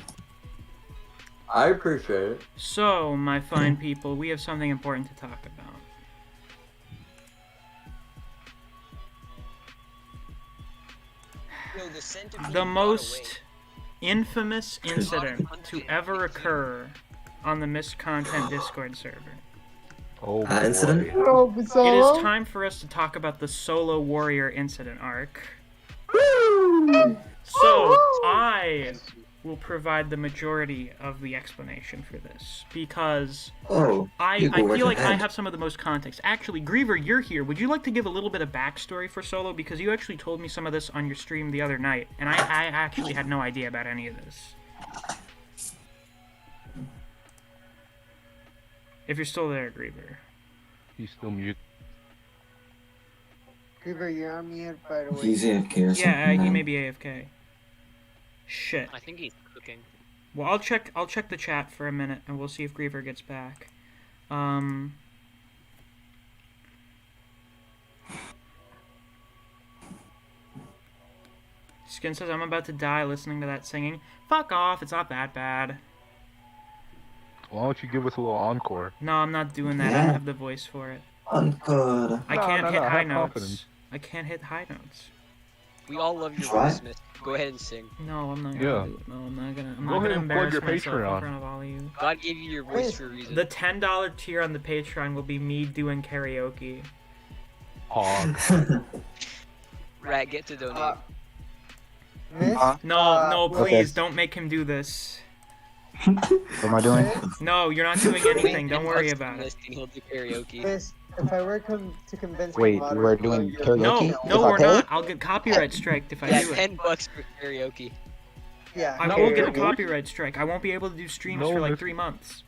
I appreciate it. So, my fine people, we have something important to talk about. Yo, the centipede The got most infamous incident to ever occur on the Misc Content Discord server. Oh, Incident? boy. Oh, It is time for us to talk about the Solo Warrior incident arc. So, I will provide the majority of the explanation for this, because Oh, I you go feel right like I ahead. have some of the most context. Actually, Griever, you're here. Would you like to give a little bit of backstory for Solo? Because you actually told me some of this on your stream the other night, and I actually had no idea about any of this. If you're still there, Griever. He's still mute. Griever, you're on mute, by the way. He's AFK or something. Yeah, he man. may be AFK. Shit. I think he's cooking. Well, I'll check the chat for a minute, and we'll see if Griever gets back. Skin says, I'm about to die listening to that singing. Fuck off, it's not that bad. Why don't you give us a little encore? No, I'm not doing that. I don't have the voice for it. Good. I can't hit high have notes. confidence. I can't hit high notes. We all love your Try. voice, Miss. Go ahead and sing. No, I'm not Yeah. gonna do it. No, I'm not gonna. I'm Go not ahead gonna and plug embarrass your myself in Patreon. front of all of you. God gave you your voice for a reason. The $10 tier on the Patreon will be me doing karaoke. Hog. Rat, get to donate. Miss? No, please, Okay. don't make him do this. What am I doing? No, you're not doing anything. Don't worry about it. Miss, and he'll do karaoke. Miss, if I were to convince my Wait, mother we're to doing go No, karaoke? no, If I we're pay? not. I'll get copyright striked if I Yeah, do it. $10 for karaoke. Yeah. I will get a karaoke. copyright strike. I won't be able to do streams No, for like Miss- 3 months.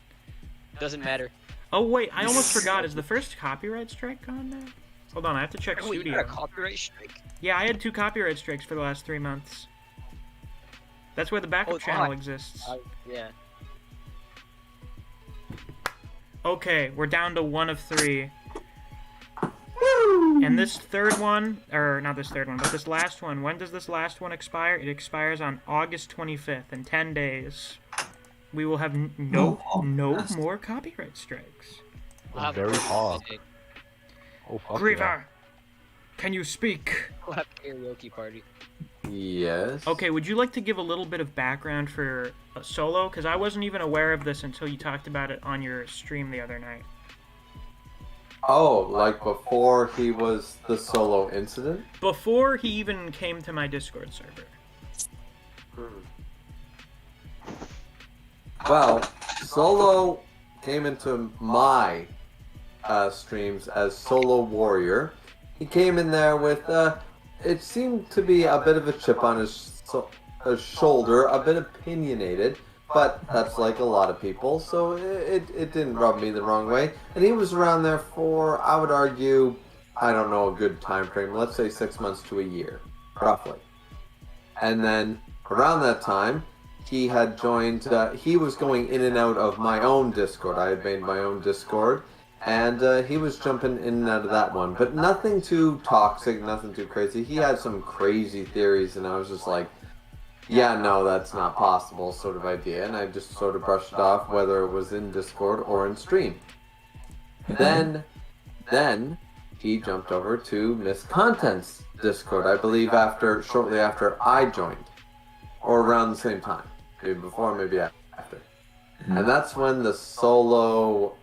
Doesn't matter. Oh wait, I almost forgot. Is the first copyright strike gone now? Hold on, I have to check Oh, wait, you Studio. got a copyright strike? Yeah, I had 2 copyright strikes for the last 3 months. That's where the backup Oh, channel God. exists. Yeah. Okay, we're down to 1 of 3. And this third one, or not this third one, but this last one, when does this last one expire? It expires on August 25th, in 10 days. We will have no more copyright strikes. We'll have Very a hard. karaoke. Oh, fuck Griever, yeah. can you speak? We'll have a karaoke party. Yes. Okay, would you like to give a little bit of background for Solo? Because I wasn't even aware of this until you talked about it on your stream the other night. Oh, like before he was the solo incident? Before he even came to my Discord server. Well, Solo came into my streams as Solo Warrior. He came in there with, it seemed to be a bit of a chip on his shoulder, a bit opinionated, but that's like a lot of people, so it didn't rub me the wrong way. And he was around there for, I would argue, I don't know a good time frame, let's say 6 months to a year, roughly. And then around that time, he had joined, he was going in and out of my own Discord. I had made my own Discord, and he was jumping in and out of that one. But nothing too toxic, nothing too crazy. He had some crazy theories, and I was just like, yeah, no, that's not possible sort of idea. And I just sort of brushed it off, whether it was in Discord or in stream. Then he jumped over to Misc Content's Discord, I believe shortly after I joined. Or around the same time. Maybe before, maybe after. And that's when the solo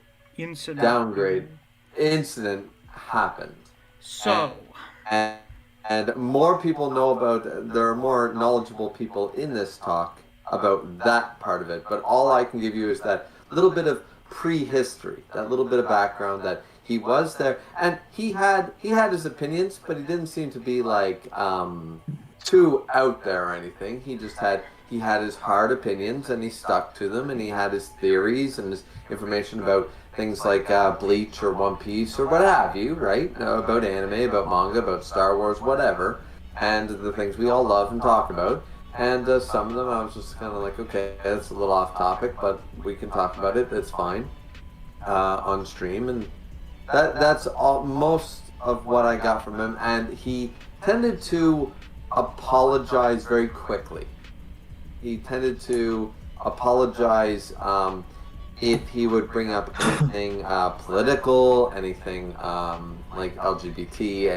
downgrade incident happened. So. And more people know about, there are more knowledgeable people in this talk about that part of it. But all I can give you is that little bit of prehistory, that little bit of background that he was there. And he had his opinions, but he didn't seem to be like too out there or anything. He had his hard opinions and he stuck to them, and he had his theories and his information about things like Bleach or One Piece or what have you, right? About anime, about manga, about Star Wars, whatever, and the things we all love and talk about. And some of them I was just kind of like, okay, that's a little off topic, but we can talk about it, it's fine, on stream. And that's all, most of what I got from him. And he tended to apologize very quickly. He tended to apologize if he would bring up anything political, anything like LGBT,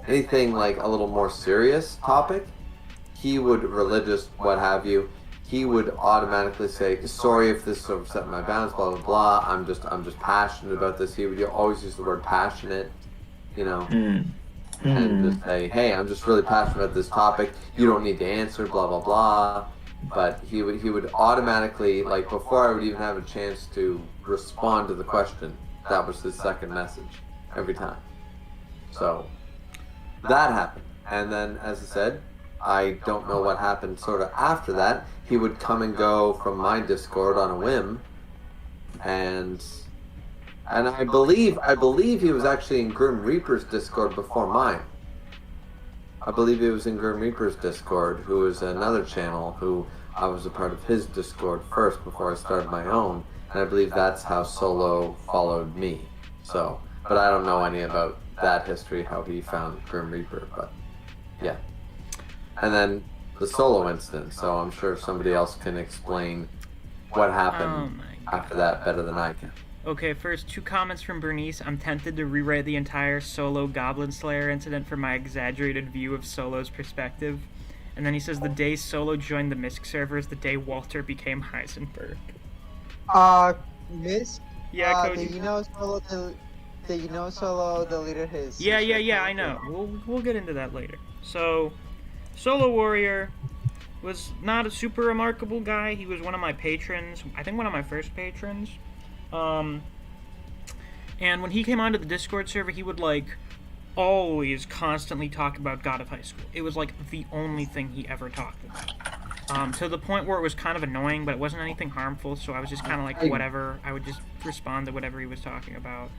anything like a little more serious topic. He would, religious, what have you, he would automatically say, sorry if this overstepped my bounds, blah blah blah. I'm just passionate about this. He would always use the word passionate, you know. And just say, hey, I'm just really passionate about this topic. You don't need to answer, blah, blah, blah. But he would automatically, like, before I would even have a chance to respond to the question, that was his second message every time. So, that happened. And then, as I said, I don't know what happened sort of after that. He would come and go from my Discord on a whim. And I believe he was actually in Grim Reaper's Discord before mine. I believe he was in Grim Reaper's Discord, who is another channel who I was a part of his Discord first before I started my own. And I believe that's how Solo followed me. So, but I don't know any about that history, how he found Grim Reaper, but yeah. And then the Solo incident, so I'm sure somebody else can explain what happened after that better than I can. Okay, first, 2 comments from Bernice. I'm tempted to rewrite the entire Solo Goblin Slayer incident from my exaggerated view of Solo's perspective. And then he says, the day Solo joined the Misc servers, the day Walter became Heisenberg. Misc? Yeah, Koji. Did you know Solo deleted his... Yeah, I know. We'll get into that later. So, Solo Warrior was not a super remarkable guy. He was one of my patrons. I think one of my first patrons. And when he came onto the Discord server, he would, like, always constantly talk about God of High School. It was, like, the only thing he ever talked about. To the point where it was kind of annoying, but it wasn't anything harmful, so I was just kind of like, whatever. I would just respond to whatever he was talking about.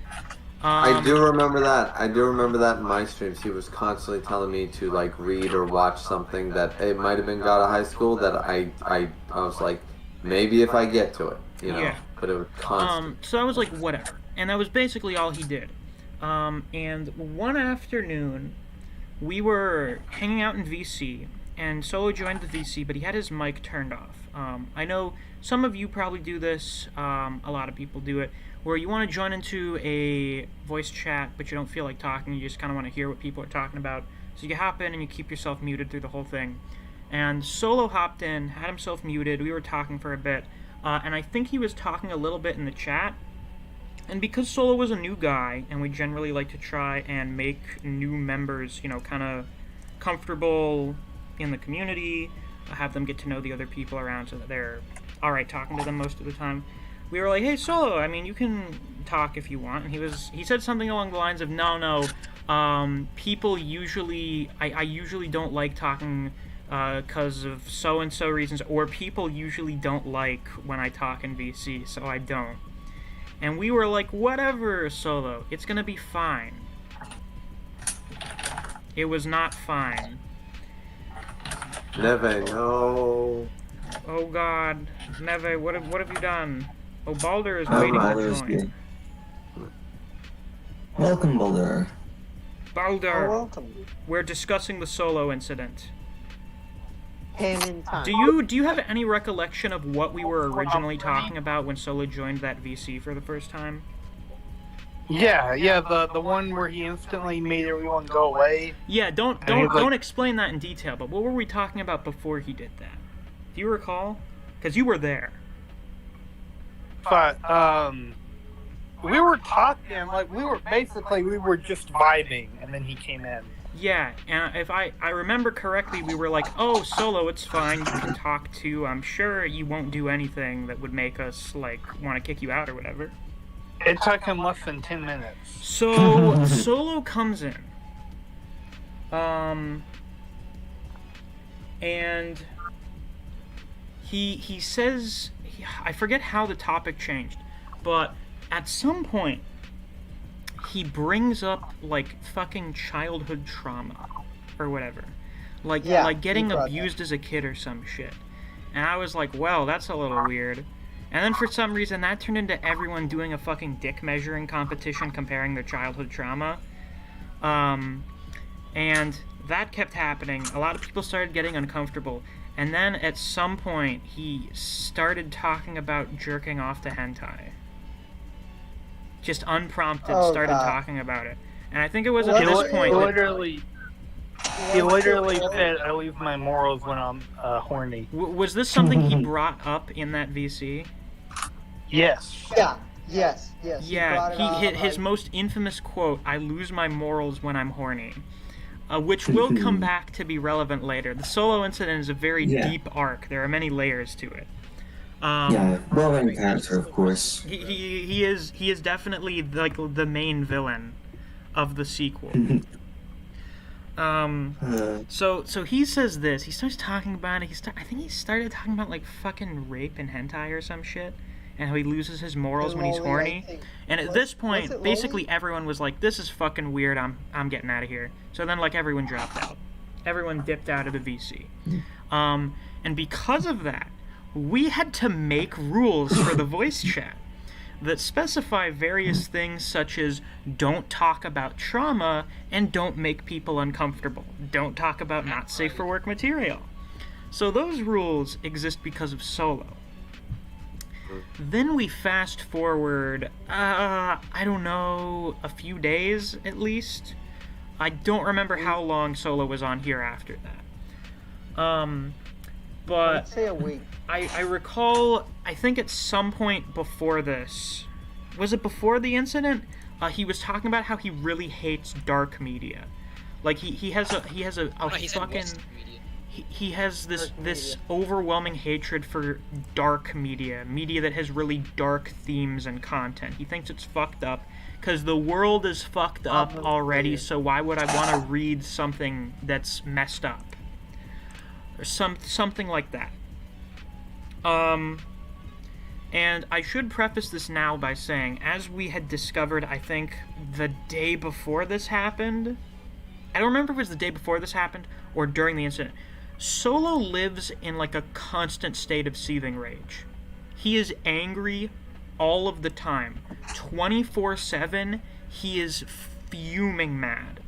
I do remember that. I do remember that in my streams. He was constantly telling me to, like, read or watch something that it might have been God of High School that I was like, maybe if I get to it, you know. Yeah. But it was constant. So I was like, whatever. And that was basically all he did. And one afternoon, we were hanging out in VC, and Solo joined the VC, but he had his mic turned off. I know some of you probably do this, a lot of people do it, where you want to join into a voice chat, but you don't feel like talking, you just kind of want to hear what people are talking about. So you hop in and you keep yourself muted through the whole thing. And Solo hopped in, had himself muted, we were talking for a bit, and I think he was talking a little bit in the chat. And because Solo was a new guy, and we generally like to try and make new members, you know, kind of comfortable in the community, have them get to know the other people around so that they're alright talking to them most of the time, we were like, hey, Solo, I mean, you can talk if you want. And he said something along the lines of, no, people usually, I usually don't like talking because of so-and-so reasons, or people usually don't like when I talk in VC, so I don't. And we were like, whatever, Solo, it's gonna be fine. It was not fine. Neve, no. Oh god, Neve, what have you done? Oh, Baldur is Oh, waiting Baldur to is join. here. Welcome, Baldur. Baldur, welcome. we're discussing the Solo incident. Came in time. Do you have any recollection of what we were originally talking about when Solo joined that VC for the first time? Yeah, the one where he instantly made everyone go away. Yeah, don't explain that in detail, but what were we talking about before he did that? Do you recall? Because you were there. But we were talking like we were just vibing, and then he came in. Yeah, and if I remember correctly, we were like, oh, Solo, it's fine, you can talk to, I'm sure you won't do anything that would make us, like, want to kick you out or whatever. It took him less than 10 minutes. So, Solo comes in. And he says, I forget how the topic changed, but at some point, he brings up, like, fucking childhood trauma, or whatever. Like getting abused as a kid or some shit. And I was like, well, that's a little weird. And then for some reason, that turned into everyone doing a fucking dick measuring competition comparing their childhood trauma. And that kept happening. A lot of people started getting uncomfortable. And then at some point, he started talking about jerking off to hentai. Just unprompted, started talking about it. And I think it was at this point... He literally said, I leave my morals when I'm horny. Was this something he brought up in that VC? Yes. Yeah. Yes. Yeah, his most infamous quote, I lose my morals when I'm horny. Which will come back to be relevant later. The Solo incident is a very deep arc. There are many layers to it. Well-written character, of course. He is definitely like the main villain of the sequel. So he says this. He starts talking about it. I think he started talking about like fucking rape and hentai or some shit, and how he loses his morals when he's horny. And at this point, basically everyone was like, "This is fucking weird. I'm getting out of here." So then like everyone dropped out. Everyone dipped out of the VC. And because of that, we had to make rules for the voice chat that specify various things such as don't talk about trauma and don't make people uncomfortable. Don't talk about not safe for work material. So those rules exist because of Solo. Then we fast forward, I don't know, a few days at least. I don't remember how long Solo was on here after that. But Let's say a week. I recall, I think at some point before this, was it before the incident? He was talking about how he really hates dark media. Like he has this overwhelming hatred for dark media that has really dark themes and content. He thinks it's fucked up because the world is fucked up already. So why would I want to read something that's messed up or something like that? And I should preface this now by saying, as we had discovered, I think, the day before this happened, I don't remember if it was the day before this happened or during the incident, Solo lives in like a constant state of seething rage. He is angry all of the time. 24/7, he is fuming mad.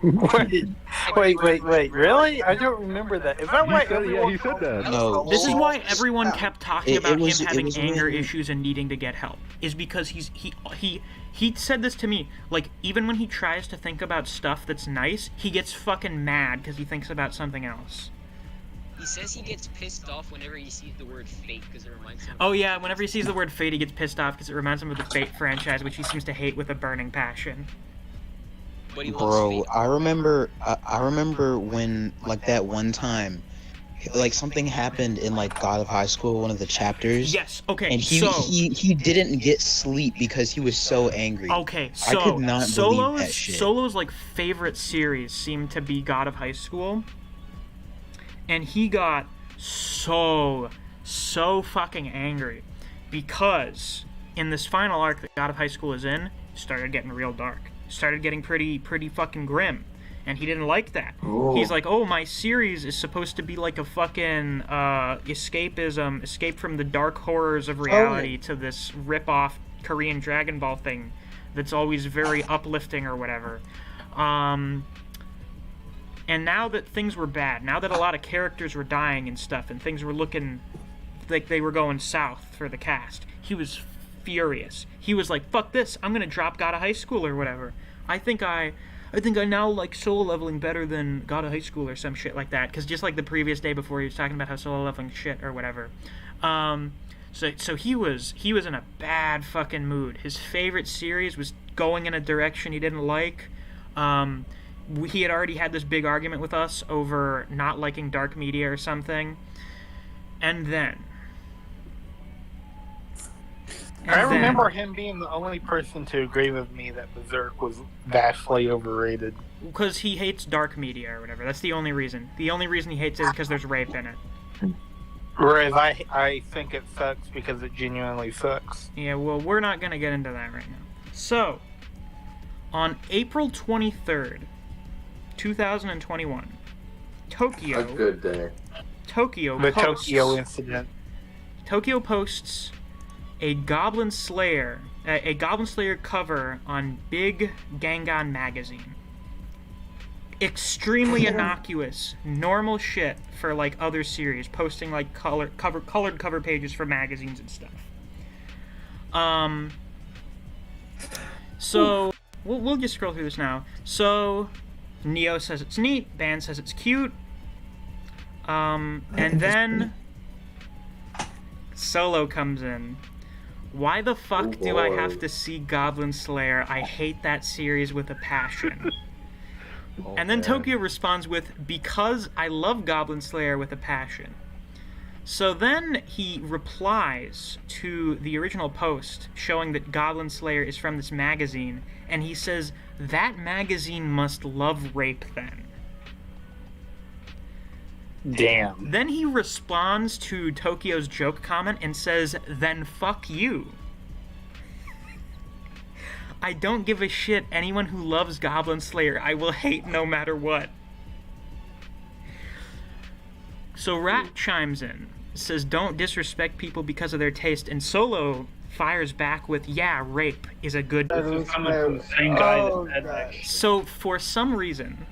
Wait, really? I don't remember that. Is that why everyone... he said that. No. This is why everyone kept talking about him having anger when... issues and needing to get help. Is because he said this to me. Like, even when he tries to think about stuff that's nice, he gets fucking mad because he thinks about something else. He says he gets pissed off whenever he sees the word fate because it reminds him. Oh yeah, whenever he sees the word fate, he gets pissed off because it reminds him of the Fate franchise, which he seems to hate with a burning passion. But he loves Bro, fate. I remember when like that one time, like something happened in like God of High School, one of the chapters. Yes. Okay. And he didn't get sleep because he was so angry. Okay. So I could not believe that shit. Solo's like favorite series seemed to be God of High School. And he got so fucking angry because in this final arc that God of High School is in, it started getting real dark. It started getting pretty fucking grim. And he didn't like that. Oh. He's like, oh, my series is supposed to be like a fucking escapism, escape from the dark horrors of reality to this rip-off Korean Dragon Ball thing that's always very uplifting or whatever. And now that things were bad, now that a lot of characters were dying and stuff, and things were looking like they were going south for the cast, he was furious. He was like, fuck this, I'm gonna drop God of High School or whatever. I think I now like solo leveling better than God of High School or some shit like that. Because just like the previous day before, he was talking about how solo leveling shit or whatever. So he was in a bad fucking mood. His favorite series was going in a direction he didn't like. He had already had this big argument with us over not liking dark media or something. And then... I remember him being the only person to agree with me that Berserk was vastly overrated. Because he hates dark media or whatever. That's the only reason. The only reason he hates it is because there's rape in it. Whereas I think it sucks because it genuinely sucks. Yeah, well, we're not going to get into that right now. So, on April 23rd, 2021, Tokyo... A good day. Tokyo The posts... Tokyo incident. Tokyo posts a Goblin Slayer cover on Big Gangon magazine. Extremely innocuous, normal shit for like other series, posting like colored cover pages for magazines and stuff. So we'll just scroll through this now. So Neo says it's neat, Ban says it's cute, and then Solo comes in. Why the fuck do I have to see Goblin Slayer? I hate that series with a passion. And then Tokyo responds with, because I love Goblin Slayer with a passion. So then he replies to the original post showing that Goblin Slayer is from this magazine, and he says, that magazine must love rape then. Damn. Then he responds to Tokyo's joke comment and says, then fuck you. I don't give a shit. Anyone who loves Goblin Slayer, I will hate no matter what. So Rat chimes in, says don't disrespect people because of their taste, and Solo fires back with, yeah, rape is a good... This is coming from the same guy that said that. So for some reason,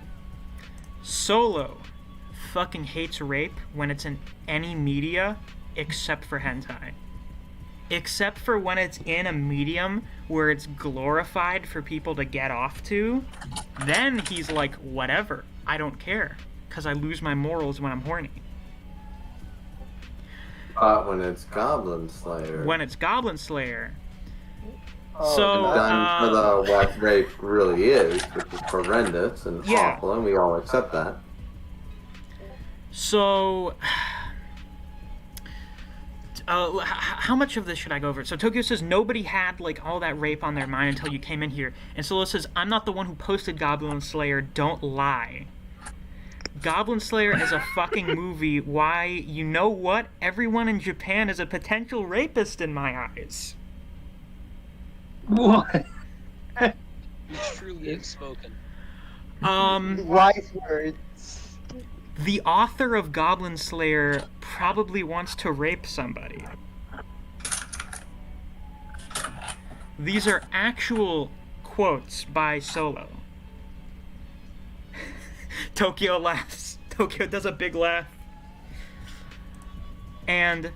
Solo fucking hates rape when it's in any media except for hentai. Except for when it's in a medium where it's glorified for people to get off to, then he's like, whatever, I don't care, because I lose my morals when I'm horny. When it's Goblin Slayer. When it's Goblin Slayer. So, done for the what rape really is, which is horrendous and awful, and we all accept that. So, how much of this should I go over? So Tokyo says nobody had like all that rape on their mind until you came in here. And Solo says, I'm not the one who posted Goblin Slayer, don't lie. Goblin Slayer is a fucking movie. Why, you know what? Everyone in Japan is a potential rapist in my eyes. What? You truly have spoken. Wise words. The author of Goblin Slayer probably wants to rape somebody. These are actual quotes by Solo. Tokyo laughs. Tokyo does a big laugh. And,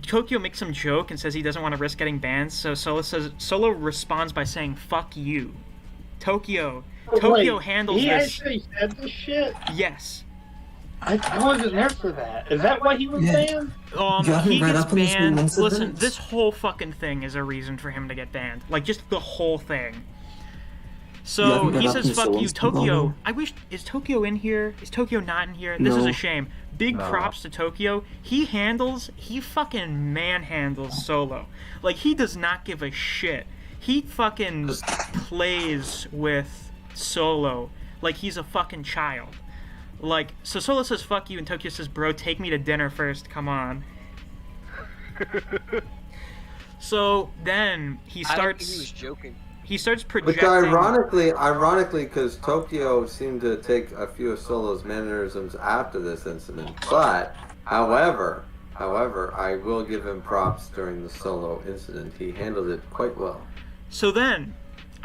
Tokyo makes some joke and says he doesn't want to risk getting banned, so Solo responds by saying, fuck you. Tokyo handles he this. He actually said this shit? Yes. I wasn't there for that. Is that what he was saying? He gets banned. Listen, this whole fucking thing is a reason for him to get banned. Like, just the whole thing. So, he says, fuck you, Tokyo. I wish... Is Tokyo in here? Is Tokyo not in here? This is a shame. Big props to Tokyo. He fucking manhandles Solo. Like, he does not give a shit. he fucking plays with Solo like he's a fucking child. Like, so Solo says fuck you and Tokyo says, bro, take me to dinner first, come on. So then he I don't think he starts was joking. he starts Which projecting. ironically, because Tokyo seemed to take a few of Solo's mannerisms after this incident. But, however, I will give him props during the Solo incident. He handled it quite well. So then,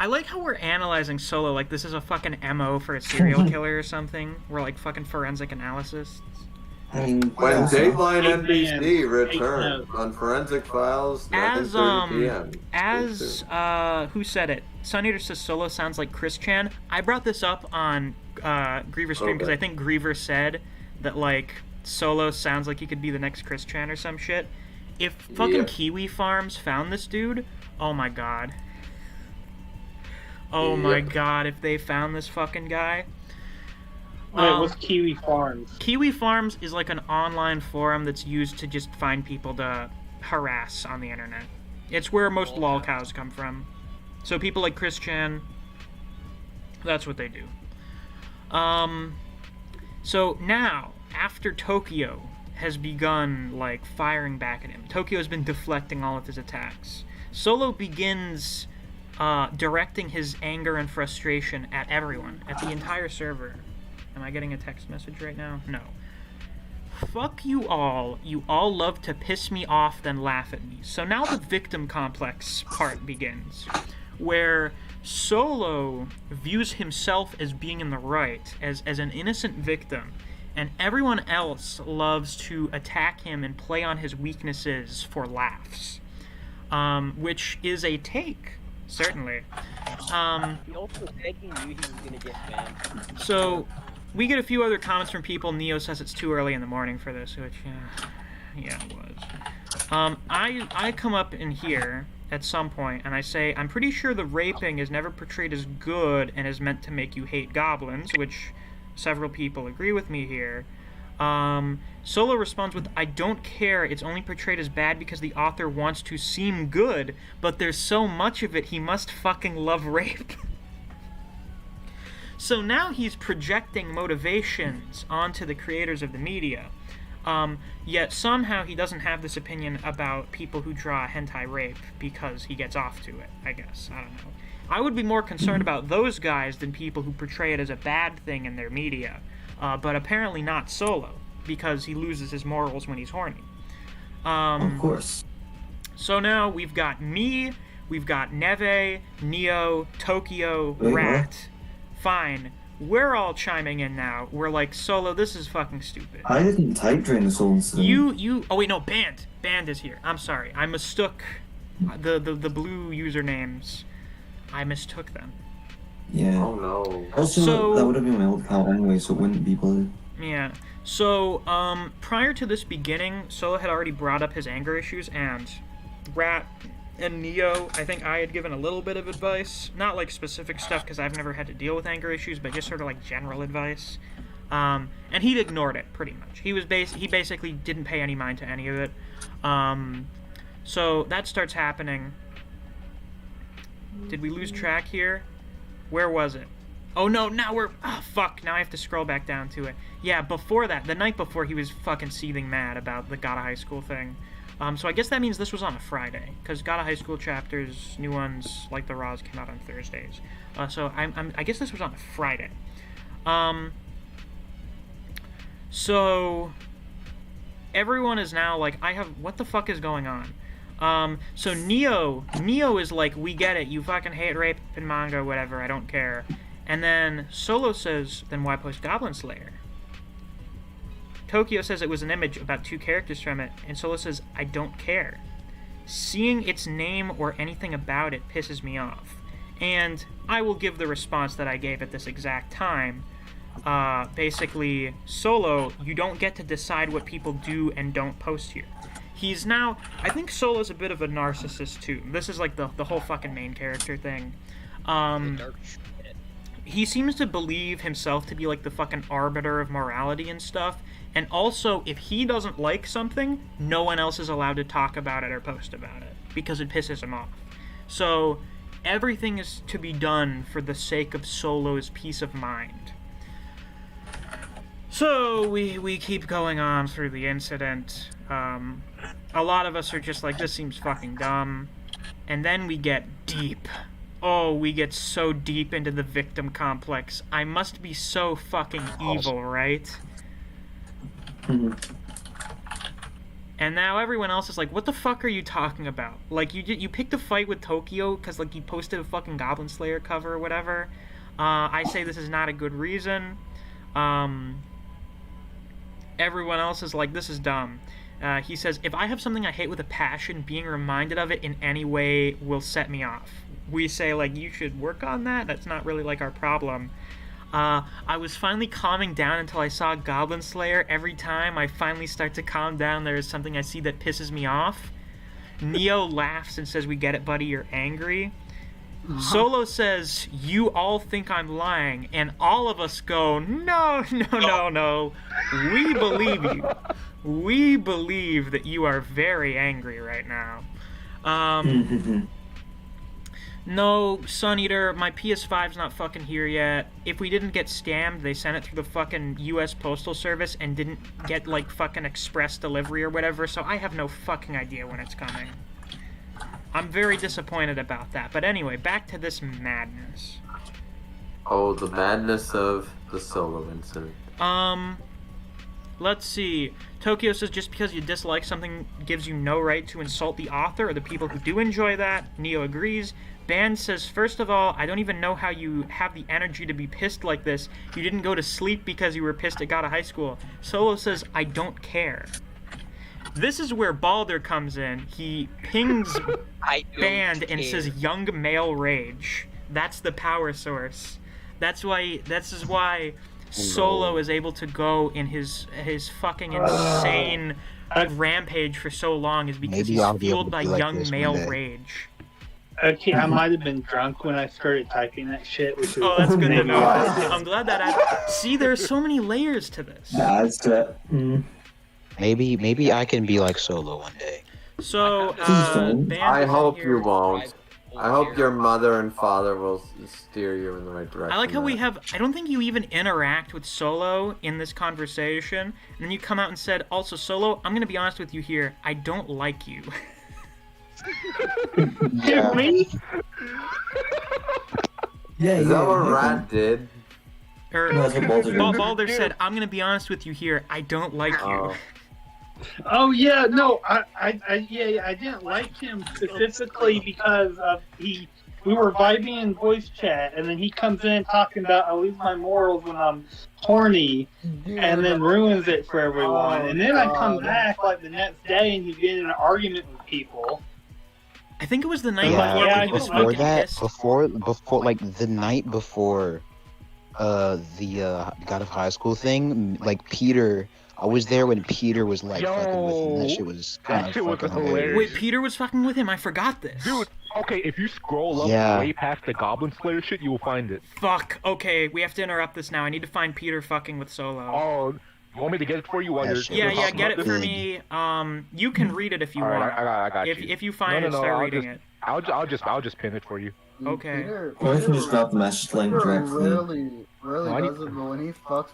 I like how we're analyzing Solo like this is a fucking MO for a serial killer or something. We're like fucking forensic analysts. I mean, When Dateline Hey, man. NBC returns on Forensic Files, 11:30 p.m. Who said it? Sun Eater says Solo sounds like Chris Chan. I brought this up on Griever stream because I think Griever said that like Solo sounds like he could be the next Chris Chan or some shit. If fucking Kiwi Farms found this dude, oh my god. Oh my god, if they found this fucking guy. Wait, what's Kiwi Farms? Kiwi Farms is like an online forum that's used to just find people to harass on the internet. It's where most lol cows come from. So people like Chris Chan, that's what they do. So now, after Tokyo has begun, like, firing back at him, Tokyo has been deflecting all of his attacks. Solo begins directing his anger and frustration at everyone, at the entire server. Am I getting a text message right now? No. Fuck you all. You all love to piss me off, then laugh at me. So now the victim complex part begins, where Solo views himself as being in the right, as an innocent victim, and everyone else loves to attack him and play on his weaknesses for laughs. Which is a take, certainly. He also said he knew he was gonna get banned. So, we get a few other comments from people. Neo says it's too early in the morning for this, which, yeah, it was. I come up in here at some point, and I say, I'm pretty sure the raping is never portrayed as good and is meant to make you hate goblins, which several people agree with me here. Solo responds with, I don't care, it's only portrayed as bad because the author wants to seem good, but there's so much of it he must fucking love rape. So now he's projecting motivations onto the creators of the media, yet somehow he doesn't have this opinion about people who draw hentai rape because he gets off to it, I guess. I don't know. I would be more concerned about those guys than people who portray it as a bad thing in their media, but apparently not Solo, because he loses his morals when he's horny. Of course. So now we've got me, we've got Neve, Neo, Tokyo, Wait, Rat. what? Fine. We're all chiming in now. We're like, Solo, this is fucking stupid. I didn't type during this whole incident. Oh wait, no, Band. Band is here. I'm sorry. I mistook the blue usernames. I mistook them. Yeah. Oh no. Also, that would have been my old account anyway, so it wouldn't be blue. Yeah. So, prior to this beginning, Solo had already brought up his anger issues, and Rat and Neo, I think I had given a little bit of advice. Not like specific stuff, because I've never had to deal with anger issues, but just sort of like general advice. And he'd ignored it, pretty much. He basically didn't pay any mind to any of it. So that starts happening. Did we lose track here? Where was it? Oh no, now we're... Oh, fuck, now I have to scroll back down to it. Yeah, before that, the night before, he was fucking seething mad about the Gata High School thing. So I guess that means this was on a Friday, because Gata High School chapters, new ones, like the Raws, came out on Thursdays. So I guess this was on a Friday. So everyone is now like, what the fuck is going on? So Neo is like, we get it, you fucking hate rape in manga, whatever, I don't care. And then Solo says, then why post Goblin Slayer? Tokyo says it was an image about 2 characters from it, and Solo says, I don't care. Seeing its name or anything about it pisses me off. And I will give the response that I gave at this exact time. Basically, Solo, you don't get to decide what people do and don't post here. He's now... I think Solo's a bit of a narcissist, too. This is like the whole fucking main character thing. He seems to believe himself to be like the fucking arbiter of morality and stuff. And also, if he doesn't like something, no one else is allowed to talk about it or post about it, because it pisses him off. So, everything is to be done for the sake of Solo's peace of mind. So we keep going on through the incident. A lot of us are just like, this seems fucking dumb. And then we get deep. Oh, we get so deep into the victim complex. I must be so fucking evil, right? And now everyone else is like, what the fuck are you talking about? Like, you picked a fight with Tokyo because, like, you posted a fucking Goblin Slayer cover or whatever. I say this is not a good reason. Everyone else is like, this is dumb. He says, if I have something I hate with a passion, being reminded of it in any way will set me off. We say, like, you should work on that. That's not really, like, our problem. I was finally calming down until I saw Goblin Slayer. Every time I finally start to calm down, there is something I see that pisses me off. Neo laughs and says, we get it, buddy, you're angry. Solo says, you all think I'm lying, and all of us go, no. We believe you. We believe that you are very angry right now. No, Sun Eater, my PS5's not fucking here yet. If we didn't get scammed, they sent it through the fucking US Postal Service and didn't get, like, fucking express delivery or whatever, so I have no fucking idea when it's coming. I'm very disappointed about that. But anyway, back to this madness. Oh, the madness of the Solo incident. Let's see. Tokyo says just because you dislike something gives you no right to insult the author or the people who do enjoy that. Neo agrees. Band says, first of all, I don't even know how you have the energy to be pissed like this. You didn't go to sleep because you were pissed at God of High School. Solo says, I don't care. This is where Balder comes in. He pings Band and says, young male rage. That's the power source. This is why Solo is able to go in his fucking insane rampage for so long, is because he's fueled by young male rage. Okay, I might have been drunk when I started typing that shit. Which is that's good to know. I'm glad that See, there's so many layers to this. Maybe I can be like Solo one day. So, I hope you won't. I hope your mother and father will steer you in the right direction. I like how I don't think you even interact with Solo in this conversation, and then you come out and said, also, Solo, I'm going to be honest with you here, I don't like you. Yeah. Me? Is that what Rat did? Balder said, I'm going to be honest with you here, I don't like you. Oh yeah, no, I didn't like him specifically because we were vibing in voice chat, and then he comes in talking about I lose my morals when I'm horny, and then ruins it for everyone. And then I come back like the next day, and he's getting in an argument with people. I think it was the night before he was fucking pissed. Before like the night before the God of High School thing, like Peter. I was there when Peter was like fucking with him. That shit was kind of fucking hilarious. Wait, Peter was fucking with him? I forgot this. Dude, okay, if you scroll up way past the Goblin Slayer shit, you will find it. Fuck. Okay, we have to interrupt this now. I need to find Peter fucking with Solo. Oh, you want me to get it for you while you're... Yeah, get it for me. You can read it if you want. I got you. If you find it, start reading it. I'll just pin it for you. Okay. Or I can just drop the message link directly. Really doesn't, but when he fucks...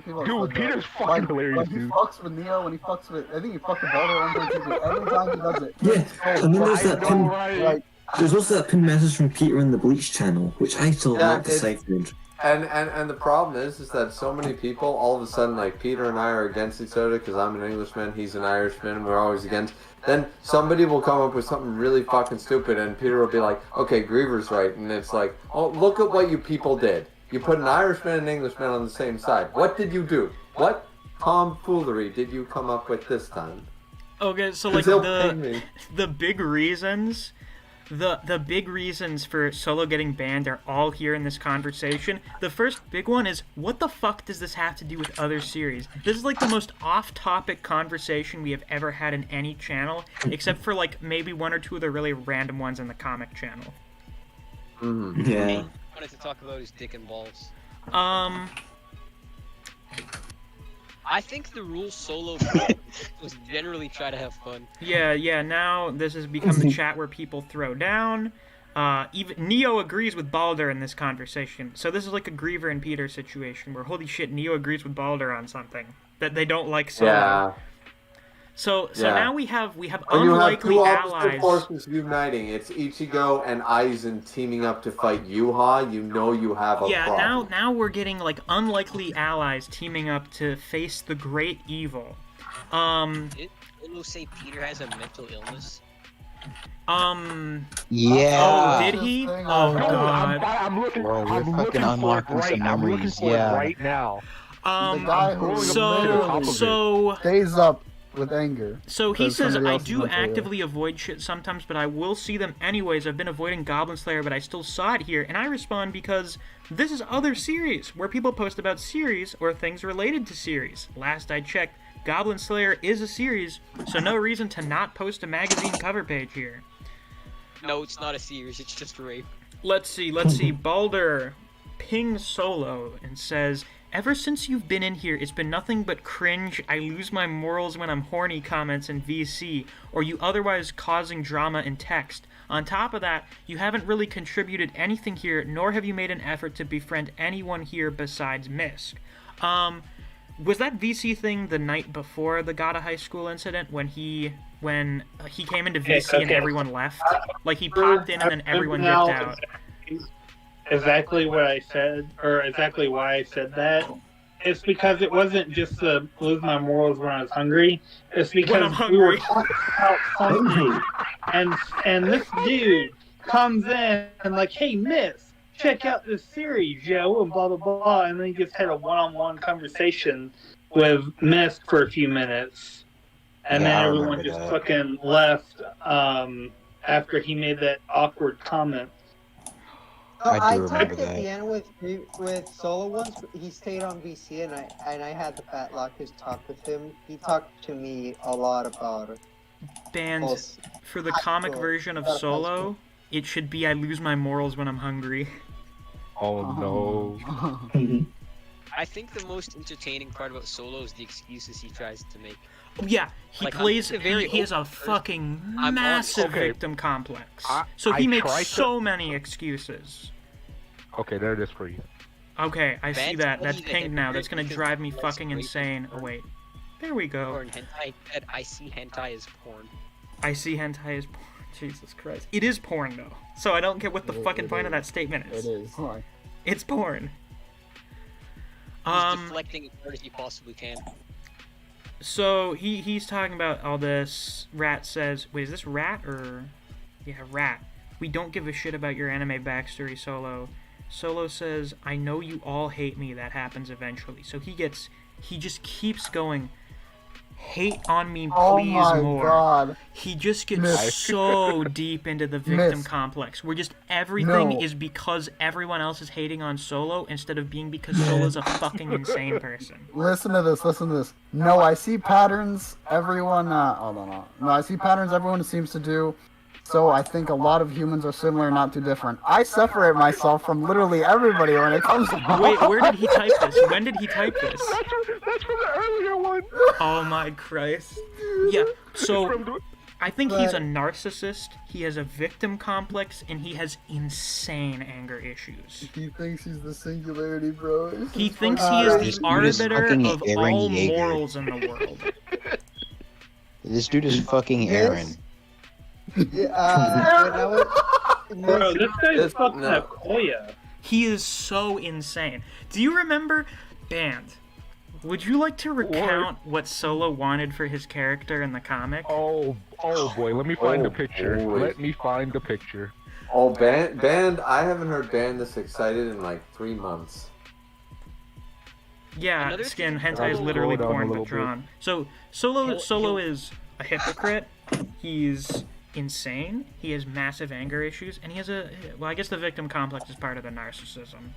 Dude, Peter's fucking hilarious, dude. He fucks with Neo, when he fucks with... I think he fucked with Balder one time too, every time he does it. Yeah, and then there's that pin... There's also that pin message from Peter in the Bleach channel, which I still not deciphered. And the problem is that so many people, all of a sudden, like, Peter and I are against each other because I'm an Englishman, he's an Irishman, we're always against. Then somebody will come up with something really fucking stupid, and Peter will be like, okay, Griever's right, and it's like, oh, look at what you people did. You put an Irishman and an Englishman on the same side. What did you do? What tomfoolery did you come up with this time? Okay, so like the big reasons, the big reasons for Solo getting banned are all here in this conversation. The first big one is, what the fuck does this have to do with other series? This is like the most off-topic conversation we have ever had in any channel, except for like maybe one or two of the really random ones in the comic channel. Yeah. Wanted to talk about his dick and balls. I I think the rule solo was generally try to have fun. Yeah, now this has become the chat where people throw down. Even Neo agrees with Balder in this conversation. So this is like a Griever and Peter situation where, holy shit, Neo agrees with Balder on something that they don't like Solo. Yeah. So now we have When unlikely you have two opposite allies. forces uniting, it's Ichigo and Aizen teaming up to fight Yuha. You know you have a problem. Now we're getting like unlikely allies teaming up to face the great evil. Did Solo say Peter has a mental illness? Yeah. Oh, did he? Oh god. I'm looking. Bro, we're I'm fucking looking for it unlocking right. some I'm looking memories. for it Yeah. right now. The guy who So stays up with anger. So he because says, somebody I else is do mentally ill." actively avoid shit sometimes, but I will see them anyways. I've been avoiding Goblin Slayer, but I still saw it here. And I respond because this is other series, where people post about series or things related to series. Last I checked, Goblin Slayer is a series, so no reason to not post a magazine cover page here. No, it's not a series, it's just rape. Let's see. Balder pings Solo and says, ever since you've been in here, it's been nothing but cringe, I lose my morals when I'm horny comments in VC, or you otherwise causing drama in text. On top of that, you haven't really contributed anything here, nor have you made an effort to befriend anyone here besides Misc. Was that VC thing the night before the Gata High School incident when he came into VC and everyone left? Like he popped in and then everyone dipped out. Exactly what I said, or exactly why I said that. It's because it wasn't just to lose my morals when I was hungry. It's because we were talking about something, and this dude comes in and like, hey, Miss, check out this series, yo, and blah blah blah, and then he just had a one-on-one conversation with Miss for a few minutes, and then everyone just fucking left after he made that awkward comment. I talked at the end with Solo once. He stayed on VC, and I had the Fat Lockers talk with him. He talked to me a lot about it. Banned for the comic version of Solo. It should be I lose my morals when I'm hungry. Oh no. I think the most entertaining part about Solo is the excuses he tries to make. Yeah, he Like, plays. I'm a very He has a open person. fucking I'm massive okay. victim complex. I He makes tried to- so many excuses. Okay, there it is for you. Okay, I see Banned that. told That's you that pinged now. That's gonna because drive me he likes fucking rape. insane. Oh wait, there we go. Porn hentai said, I see hentai as porn. I see hentai as porn. Jesus Christ, it is porn though. So I don't get what the fucking point of that statement is. It is. It's porn. He's deflecting as hard as he possibly can. So he's talking about all this. Rat says, wait, is this Rat or... Yeah, Rat. We don't give a shit about your anime backstory, Solo. Solo says, I know you all hate me, that happens eventually. So he just keeps going, hate on me, please Oh my more. god. He just gets Miss. so deep into the victim Miss. complex, where just everything No. is because everyone else is hating on Solo, instead of being because Solo's a fucking insane person. Listen to this. No, I see patterns everyone, hold on. No, I see patterns everyone seems to do. So I think a lot of humans are similar, not too different. I separate myself from literally everybody when it comes to... Wait, where did he type this? When did he type this? That's from the earlier one. Oh my Christ. Yeah, so I think he's a narcissist, he has a victim complex, and he has insane anger issues. He thinks he's the singularity, bro. He thinks he is the arbiter fucking of Aaron all Yeager. morals in the world. This dude is fucking Aaron. When I was, Bro, this guy is fucking no. a Koya. He is so insane. Do you remember Band? Would you like to recount what Solo wanted for his character in the comic? Oh boy, let me find the Oh, picture. boy. Let me find the picture. Oh, Band, I haven't heard Band this excited in like 3 months. Yeah, Another Skin thing- hentai is Scroll literally down a porn little but drawn. So Solo is a hypocrite. He's insane. He has massive anger issues, and he has I guess the victim complex is part of the narcissism.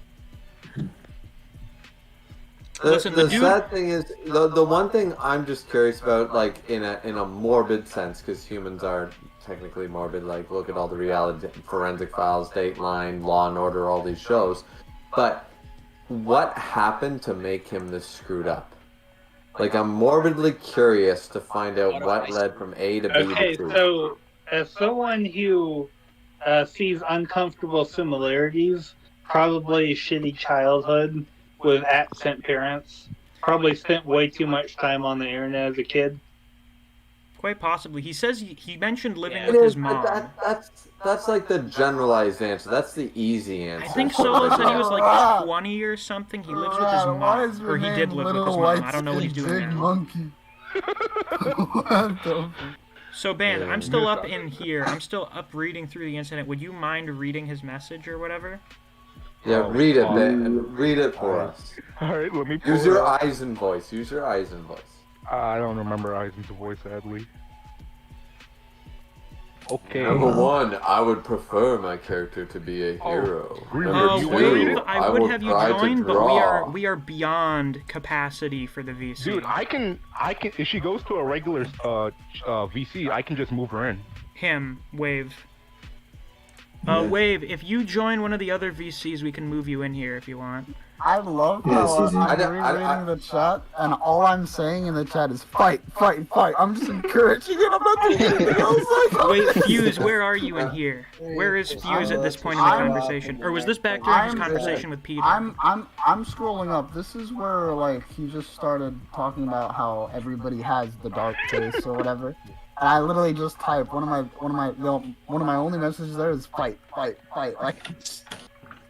Listen, the the dude- sad thing is, the one thing I'm just curious about, like in a morbid sense, because humans are technically morbid. Like, look at all the reality, Forensic Files, Dateline, Law and Order, all these shows. But what happened to make him this screwed up? Like, I'm morbidly curious to find out what led from A to B Okay, to C. so as someone who sees uncomfortable similarities, probably a shitty childhood with absent parents, probably spent way too much time on the internet as a kid. Quite possibly. He says he mentioned living It with his is, mom. but that's like the generalized answer. That's the easy answer. I think Solo said he was like 20 or something. He lives with his mom. Or he did live with his mom. I don't know what he's doing now. Monkey. What the So, Band, I'm still up in here. I'm still up reading through the incident. Would you mind reading his message or whatever? Yeah, read it, man. Read it for us. Alright, let me pull Use your it up. eyes and voice. Use your eyes and voice. I don't remember Eisen's voice, sadly. Okay. Number one, I would prefer my character to be a hero. Number two, Wave, I would will have you try to join, but draw. we are beyond capacity for the VC. Dude, I can. If she goes to a regular VC, I can just move her in. Him, Wave. Wave, if you join one of the other VCs, we can move you in here if you want. I love how I'm rereading the chat, and all I'm saying in the chat is fight, fight, fight. I'm just encouraging it. I'm not doing anything else. Wait, Fuse, where are you in here? Where is Fuse at this point in the conversation? Or was this back during his conversation with Peter? I'm scrolling up. This is where like he just started talking about how everybody has the dark face or whatever. And I literally just typed one of my only messages there is fight, fight, fight. Like.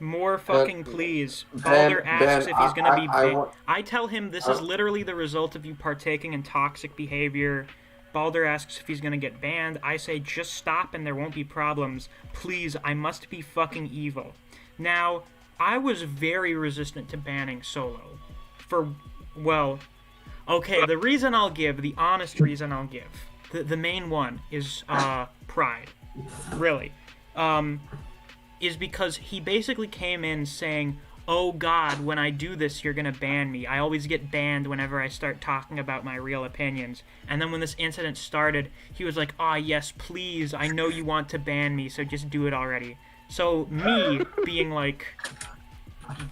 More fucking please. Balder asks if he's gonna be banned. I tell him this is literally the result of you partaking in toxic behavior. Balder asks if he's gonna get banned. I say just stop and there won't be problems. Please, I must be fucking evil. Now, I was very resistant to banning Solo. Okay, the reason I'll give, the honest reason I'll give, the main one is pride. Really. Is because he basically came in saying, oh god, when I do this, you're gonna ban me. I always get banned whenever I start talking about my real opinions. And then when this incident started, he was like, ah, yes, please, I know you want to ban me, so just do it already. So me being like,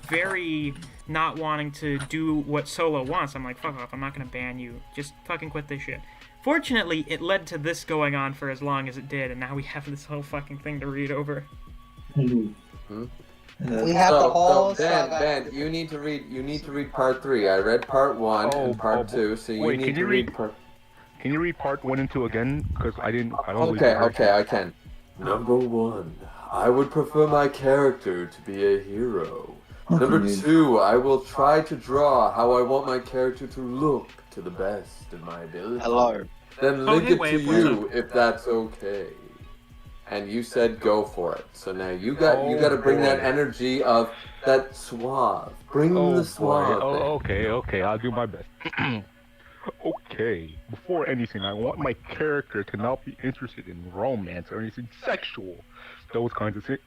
very not wanting to do what Solo wants, I'm like, fuck off, I'm not gonna ban you. Just fucking quit this shit. Fortunately, it led to this going on for as long as it did, and now we have this whole fucking thing to read over. We have the whole Ben, you need to read part 3. I read part 1 and part 2, so you need to read part. Can you read part 1 and 2 again? Because I don't. Okay, I can. Number 1, I would prefer my character to be a hero. Number 2, I will try to draw how I want my character to look to the best of my ability. Hello. Then link it to you if that's okay. And you said go for it. So now you got to bring that energy of that suave. Bring the suave. Okay, I'll do my best. Okay, before anything, I want my character to not be interested in romance or anything sexual. Those kinds of things.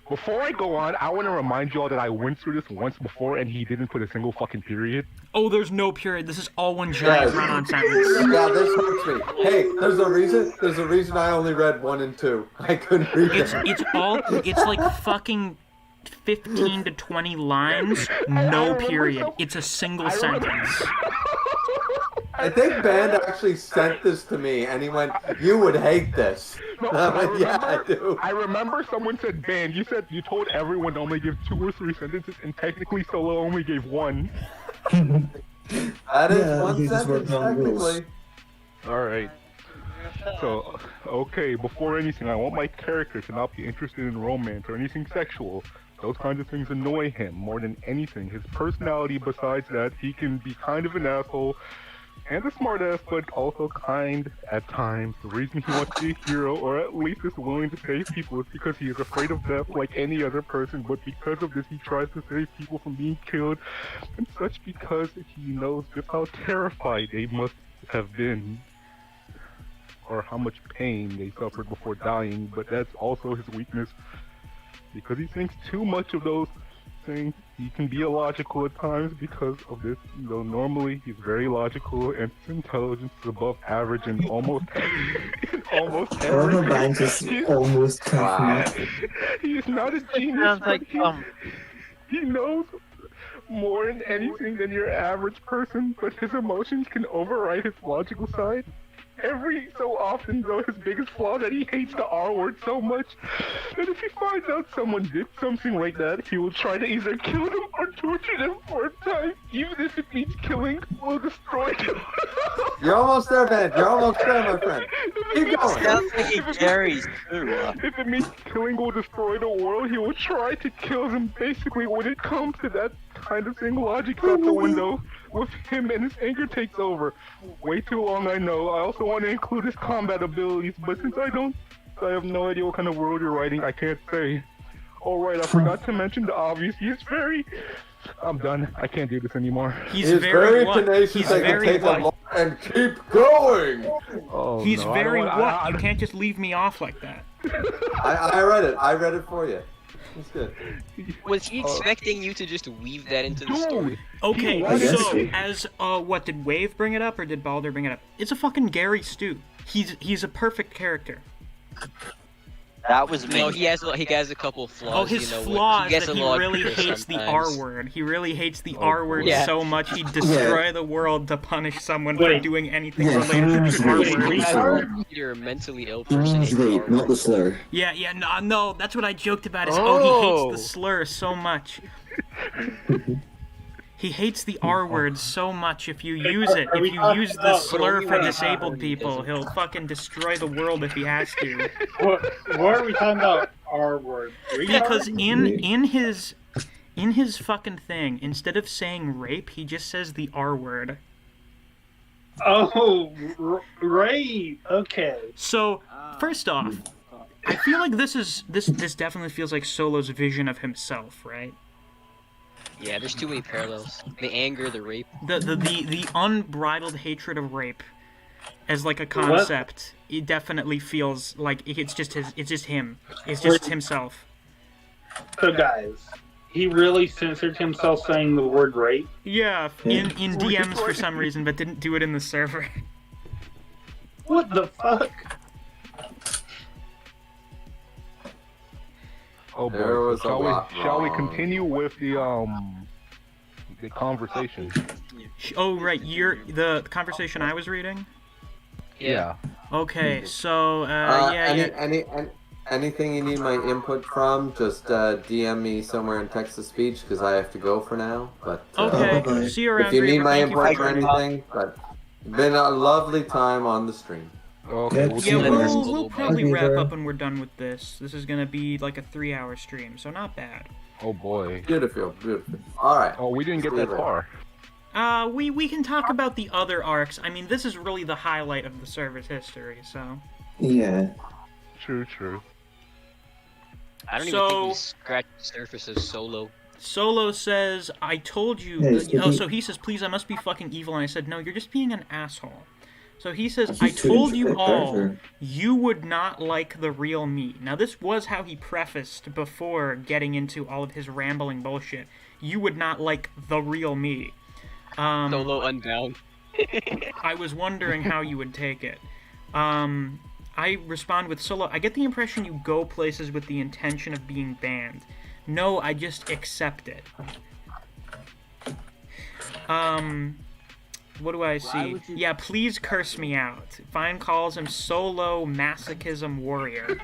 Before I go on, I want to remind you all that I went through this once before and he didn't put a single fucking period. Oh, there's no period. This is all one giant run-on sentence. Yeah, this hurts me. Hey, there's a reason I only read 1 and 2. I couldn't read it. It's like fucking 15 to 20 lines, no period. It's a single sentence. I think Band actually sent this to me, and he went, "You would hate this." No, I do. I remember someone said, "Band, you told everyone to only give 2 or 3 sentences, and technically Solo only gave 1." That is 1 sentence, technically. Alright. So, okay, before anything, I want my character to not be interested in romance or anything sexual. Those kinds of things annoy him more than anything. His personality, besides that, he can be kind of an asshole and a smartass, but also kind at times. The reason he wants to be a hero, or at least is willing to save people, is because he is afraid of death like any other person, but because of this he tries to save people from being killed, and such because he knows just how terrified they must have been, or how much pain they suffered before dying, but that's also his weakness, because he thinks too much of those things. He can be illogical at times because of this, though normally he's very logical and his intelligence is above average in almost everything. Almost He's not a genius. Sounds like he knows more in anything than your average person, but his emotions can override his logical side. Every so often, though, his biggest flaw that he hates the R word so much that if he finds out someone did something like that, he will try to either kill them or torture them for a time, even if it means killing or destroy them. You're almost there, Ben. You're almost there, my friend. Keep going. Sounds like it carries too. If it means killing or destroy the world, he will try to kill them. Basically, when it comes to that kind of thing, logic's out the window. With him and his anger takes over. Way too long, I know. I also want to include his combat abilities, but since I have no idea what kind of world you're writing, I can't say. Alright, I forgot to mention the obvious. I'm done. I can't do this anymore. He's very tenacious. He's and very take what? a lot and keep going. Oh, He's no, very I what? You can't just leave me off like that. I read it. I read it for you. It's good. Was he expecting you to just weave that into the story? Okay, I guess. so as what did Wave bring it up or did Balder bring it up? It's a fucking Gary Stu. He's a perfect character. That was me. No, he has a couple of flaws. Oh, his you know, flaw he is gets that a he lot really quicker hates the sometimes. R word. He really hates the R word Yeah. so much he'd destroy the world to punish someone for doing anything related to the R word. You're a mentally ill person. Wait, not the slur. Yeah, no, that's what I joked about is, he Oh. hates the slur so much. He hates the R word so much if you use it. If you use the slur for disabled people, he'll fucking destroy the world if he has to. What are we talking about? R word. Because in his fucking thing, instead of saying rape, he just says the R word. Oh, rape. Okay. So, first off, I feel like this definitely feels like Solo's vision of himself, right? Yeah, there's too many parallels. The anger, the rape. The unbridled hatred of rape as like a concept, it definitely feels like it's just him. It's just himself. So guys, he really censored himself saying the word rape? Yeah, in DMs for some reason, but didn't do it in the server. What the fuck? Oh There boy, was a lot shall we wrong. continue with the conversation? Oh right, the conversation I was reading. Yeah. Okay, so yeah. Anything you need my input from, just DM me somewhere in text-to-speech because I have to go for now. But Okay, see you around. if you need Reaper. my Thank you input for for anything, but it's been a lovely time on the stream. Okay, we'll probably wrap up when we're done with this. This is gonna be like a 3-hour stream, so not bad. Oh boy. Beautiful. All right. Oh, we didn't get that far. We can talk about the other arcs. I mean, this is really the highlight of the server's history, so. Yeah. True. I don't even think we scratched the surface of Solo. Solo says, I told you. Hey, so he says, please, I must be fucking evil. And I said, no, you're just being an asshole. So he says, I told you all you would not like the real me. Now, this was how he prefaced before getting into all of his rambling bullshit. You would not like the real me. Solo Unbound. I was wondering how you would take it. I respond with Solo, I get the impression you go places with the intention of being banned. No, I just accept it. What do I see? Yeah, please curse me out. Fine calls him Solo Masochism Warrior.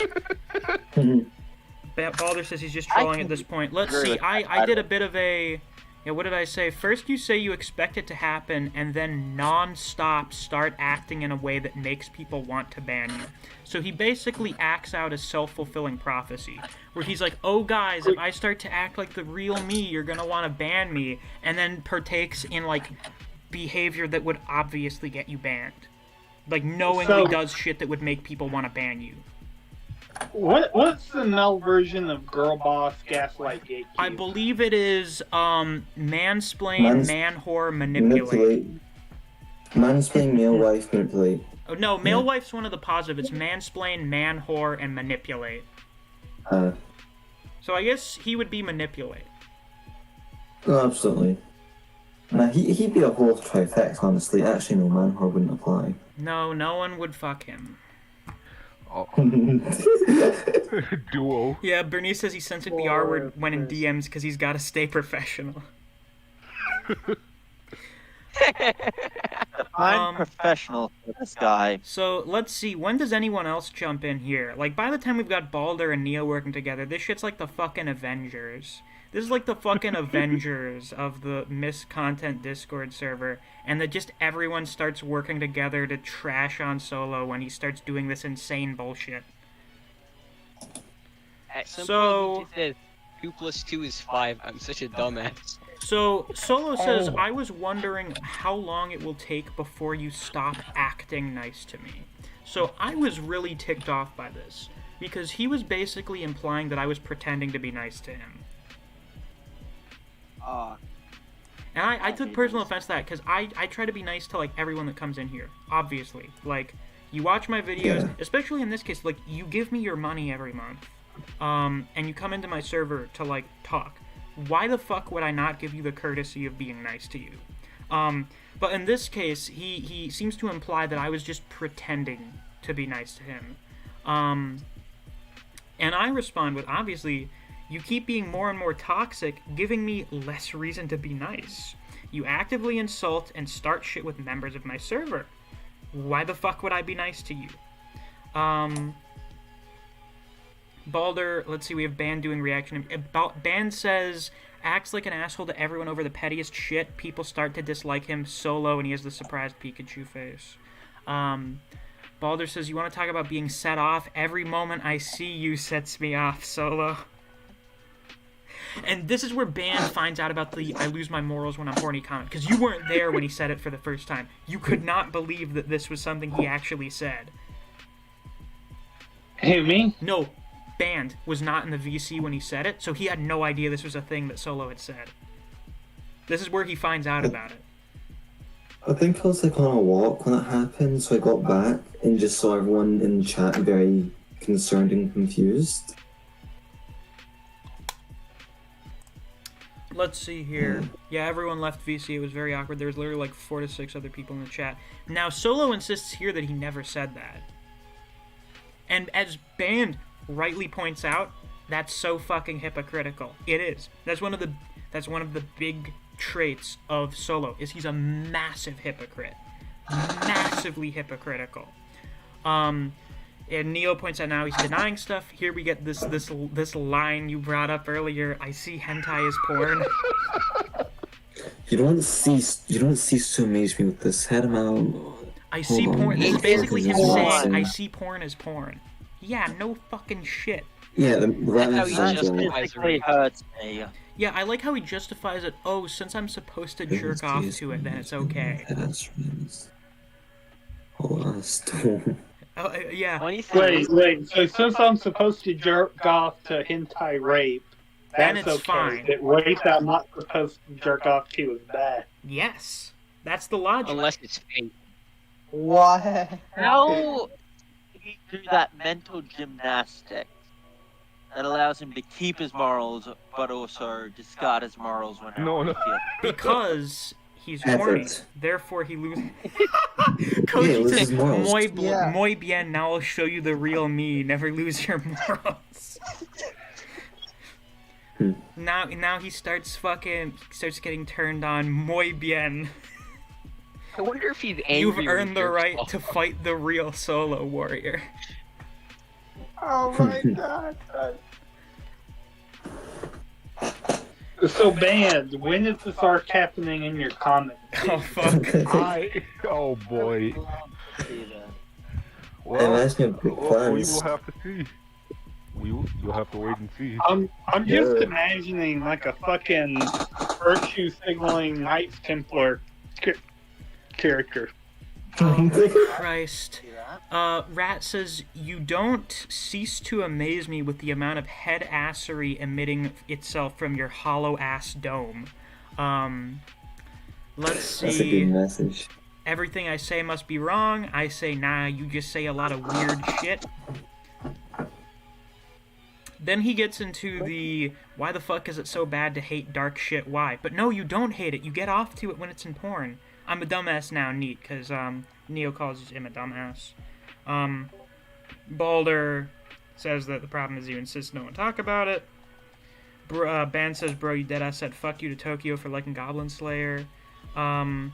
Balder says he's just trolling at this point. Let's see, I did a bit of a... Yeah, what did I say? First you say you expect it to happen, and then non-stop start acting in a way that makes people want to ban you. So he basically acts out a self-fulfilling prophecy, where he's like, oh guys, if I start to act like the real me, you're gonna want to ban me, and then partakes in, like, behavior that would obviously get you banned. Like, knowingly does shit that would make people want to ban you. What's the male version of girl boss gaslight gatekeep? I believe it is mansplain, man-whore, manipulate. Mansplain, male wife, manipulate. Oh, no, male wife's one of the positive. It's mansplain, man-whore, and manipulate. So I guess he would be manipulate. Oh, absolutely. Nah, he'd be a whole trifecta, honestly. Actually, no, man-whore wouldn't apply. No, no one would fuck him. Duo. Yeah, Bernice says he censored the R word when in DMs because he's got to stay professional. I'm professional for this guy. So let's see, when does anyone else jump in here? Like, by the time we've got Balder and Neo working together, this shit's like the fucking Avengers. This is like the fucking Avengers of the Misc content Discord server, and that just everyone starts working together to trash on Solo when he starts doing this insane bullshit. At some So- point, he says 2 + 2 is 5. I'm such a dumbass. So, Solo says, I was wondering how long it will take before you stop acting nice to me. So, I was really ticked off by this, because he was basically implying that I was pretending to be nice to him. And I took personal offense to that, because I try to be nice to, like, everyone that comes in here, obviously. Like, you watch my videos, especially in this case, like, you give me your money every month, and you come into my server to, like, talk. Why the fuck would I not give you the courtesy of being nice to you? But in this case, he seems to imply that I was just pretending to be nice to him. And I respond with, obviously, you keep being more and more toxic, giving me less reason to be nice. You actively insult and start shit with members of my server. Why the fuck would I be nice to you? Balder, let's see, we have Ban doing reaction. Ban says, acts like an asshole to everyone over the pettiest shit. People start to dislike him. Solo, and he has the surprised Pikachu face. Balder says, you want to talk about being set off? Every moment I see you sets me off, Solo. And this is where Ban finds out about the I lose my morals when I'm horny comment, because you weren't there when he said it for the first time. You could not believe that this was something he actually said. Who, me? No, Band was not in the VC when he said it, so he had no idea this was a thing that Solo had said. This is where he finds out about it. I think I was like on a walk when it happened, so I got back and just saw everyone in the chat very concerned and confused. Let's see here. Yeah, everyone left VC. It was very awkward. There was literally like 4 to 6 other people in the chat. Now, Solo insists here that he never said that. And as Band rightly points out, that's so fucking hypocritical. It is. That's one of the big traits of Solo, is he's a massive hypocrite. Massively hypocritical. And Neo points out now he's denying stuff. Here we get this line you brought up earlier. I see hentai as porn. You don't cease to amaze me with this. Head him out. I see porn. This is basically him saying, I see porn as porn. Yeah, no fucking shit. Yeah, That physically hurts me. Yeah, I like how he justifies it. Oh, since I'm supposed to jerk off to it, then it's okay. Oh, yeah. Wait. So since I'm supposed to jerk off to hentai rape, Then that's it's okay. fine. But rape I'm not supposed to jerk off to is bad. Yes, that's the logic. Unless it's fake. What? How do he do that mental gymnastics that allows him to keep his morals, but also discard his morals whenever he feels? Because he's Effort. horny, therefore he loses. Koji loses says, morals. Muy bien, now I'll show you the real me. Never lose your morals. Now he starts getting turned on. Muy bien. I wonder if he's angry. You've when he earned the jerks right off. to fight the real Solo warrior. Oh my god. So, Band, when is this arc happening in your comments? Oh, fuck. Oh boy. It reminds me of big we plans. will have to see. You'll have to wait and see. I'm just imagining like a fucking virtue signaling Knights Templar character. Christ. Rat says, you don't cease to amaze me with the amount of head assery emitting itself from your hollow ass dome. Let's see. That's a good message. Everything I say must be wrong. I say, nah, you just say a lot of weird shit. Then he gets into the, why the fuck is it so bad to hate dark shit, why? But no, you don't hate it. You get off to it when it's in porn. I'm a dumbass now, neat, because Neo calls him a dumbass. Balder says that the problem is you insist no one talk about it. Ban says, bro, you deadass said fuck you to Tokyo for liking Goblin Slayer. Yeah,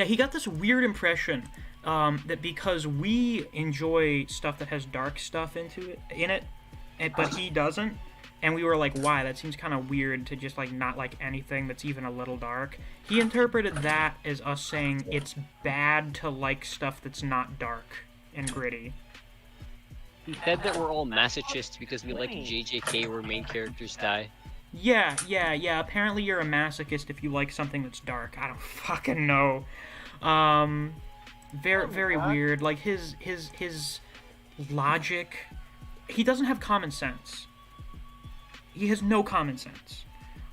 he got this weird impression that because we enjoy stuff that has dark stuff in it, but he doesn't, and we were like, why? That seems kind of weird to just like not like anything that's even a little dark. He interpreted that as us saying it's bad to like stuff that's not dark and gritty. He said that we're all masochists because we like JJK where main characters die. Yeah. Apparently you're a masochist if you like something that's dark. I don't fucking know. Very weird. Like his logic, he doesn't have common sense. He has no common sense.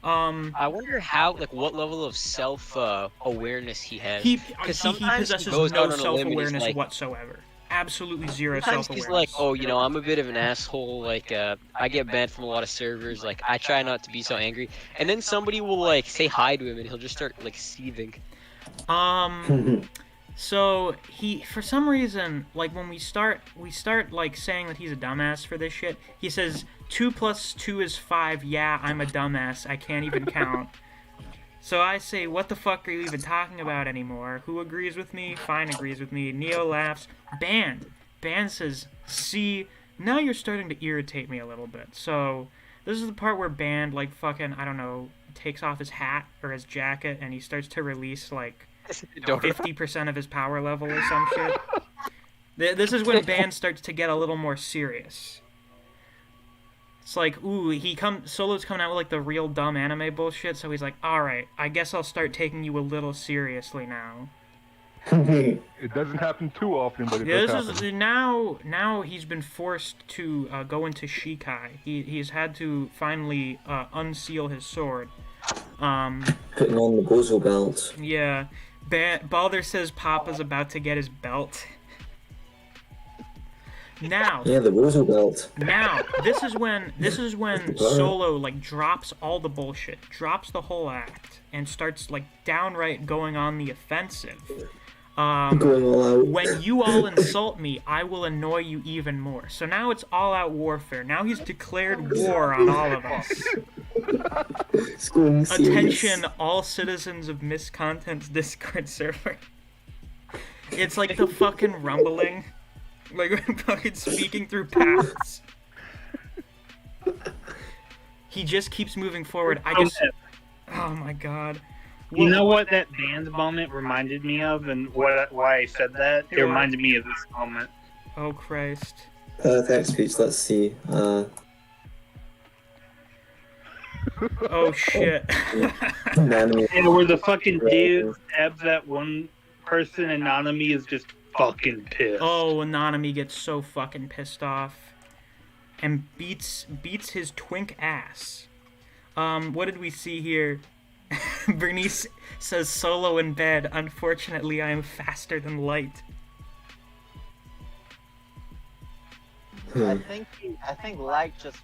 I wonder how, like, what level of self-awareness he has. He sometimes possesses he goes no out on a limb and he's self-awareness like, whatsoever. Absolutely zero sometimes self-awareness. he's like, oh, you know, I'm a bit of an asshole. Like, I get banned from a lot of servers. Like, I try not to be so angry. And then somebody will like say hi to him, and he'll just start like seething. So he, for some reason, like when we start like saying that he's a dumbass for this shit. He says 2 + 2 is 5. Yeah, I'm a dumbass. I can't even count. So I say, what the fuck are you even talking about anymore? Who agrees with me? Fine agrees with me. Neo laughs. Band says, see, now you're starting to irritate me a little bit. So this is the part where Band, like, fucking, I don't know, takes off his hat or his jacket and he starts to release, like, 50% of his power level or some shit. This is when Band starts to get a little more serious. It's like, ooh, Solo's coming out with, like, the real dumb anime bullshit, so he's like, alright, I guess I'll start taking you a little seriously now. It doesn't happen too often, but it does happen. Now he's been forced to go into Shikai. He's had to finally unseal his sword. Putting on the Bozo belt. Yeah. Balder says Papa's about to get his belt. Now, yeah, the Bozo belt. Now, this is when Solo like drops all the bullshit, drops the whole act, and starts like downright going on the offensive. Going all out. When you all insult me, I will annoy you even more. So now it's all-out warfare. Now he's declared war on all of us. Attention, all citizens of Misc Content's Discord server. It's like the fucking rumbling. Like, I'm fucking speaking through paths. He just keeps moving forward. Oh my god. You know what that Band moment reminded me of, and why I said that? It reminded me of this moment. Oh Christ. Perfect speech, let's see. Oh shit. And where the fucking dude stabs that one person, and Nanami is just fucking pissed. Oh, Nanami gets so fucking pissed off. And beats his twink ass. What did we see here? Bernice says Solo in bed. Unfortunately, I am faster than light. I think light just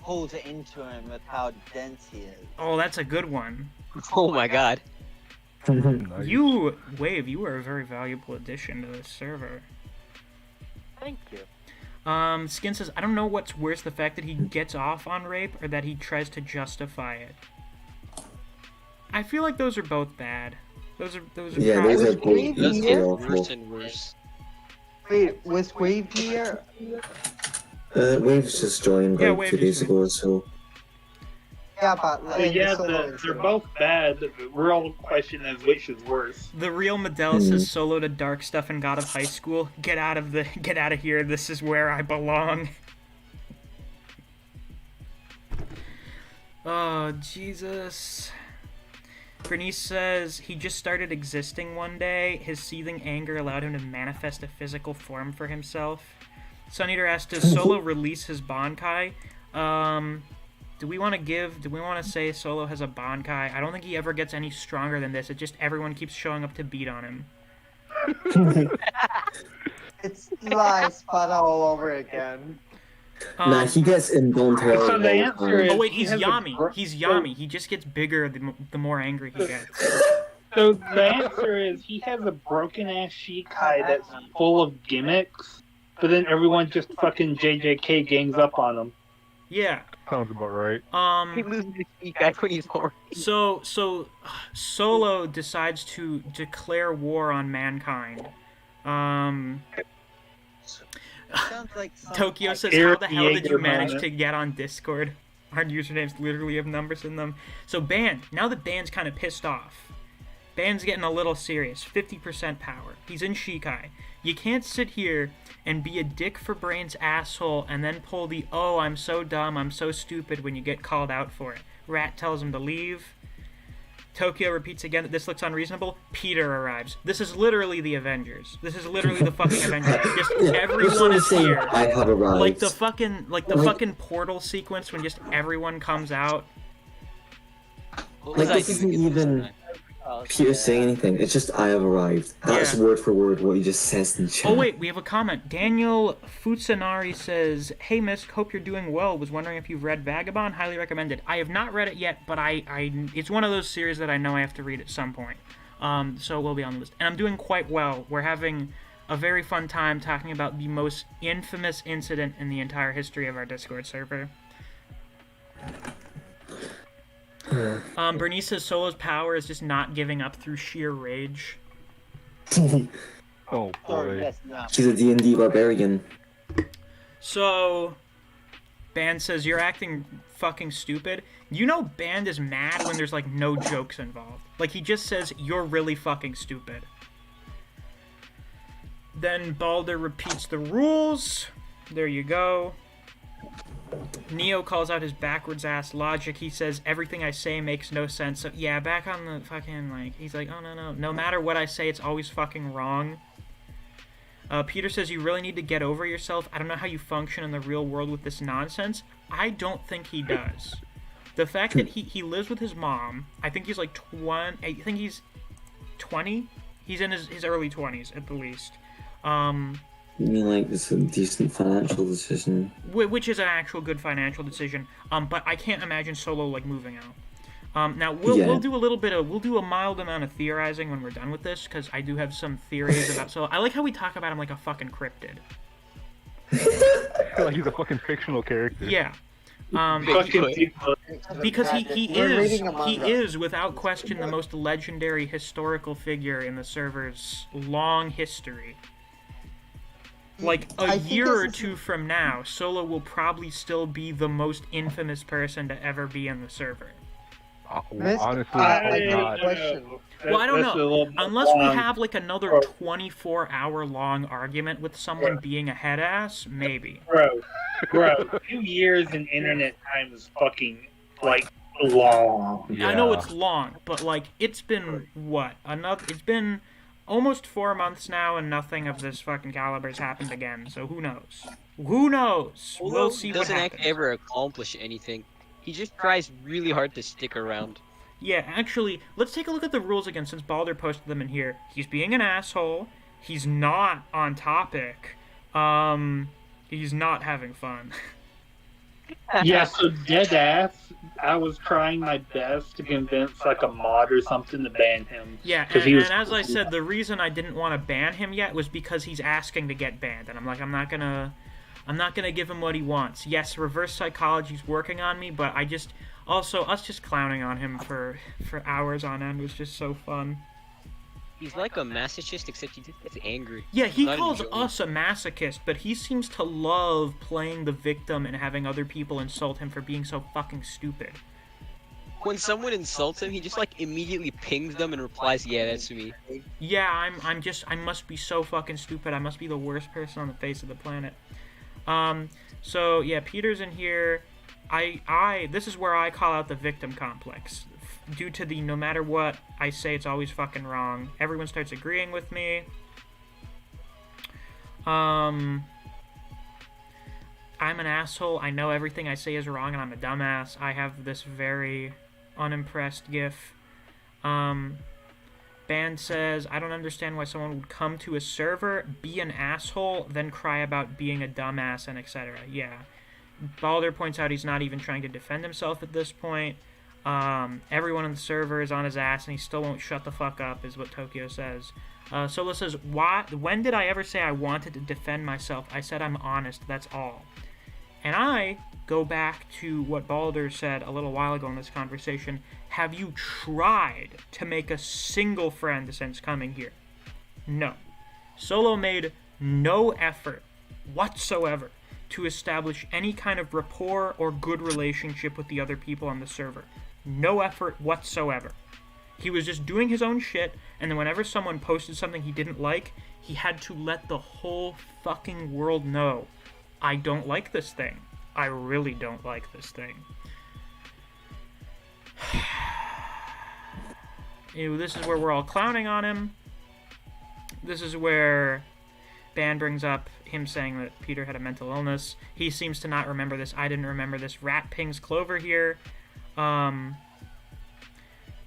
pulls into him with how dense he is. Oh, that's a good one. Oh my god. Nice. Wave, you are a very valuable addition to this server. Thank you. Skin says, I don't know what's worse, the fact that he gets off on rape or that he tries to justify it. I feel like those are both bad. Those are yeah, those are both Those get worse and worse. Wait, was Wave here? Wave's just joined Yeah, like Wave 2 days just ago or so. Yeah, but like, they're both bad. The real question is which is worse. The real Medell says Solo to dark stuff in God of High School. Get out of here. This is where I belong. Oh, Jesus. Bernice says he just started existing one day. His seething anger allowed him to manifest a physical form for himself. Suneater asked, does Solo release his Bankai? Do we want to say Solo has a Bankai? I don't think he ever gets any stronger than this. It just everyone keeps showing up to beat on him. it's like Spada all over again. Nah, he gets involuntary. So the answer is... Oh wait, he's Yami. He's Yami. He just gets bigger the more angry he gets. So the answer is he has a broken-ass Shikai that's full of gimmicks, but then everyone just fucking JJK gangs up on him. Yeah. Sounds about right. He loses his speak back when he's horny. So Solo decides to declare war on mankind. Sounds like Tokyo says, "How the hell did you manage to get on Discord? Our usernames literally have numbers in them." So Ban, now that Ban's kind of pissed off, Ban's getting a little serious. 50% power. He's in Shikai. You can't sit here and be a dick for brains asshole and then pull the "oh, I'm so dumb, I'm so stupid" when you get called out for it. Rat tells him to leave. Tokyo repeats again that this looks unreasonable. Peter arrives. This is literally the Avengers. This is literally the fucking Avengers. Just everyone is here. I have arrived. Like the fucking portal sequence when just everyone comes out. Like, this isn't even Peter saying anything. It's just "I have arrived." That's word for word what he just says in chat. Oh wait, we have a comment. Daniel Futsunari says, "Hey Misc, hope you're doing well. Was wondering if you've read Vagabond. Highly recommended." I have not read it yet, but it's one of those series that I know I have to read at some point. So it will be on the list. And I'm doing quite well. We're having a very fun time talking about the most infamous incident in the entire history of our Discord server. Bernice says Solo's power is just not giving up through sheer rage. Oh boy. She's a D&D barbarian. So, Band says, "You're acting fucking stupid." You know Band is mad when there's, like, no jokes involved. Like, he just says, "You're really fucking stupid." Then Balder repeats the rules. There you go. Neo calls out his backwards ass logic. He says, "Everything I say makes no sense." So yeah, back on the fucking, like, he's like, "Oh no matter what I say, it's always fucking wrong." Peter says, "You really need to get over yourself. I don't know how you function in the real world with this nonsense." I don't think he does. The fact that he lives with his mom, I think he's like 20, I think he's 20? He's in his early 20s at the least. You mean like it's a decent financial decision? Which is an actual good financial decision. But I can't imagine Solo like moving out. Now we'll do a mild amount of theorizing when we're done with this, because I do have some theories about Solo. I like how we talk about him like a fucking cryptid. Like he's a fucking fictional character. Yeah. Because he is without question the most legendary historical figure in the server's long history. Like, a year or two from now, Solo will probably still be the most infamous person to ever be in the server. Honestly, not. Well, I don't know. Unless we have, like, another 24-hour-long argument with someone being a head-ass, maybe. Bro, 2 years in internet time is fucking, like, long. Yeah. I know it's long, but, like, it's been, what? It's been almost 4 months now, and nothing of this fucking caliber has happened again. So who knows? Who knows? We'll see what happens. Doesn't ever accomplish anything. He just tries really hard to stick around. Yeah, actually, let's take a look at the rules again, since Balder posted them in here. He's being an asshole. He's not on topic. He's not having fun. Yeah, so dead ass, I was trying my best to convince like a mod or something to ban him. Yeah, and as I said, the reason I didn't want to ban him yet was because he's asking to get banned, and I'm like, I'm not gonna give him what he wants. Yes, reverse psychology's working on me, but us just clowning on him for hours on end was just so fun. He's like a masochist, except he just gets angry. Yeah, he calls us a masochist, but he seems to love playing the victim and having other people insult him for being so fucking stupid. When someone insults him, he just like immediately pings them and replies, "Yeah, that's me." Yeah, I must be so fucking stupid. I must be the worst person on the face of the planet. So yeah, Peter's in here. This is where I call out the victim complex. Due to the no matter what I say, it's always fucking wrong. Everyone starts agreeing with me. I'm an asshole. I know everything I say is wrong, and I'm a dumbass. I have this very unimpressed gif. Band says, I don't understand why someone would come to a server, be an asshole, then cry about being a dumbass, and etc. Yeah. Balder points out he's not even trying to defend himself at this point. Everyone on the server is on his ass, and he still won't shut the fuck up, is what Tokyo says. Solo says, when did I ever say I wanted to defend myself? I said I'm honest, that's all. And I go back to what Balder said a little while ago in this conversation. Have you tried to make a single friend since coming here? No. Solo made no effort whatsoever to establish any kind of rapport or good relationship with the other people on the server. No effort whatsoever. He was just doing his own shit, and then whenever someone posted something he didn't like, he had to let the whole fucking world know, I don't like this thing. I really don't like this thing. This is where we're all clowning on him. This is where Ban brings up him saying that Peter had a mental illness. He seems to not remember this. I didn't remember this. Rat pings Clover here.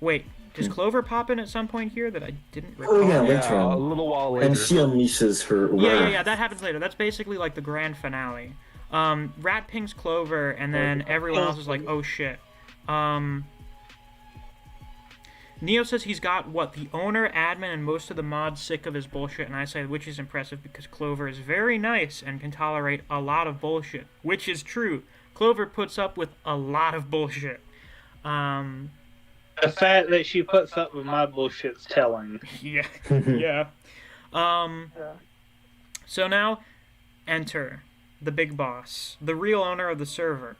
Wait, does Clover pop in at some point here that I didn't recall? Oh yeah, later on. A little while later. And she unleashes her wrath. Yeah, that happens later. That's basically like the grand finale. Rat pings Clover, and then everyone else is like, oh shit. Neo says he's got, the owner, admin, and most of the mods sick of his bullshit, and I say, which is impressive because Clover is very nice and can tolerate a lot of bullshit, which is true. Clover puts up with a lot of bullshit. The fact that she puts up with my bullshit's telling. Yeah, yeah. So now, enter the big boss, the real owner of the server.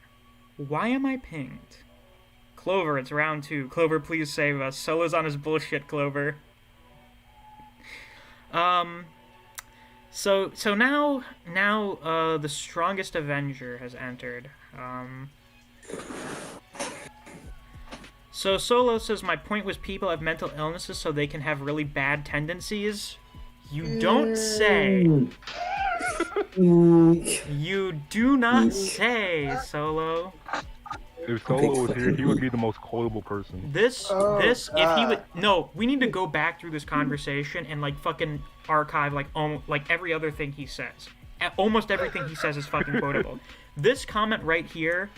Why am I pinged? Clover, it's round 2. Clover, please save us. Solo's on his bullshit, Clover. So now, the strongest Avenger has entered. So Solo says, my point was people have mental illnesses so they can have really bad tendencies. You don't say. You do not say, Solo. If Solo was here, he would be the most quotable person. If he would, no, we need to go back through this conversation and like fucking archive like every other thing he says. Almost everything he says is fucking quotable. This comment right here,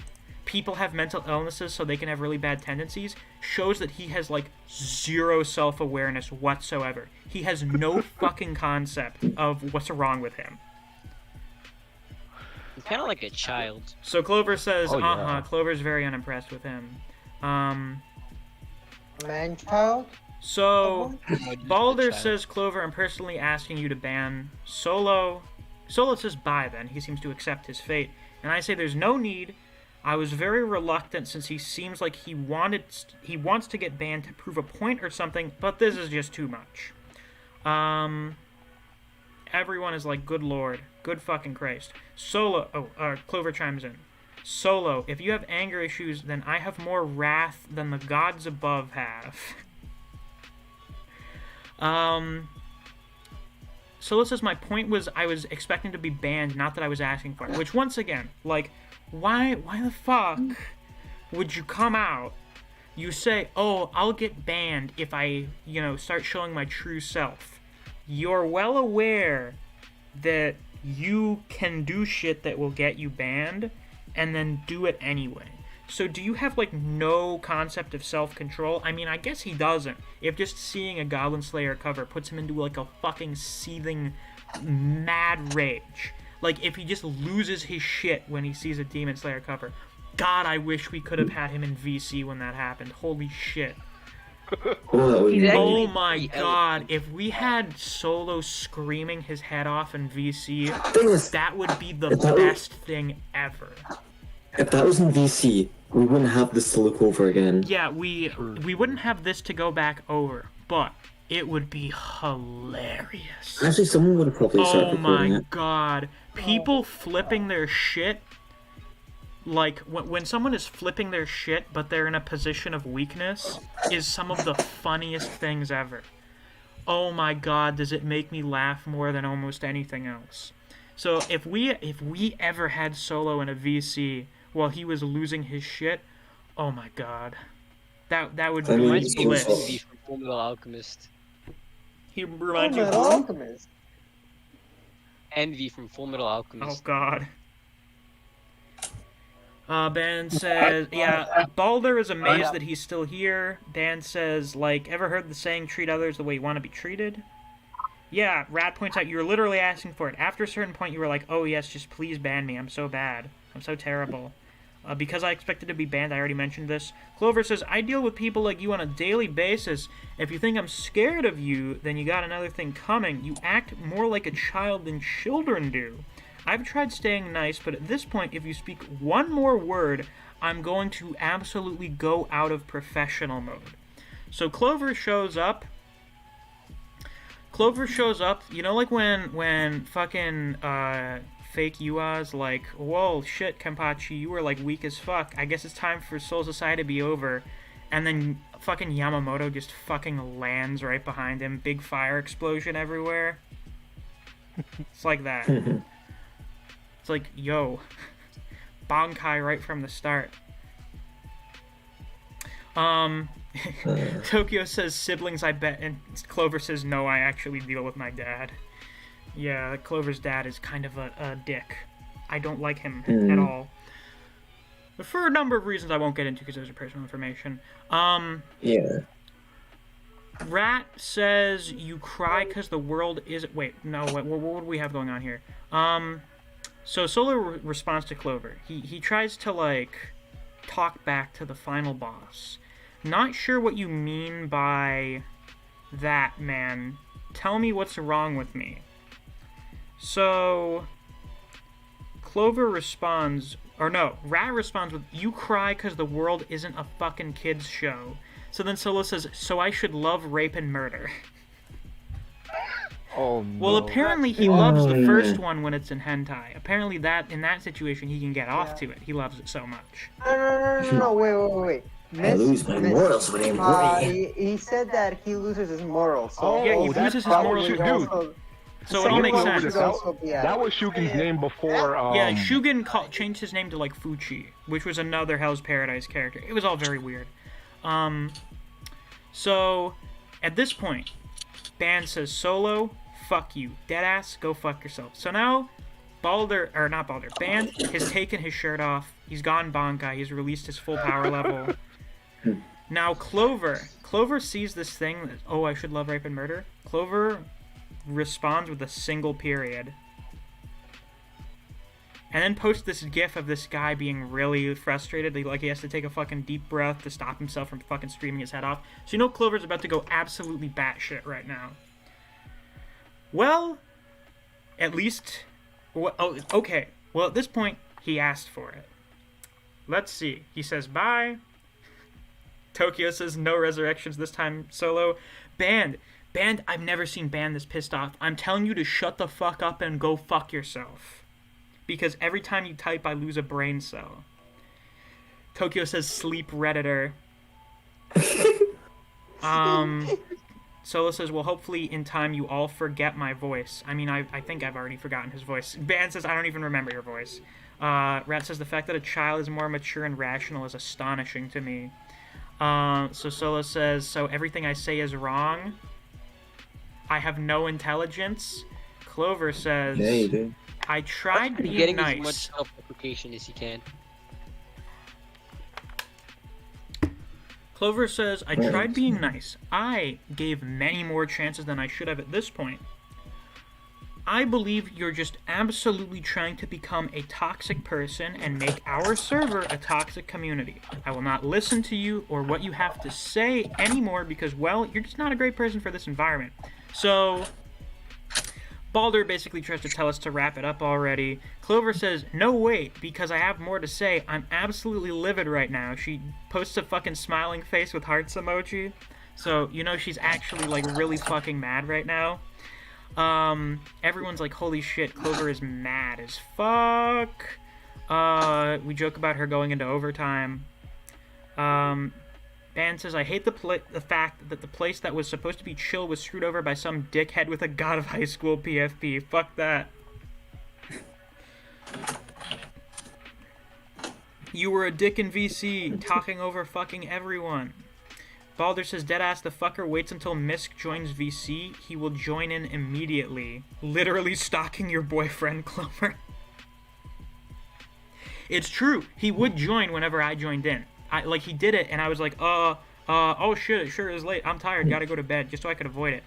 people have mental illnesses so they can have really bad tendencies, shows that he has like zero self-awareness whatsoever. He has no fucking concept of what's wrong with him. He's kind of like a child. So Clover says, yeah. Clover's very unimpressed with him. Man-child? So, Balder says, Clover, I'm personally asking you to ban Solo. Solo says bye then. He seems to accept his fate. And I say there's no need. I was very reluctant since he seems like he wants to get banned to prove a point or something, but this is just too much. Everyone is like, good lord. Good fucking Christ. Solo, Clover chimes in. Solo, if you have anger issues, then I have more wrath than the gods above have. Solo says my point was I was expecting to be banned, not that I was asking for it. Which, once again, like, why the fuck would you come out? You say, oh, I'll get banned if I, start showing my true self. You're well aware that you can do shit that will get you banned, and then do it anyway. So do you have, like, no concept of self-control? I mean, I guess he doesn't. If just seeing a Goblin Slayer cover puts him into, like, a fucking seething, mad rage. Like, if he just loses his shit when he sees a Demon Slayer cover. God, I wish we could have had him in VC when that happened. Holy shit. Oh my god, if we had Solo screaming his head off in VC, that would be the best thing ever. If that was in VC, we wouldn't have this to look over again. Yeah, we wouldn't have this to go back over, but it would be hilarious. Actually, someone would have probably started recording it. Oh my god. People flipping their shit. Like, when someone is flipping their shit, but they're in a position of weakness, is some of the funniest things ever. Oh my god, does it make me laugh more than almost anything else. So, if we ever had Solo in a VC while he was losing his shit, oh my god. That would be bliss. Envy from Fullmetal Alchemist. He reminds you of Alchemist. Envy from Fullmetal Alchemist. Oh god. Ben says, yeah, Balder is amazed that he's still here. Dan says, like, ever heard the saying, treat others the way you want to be treated? Yeah, Rat points out, you were literally asking for it. After a certain point, you were like, oh yes, just please ban me, I'm so bad. I'm so terrible. Because I expected to be banned, I already mentioned this. Clover says, I deal with people like you on a daily basis. If you think I'm scared of you, then you got another thing coming. You act more like a child than children do. I've tried staying nice, but at this point, if you speak one more word, I'm going to absolutely go out of professional mode. So Clover shows up. You know, like when fucking fake Yua's like, whoa, shit, Kenpachi, you were like weak as fuck. I guess it's time for Soul Society to be over. And then fucking Yamamoto just fucking lands right behind him. Big fire explosion everywhere. It's like that. It's like, yo, Bankai right from the start. Tokyo says siblings, I bet, and Clover says no, I actually deal with my dad. Yeah, Clover's dad is kind of a dick. I don't like him at all. But for a number of reasons I won't get into because those are personal information. Yeah. Rat says you cry because the world is... Wait, no, what do we have going on here? So Solo responds to Clover. He tries to, like, talk back to the final boss. Not sure what you mean by that, man. Tell me what's wrong with me. So Clover responds, or no, Rat responds with, you cry because the world isn't a fucking kids show. So then Solo says, so I should love, rape, and murder. Oh, no. Well, apparently he loves the first one when it's in hentai. Apparently that in that situation he can get off to it. He loves it so much. No, wait. I lose my morals when I'm horny. He said that he loses his morals. So yeah, he loses his morals. Dude. So it all makes sense. That was Shugen's name before. Yeah, Shugen changed his name to like Fuchi, which was another Hell's Paradise character. It was all very weird. So at this point, Ban says, Solo, fuck you. Deadass, go fuck yourself. So now, Ban has taken his shirt off. He's gone Bankai. He's released his full power level. Now Clover sees this thing that, oh, I should love, rape, and murder. Clover responds with a single period. And then posts this gif of this guy being really frustrated. Like he has to take a fucking deep breath to stop himself from fucking screaming his head off. So you know Clover's about to go absolutely batshit right now. Well, at least... oh, okay. Well, at this point, he asked for it. Let's see. He says, bye. Tokyo says, no resurrections this time, Solo. Banned, I've never seen Banned this pissed off. I'm telling you to shut the fuck up and go fuck yourself. Because every time you type, I lose a brain cell. Tokyo says, sleep, Redditor. Solo says, well, hopefully in time you all forget my voice. I mean, I think I've already forgotten his voice. Ban says, I don't even remember your voice. Rat says, the fact that a child is more mature and rational is astonishing to me. So Solo says, so everything I say is wrong? I have no intelligence? Clover says, yeah, you do. I tried being getting nice. as much self-deprecation as he can. Clover says, I tried being nice. I gave many more chances than I should have at this point. I believe you're just absolutely trying to become a toxic person and make our server a toxic community. I will not listen to you or what you have to say anymore because, well, you're just not a great person for this environment. So, Balder basically tries to tell us to wrap it up already. Clover says, no wait, because I have more to say. I'm absolutely livid right now. She posts a fucking smiling face with hearts emoji. So, you know she's actually, like, really fucking mad right now. Everyone's like, holy shit, Clover is mad as fuck. We joke about her going into overtime. Ban says, I hate the fact that the place that was supposed to be chill was screwed over by some dickhead with a God of High School PFP. Fuck that. You were a dick in VC, talking over fucking everyone. Balder says, deadass, the fucker waits until Misc joins VC. He will join in immediately. Literally stalking your boyfriend, Clover. It's true. He would join whenever I joined in. Like, he did it, and I was like, oh shit, it sure is late. I'm tired, gotta go to bed, just so I could avoid it.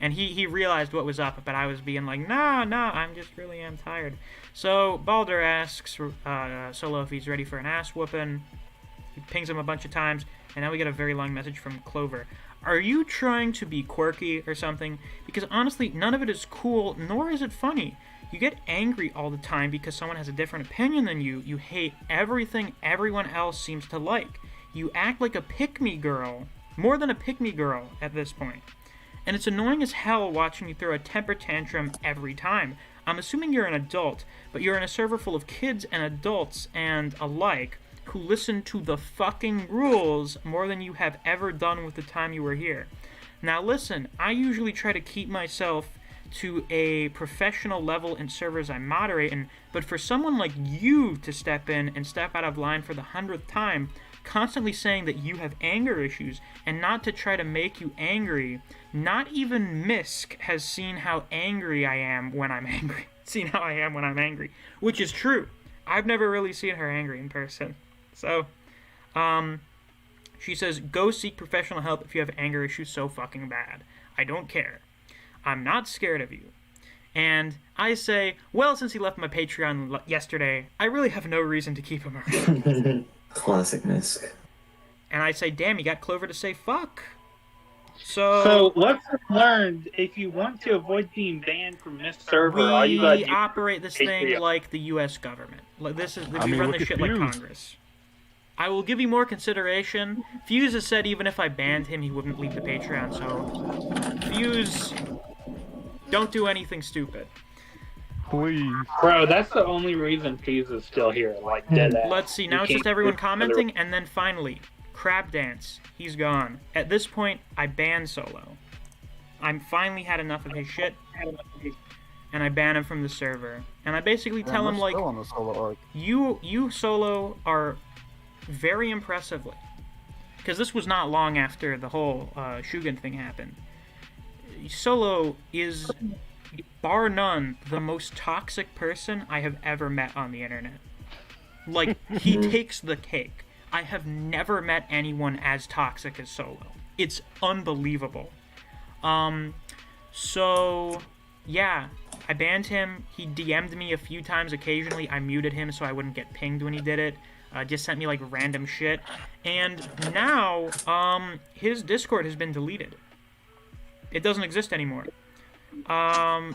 And he realized what was up, but I was being like, no, I'm just really am tired. So Balder asks Solo if he's ready for an ass whooping. He pings him a bunch of times, and now we get a very long message from Clover. Are you trying to be quirky or something? Because honestly, none of it is cool, nor is it funny. You get angry all the time because someone has a different opinion than you. You hate everything everyone else seems to like. You act like a pick-me girl. More than a pick-me girl at this point. And it's annoying as hell watching you throw a temper tantrum every time. I'm assuming you're an adult, but you're in a server full of kids and adults and alike who listen to the fucking rules more than you have ever done with the time you were here. Now listen, I usually try to keep myself to a professional level in servers I moderate in, but for someone like you to step in and step out of line for the 100th time, constantly saying that you have anger issues and not to try to make you angry. Not even Misc has seen how angry I am when I'm angry. Seen how I am when I'm angry. Which is true. I've never really seen her angry in person. So, she says, go seek professional help if you have anger issues so fucking bad. I don't care. I'm not scared of you. And I say, well, since he left my Patreon yesterday, I really have no reason to keep him around. Classic Misc. And I say, damn, you got Clover to say fuck. So lesson learned: if you want to avoid being banned from this server, all you gotta we do operate this thing Patreon. like the U.S. government. Like we mean, run look this at shit like Fuse. Congress. I will give you more consideration. Fuse has said even if I banned him, he wouldn't leave the Patreon. So, Fuse, don't do anything stupid. Please. Bro, that's the only reason Fuse is still here. Like dead ass. Let's see. Now You it's just can't everyone do commenting, and then finally, Crab Dance. He's gone. At this point, I banned Solo. I finally had enough of his shit, and I ban him from the server. And I basically tell him, like, on the Solo arc. you Solo are very impressively, because this was not long after the whole Shugen thing happened. Solo is, bar none, the most toxic person I have ever met on the internet. Like, he takes the cake. I have never met anyone as toxic as Solo. It's unbelievable. So, yeah, I banned him. He DM'd me a few times occasionally. I muted him so I wouldn't get pinged when he did it. Just sent me, like, random shit. And now, his Discord has been deleted. It doesn't exist anymore.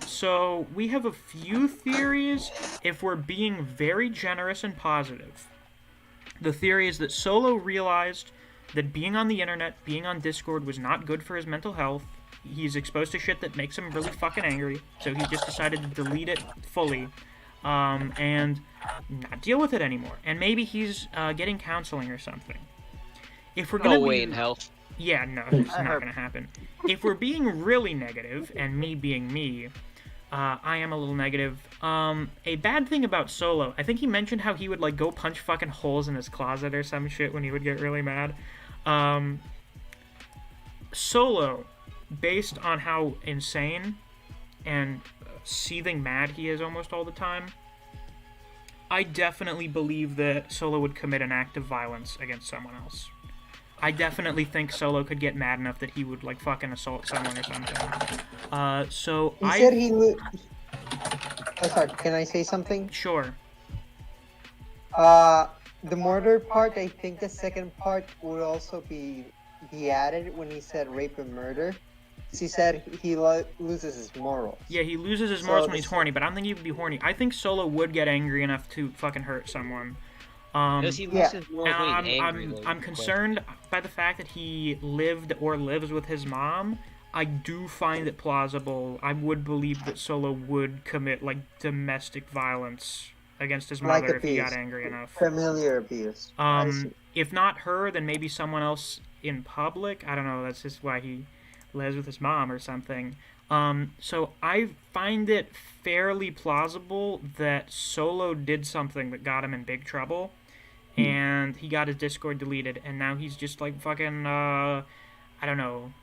So we have a few theories if we're being very generous and positive. The theory is that Solo realized that being on the internet, being on Discord was not good for his mental health. He's exposed to shit that makes him really fucking angry, so he just decided to delete it fully, and not deal with it anymore. And maybe he's getting counseling or something. If we're gonna No way in hell. Yeah, no, it's not gonna happen. If we're being really negative, and me being me, I am a little negative. A bad thing about Solo, I think he mentioned how he would, like, go punch fucking holes in his closet or some shit when he would get really mad. Solo, based on how insane and seething mad he is almost all the time, I definitely believe that Solo would commit an act of violence against someone else. I definitely think Solo could get mad enough that he would, like, fucking assault someone or something. So He said he would. Oh, sorry. Can I say something? Sure. The murder part. I think the second part would also be added when he said rape and murder. He said he loses his morals. Yeah, he loses his morals when he's horny, but I don't think he would be horny. I think Solo would get angry enough to fucking hurt someone. Does he lose his morals when he's angry? I'm concerned by the fact that he lived or lives with his mom. I do find it plausible. I would believe that Solo would commit, like, domestic violence against his mother if he got angry enough. Familiar abuse. If not her, then maybe someone else in public. I don't know. That's just why he lives with his mom or something. So I find it fairly plausible that Solo did something that got him in big trouble, and he got his Discord deleted, and now he's just, like, fucking, I don't know,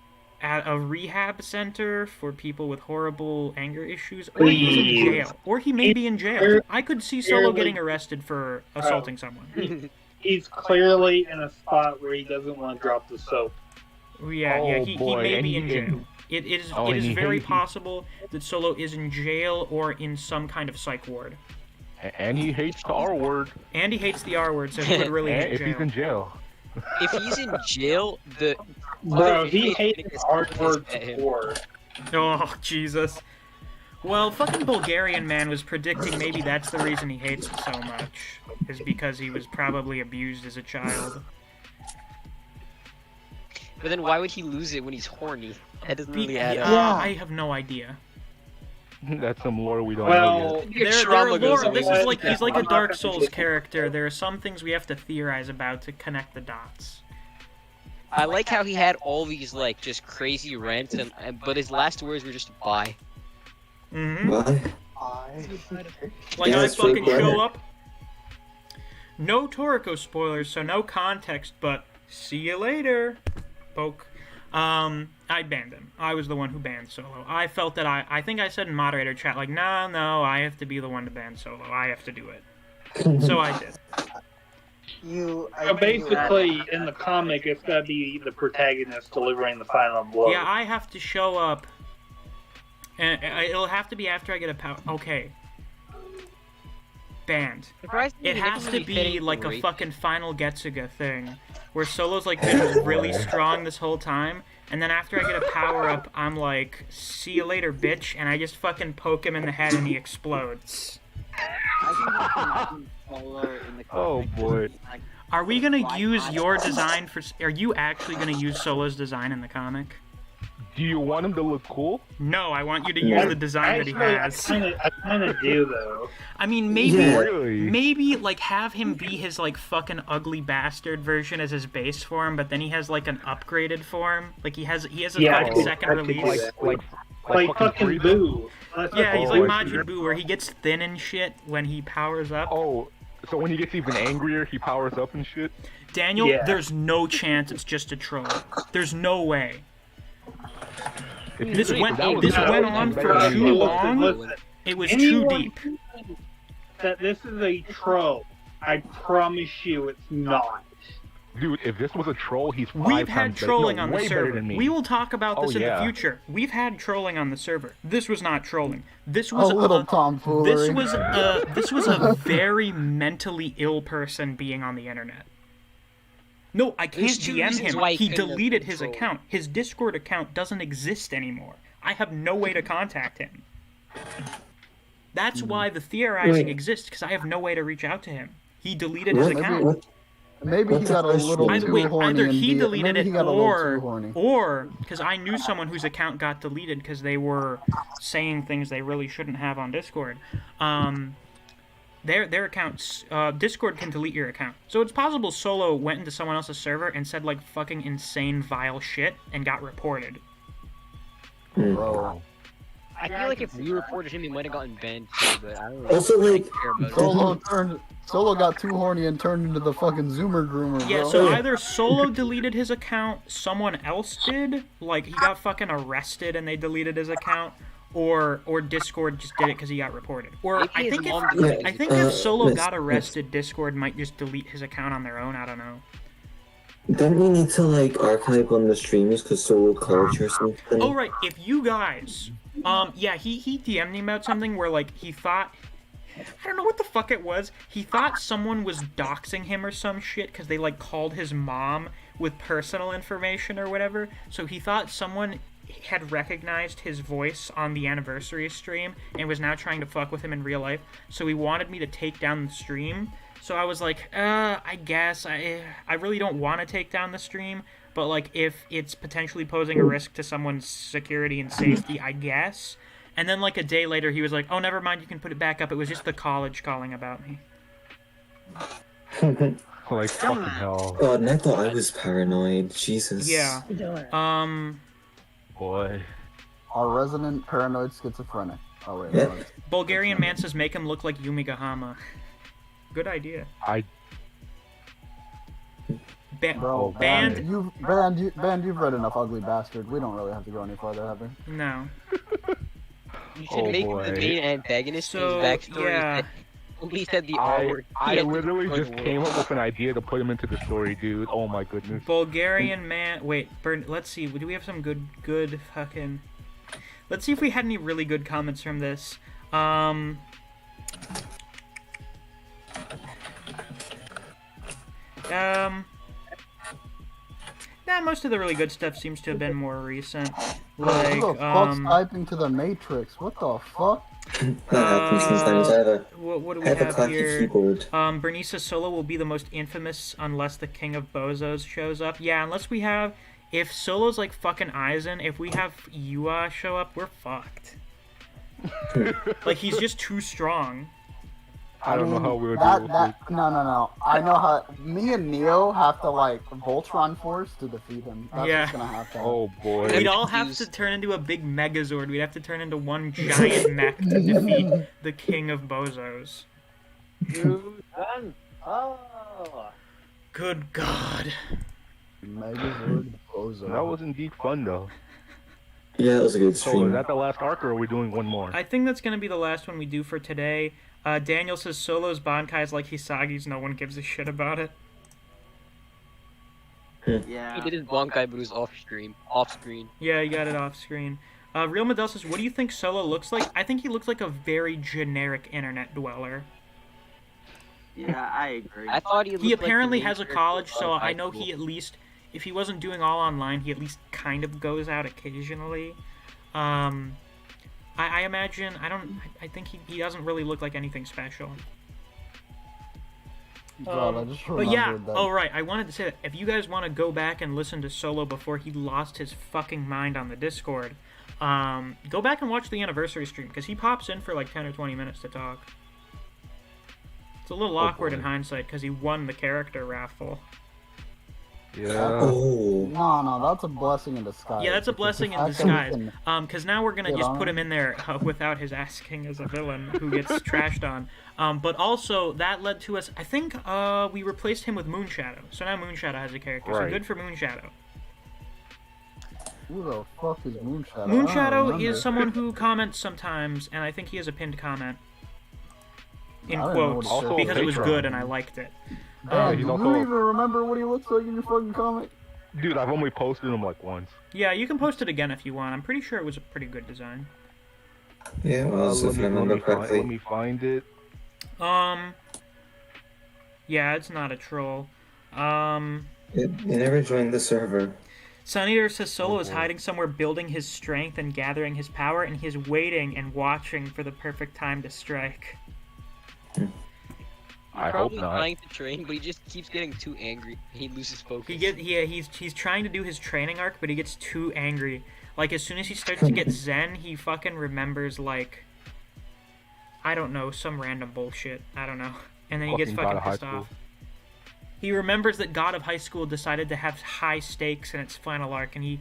at a rehab center for people with horrible anger issues, or he's in jail, or he may be in jail. I could see Solo getting arrested for assaulting someone. He's clearly in a spot where he doesn't want to drop the soap. Yeah, he may be in jail. It is Oh, it and is he very hates- possible that Solo is in jail or in some kind of psych ward. And he hates the R word. And he hates the R word, so he would really And hate if jail. he's in jail. If he's in jail, the Bro, he hated art word before. Oh, Jesus. Well, fucking Bulgarian man was predicting maybe that's the reason he hates it so much, is because he was probably abused as a child. But then why would he lose it when he's horny? That doesn't really add Yeah, up. I have no idea. That's some lore we don't know Well, yet. There are goes lore. This away. is like he's like a I'm not Dark gonna Souls do- character. There are some things we have to theorize about to connect the dots. I like how he had all these like just crazy rants, but his last words were just bye. Mm-hmm. Why? Like Yeah, I that's fucking true. show up. No Toriko spoilers, so no context, but see you later, poke. I banned him. I was the one who banned Solo. I felt that I think I said in moderator chat, like, no, I have to be the one to ban Solo. I have to do it. So I did. You. So basically, in the comic, it's gotta be the protagonist delivering the final blow. Yeah, I have to show up, and it'll have to be after I get a power. Okay. Banned. Surprisingly, It he has never to really fit be into like a rape. fucking Final Getsuga thing, where Solo's like been really strong this whole time, and then after I get a power up, I'm like, see you later, bitch, and I just fucking poke him in the head and he explodes. Oh boy. Are we gonna use your design for? Are you actually gonna use Solo's design in the comic? Do you want him to look cool? No, I want you to use the design that he has. I kind of do though. I mean, maybe, Yeah. Really? maybe like have him be his like fucking ugly bastard version as his base form, but then he has like an upgraded form. Like he has a Yeah, fucking I second could do release. that. Like Like fucking Boo. Yeah, he's Oh, like I see. Majin Buu, where he gets thin and shit when he powers up. Oh, so when he gets even angrier, he powers up and shit? Daniel, Yeah. there's no chance it's just a troll. There's no way. This went on for too long. It was too Anyone deep. that this is a troll, I promise you it's not. Dude, if this was a troll, he's 5 We've times had better. trolling No, on the way better server. than me. We will talk about this Oh, in yeah. the future. We've had trolling on the server. This was not trolling. This was A little tomfoolery. this was a very mentally ill person being on the internet. No, I can't There's two DM reasons him. why he He couldn't have deleted been his trolled. account. His Discord account doesn't exist anymore. I have no way to contact him. That's why the theorizing Wait. exists, because I have no way to reach out to him. He deleted his What? account. What? Maybe he What's got a the little question? too Wait, horny. either and he be- deleted maybe it he got a little too horny. or because I knew someone whose account got deleted because they were saying things they really shouldn't have on Discord. Their accounts, Discord can delete your account. So it's possible Solo went into someone else's server and said like fucking insane vile shit and got reported. Bro. I feel like if we reported him, he might have gotten banned too, but I don't really Also, like, care about it. Solo got too horny and turned into the fucking Zoomer groomer, bro. Yeah, so either Solo deleted his account, someone else did, like he got fucking arrested and they deleted his account, or Discord just did it because he got reported. Or Maybe I his think mom if deleted I his think account. if Solo Miss- got Miss- arrested, Discord might just delete his account on their own. I don't know. Don't we need to like archive on the streams because Solo called you or something? Oh right, if you guys, yeah, he DM'd me about something where like he thought, I don't know what the fuck it was. He thought someone was doxing him or some shit because they like called his mom with personal information or whatever. So he thought someone had recognized his voice on the anniversary stream and was now trying to fuck with him in real life. So he wanted me to take down the stream. So I was like, I guess I really don't want to take down the stream, but like if it's potentially posing a risk to someone's security and safety, I guess. And then like a day later, he was like, "Oh, never mind, you can put it back up. It was just the college calling about me." Like, fucking hell. God, and I thought I was paranoid. Jesus. Yeah. Boy. Our resident paranoid schizophrenic. Oh wait. Yeah. no. Bulgarian man says, "Make him look like Yumigahama." Good idea. Bro, banned. You've read enough Ugly Bastard. We don't really have to go any farther, have we? No. You should make him the main antagonist. So, his backstory yeah. is that He said the I, R word. I literally just came up with an idea to put him into the story, dude. Oh my goodness. Bulgarian man. Wait, let's see. Do we have some good fucking? Let's see if we had any really good comments from this. Nah, most of the really good stuff seems to have been more recent. Like, Who the fuck's typing to the Matrix? What the fuck? That happens sometimes either. What do we I have a have clacky here? keyboard. Bernice's solo will be the most infamous unless the King of Bozos shows up. Yeah, unless we have... If Solo's like fucking Aizen, if we have Yua show up, we're fucked. Like, he's just too strong. I don't know how we'll do that. No. I know how. Me and Neo have to like Voltron Force to defeat him. That's what's gonna happen. Oh boy. We'd all have to turn into a big Megazord. We'd have to turn into one giant mech to defeat the King of Bozos. Good God. Megazord Bozo. That was indeed fun though. Yeah, it was a good So stream. is that the last arc, or are we doing one more? I think that's gonna be the last one we do for today. Daniel says Solo's Bankai's like Hisagi's, no one gives a shit about it. Yeah. He did his Bankai, but it was off screen. Yeah, you got it off screen. Real Medell says, what do you think Solo looks like? I think he looks like a very generic internet dweller. Yeah, I agree. I thought He apparently has a college, so I know he at least, if he wasn't doing all online, he at least kind of goes out occasionally. I imagine, I think he doesn't really look like anything special. But yeah, right, I wanted to say that if you guys want to go back and listen to Solo before he lost his fucking mind on the Discord, go back and watch the anniversary stream, because he pops in for like 10 or 20 minutes to talk. It's a little awkward in hindsight, because he won the character raffle. Yeah. Oh. No, that's a blessing in disguise. Yeah, that's a blessing in disguise. Because now we're gonna just put him in there without his ass king as a villain who gets trashed on. But also that led to us. I think we replaced him with Moonshadow. So now Moonshadow has a character. So good for Moonshadow. Who the fuck is Moonshadow? Moonshadow is someone who comments sometimes, and I think he has a pinned comment. In quotes, because it was good and I liked it. Do you even remember what he looks like in your fucking comic? Dude, I've only posted him like once. Yeah, you can post it again if you want. I'm pretty sure it was a pretty good design. Yeah, it was, if I remember correctly. Let me find it. Yeah, it's not a troll. You never joined the server. Sun Eater says Solo is hiding somewhere, building his strength and gathering his power, and he's waiting and watching for the perfect time to strike. I hope Probably not. trying to train, but he just keeps getting too angry. He loses focus. He's trying to do his training arc, but he gets too angry. Like, as soon as he starts to get zen, he fucking remembers, like, I don't know, some random bullshit. I don't know. And then he gets fucking pissed off. He remembers that God of High School decided to have high stakes in its final arc, and he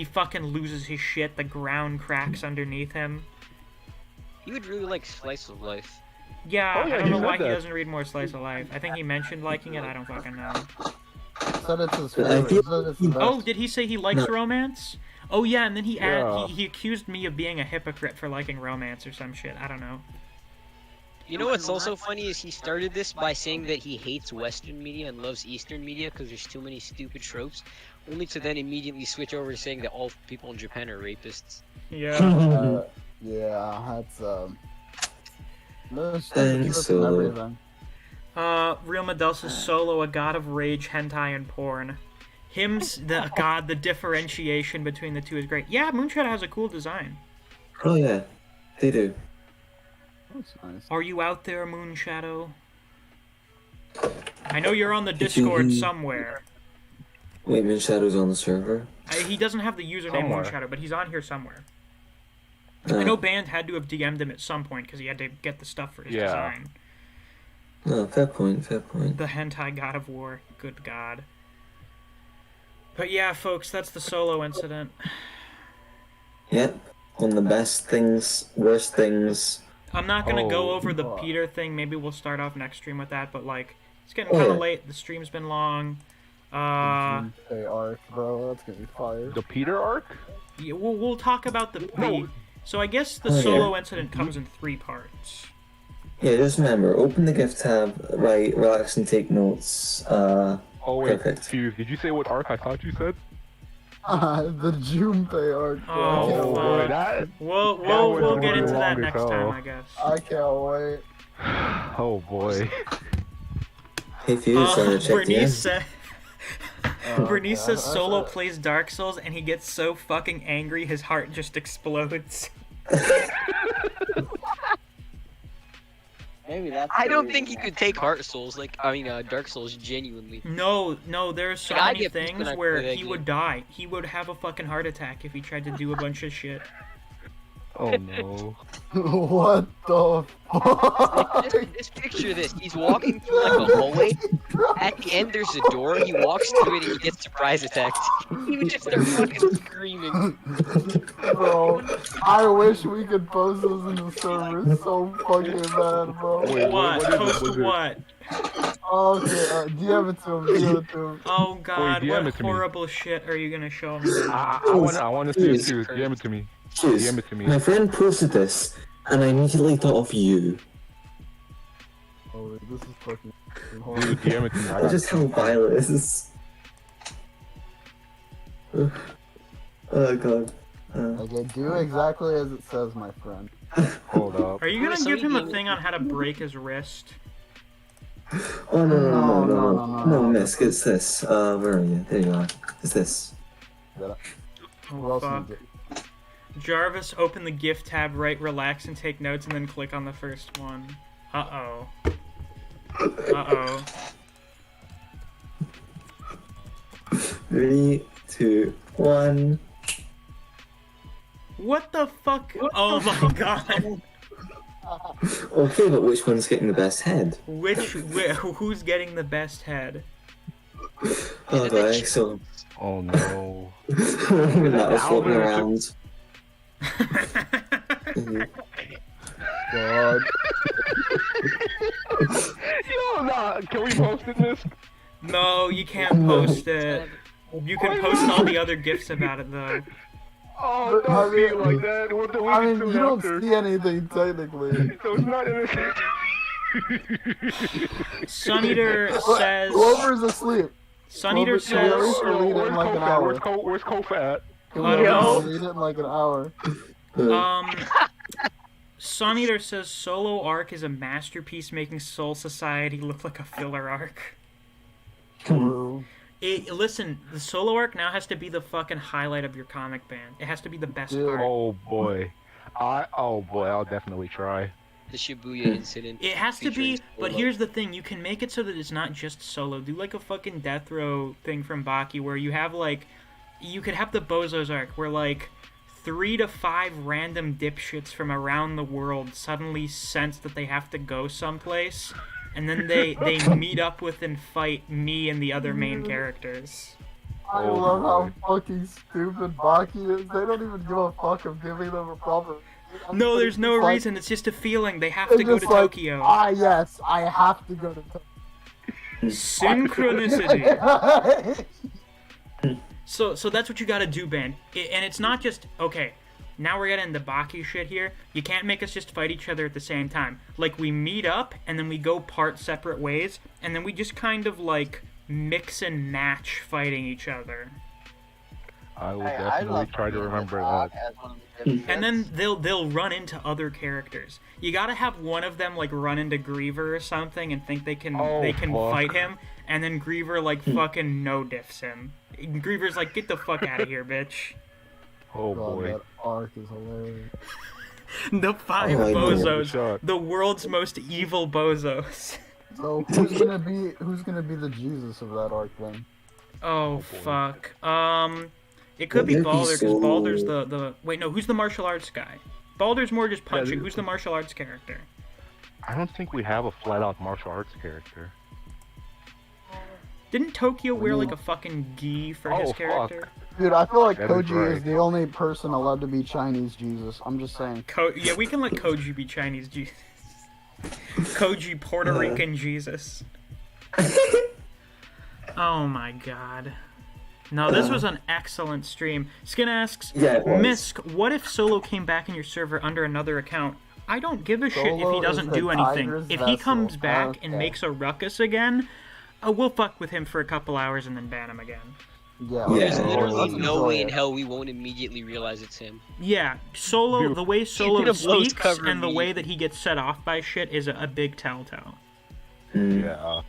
fucking loses his shit. The ground cracks underneath him. He would really like Slice of Life. Yeah, I don't know why he doesn't read more Slice of Life. I think he mentioned liking it. I don't fucking know. Said it's his favorite. Oh, did he say he likes romance? Oh yeah, and then he accused me of being a hypocrite for liking romance or some shit. I don't know. You know what's also funny is he started this by saying that he hates Western media and loves Eastern media because there's too many stupid tropes, only to then immediately switch over to saying that all people in Japan are rapists. Yeah. Yeah, that's Thanks, everything. Real Medell says Solo, a god of rage, hentai, and porn. Him's the differentiation between the two is great. Yeah, Moonshadow has a cool design. Oh yeah, they do. That's nice. Are you out there, Moonshadow? I know you're on the Discord somewhere. Wait, Moonshadow's on the server? He doesn't have the username Moonshadow, but he's on here somewhere. I know Band had to have DM'd him at some point because he had to get the stuff for his design. No, fair point, fair point. The hentai god of war. Good god. But yeah, folks, that's the Solo incident. Yep, one of the best things, worst things. I'm not gonna go over the Peter thing. Maybe we'll start off next stream with that. But like, it's getting kind of late. The stream's been long. Hey, arc, bro, that's gonna be fire. The Peter arc? Yeah, we'll talk about the. So I guess the Solo incident comes in 3 parts. Yeah, just remember, open the gift tab, write, relax and take notes. Oh wait, Perfect. excuse. Did you say what arc I thought you said? The Junpei arc. Oh, boy, fuck. that. We'll get into that long as next hell. time, I guess. I can't wait. Oh boy. Hey, Fuse, check the Bernice end. said. Bernice says Solo plays Dark Souls and he gets so fucking angry his heart just explodes. Maybe that's. I the don't reason think he could take Dark Souls genuinely. No, there are so Like, I many get pissed things when I where play that he would game. die. He would have a fucking heart attack if he tried to do a bunch of shit. Oh no. What the fuck? Just picture this. He's walking through like a hallway. At the end, there's a door. He walks through it and he gets surprise attacked. He would just start fucking screaming. Bro, I wish we could post those in the server. It's so fucking bad, bro. Wait, What? what is it? Post What is it? what? Okay, DM it to him. DM it to him. Oh god, DM what it to me. horrible shit are you gonna show me now? I want to see it too. DM it to me. Fuse, DM it to me. my friend posted this, and I immediately thought of you. Oh, wait, this is fucking Dude, horrible. DM it to me. I got Just you. how vile it is. Oh god. Okay, do exactly as it says, my friend. Hold up. Are you gonna So give him a he- thing on how to break his wrist? Oh no, No, Misc, it's this. Where are you? There you are. It's this. Who Oh else fuck. needs it? Jarvis, open the gift tab, write relax and take notes, and then click on the first one. Uh-oh. Uh-oh. 3, 2, 1. What the fuck? Oh my god. Okay, but which one's getting the best head? Who's getting the best head? Oh god, excellent. Oh no. That was floating around. God. Yo, nah. Can we post it, Miss? No, you can't post it. You can post all the other gifs about it though. Oh, I don't be mean- like that. What the I mean, soon you don't after. see anything technically. So it's not in Sun Eater says. Glover's asleep. Sun Eater Glover, can we at says. least read it in like an hour? Where's Kofa at? Can I we don't at know. least read it in like an hour? Sun Eater says Solo arc is a masterpiece, making Soul Society look like a filler arc. True. Listen, the Solo arc now has to be the fucking highlight of your comic band. It has to be the best part. Oh boy. I'll definitely try. The Shibuya incident. It has to featuring be, but Solo. here's the thing: you can make it so that it's not just Solo. Do like a fucking death row thing from Baki, where you have like, you could have the Bozos arc, where like 3 to 5 random dipshits from around the world suddenly sense that they have to go someplace, and then they meet up with and fight me and the other main characters. I love how fucking stupid Baki is. They don't even give a fuck of giving them a proper. No, there's no It's like- reason. It's just a feeling. They have it's to go to just like, Tokyo. Ah, yes, I have to go to Tokyo. Synchronicity. So that's what you gotta do, Ben. And it's not just, okay, now we're getting into Baki shit here. You can't make us just fight each other at the same time. Like, we meet up, and then we go part separate ways, and then we just kind of, like, mix and match fighting each other. I will definitely try to remember that. And then they'll run into other characters. You gotta have one of them, like, run into Griever or something and think they can fuck. fight him, and then Griever, like, fucking no-diffs him. Griever's like, get the fuck out of here, bitch. Oh God, boy. that arc is hilarious. The 5 Oh, I know. bozos. The world's most evil bozos. So who's gonna be the Jesus of that arc then? Oh, fuck. It could be That'd be Balder, because so- Balder's the... Wait, no, who's the martial arts guy? Balder's more just punching. Yeah, Who's the martial arts character? I don't think we have a flat-out martial arts character. Didn't Tokyo wear, like, a fucking gi for his Oh, character? fuck. Dude, I feel like That is Koji is right. the only person allowed to be Chinese Jesus. I'm just saying. Yeah, we can let Koji be Chinese Jesus. Koji Puerto Rican Jesus. Oh my god. No, this was an excellent stream. Skin asks, Yeah, it was. Misc, what if Solo came back in your server under another account? I don't give a shit if Solo he is doesn't the do anything. tiger's If he comes vessel. back and Okay. makes a ruckus again, we'll fuck with him for a couple hours and then ban him again. Yeah, There's Yeah. literally let's no enjoy way in it. hell we won't immediately realize it's him. Yeah, Solo, the way Solo gonna blow his speaks cover and the way immediately. that he gets set off by shit is a big telltale. Yeah.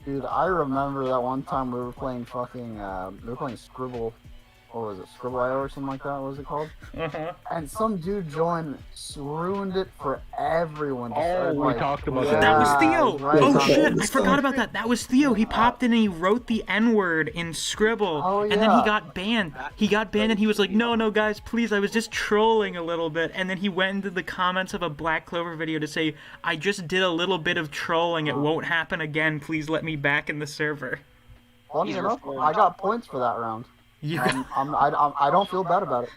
Dude, I remember that one time we were playing Scribble, or was it Scribble.io or something like that? What was it called? Uh-huh. And some dude joined, ruined it for everyone. Just Oh, started, we like, talked about yeah, That was Theo! right Oh on shit, it. I forgot about that. That was Theo. He popped in and he wrote the N-word in Scribble. Oh, And then he yeah. got banned. He got banned and he was like, no, guys, please, I was just trolling a little bit. And then he went into the comments of a Black Clover video to say, I just did a little bit of trolling. It won't happen again. Please let me back in the server. Funny He's enough, reformed. I got points for that round. You I don't feel bad about it.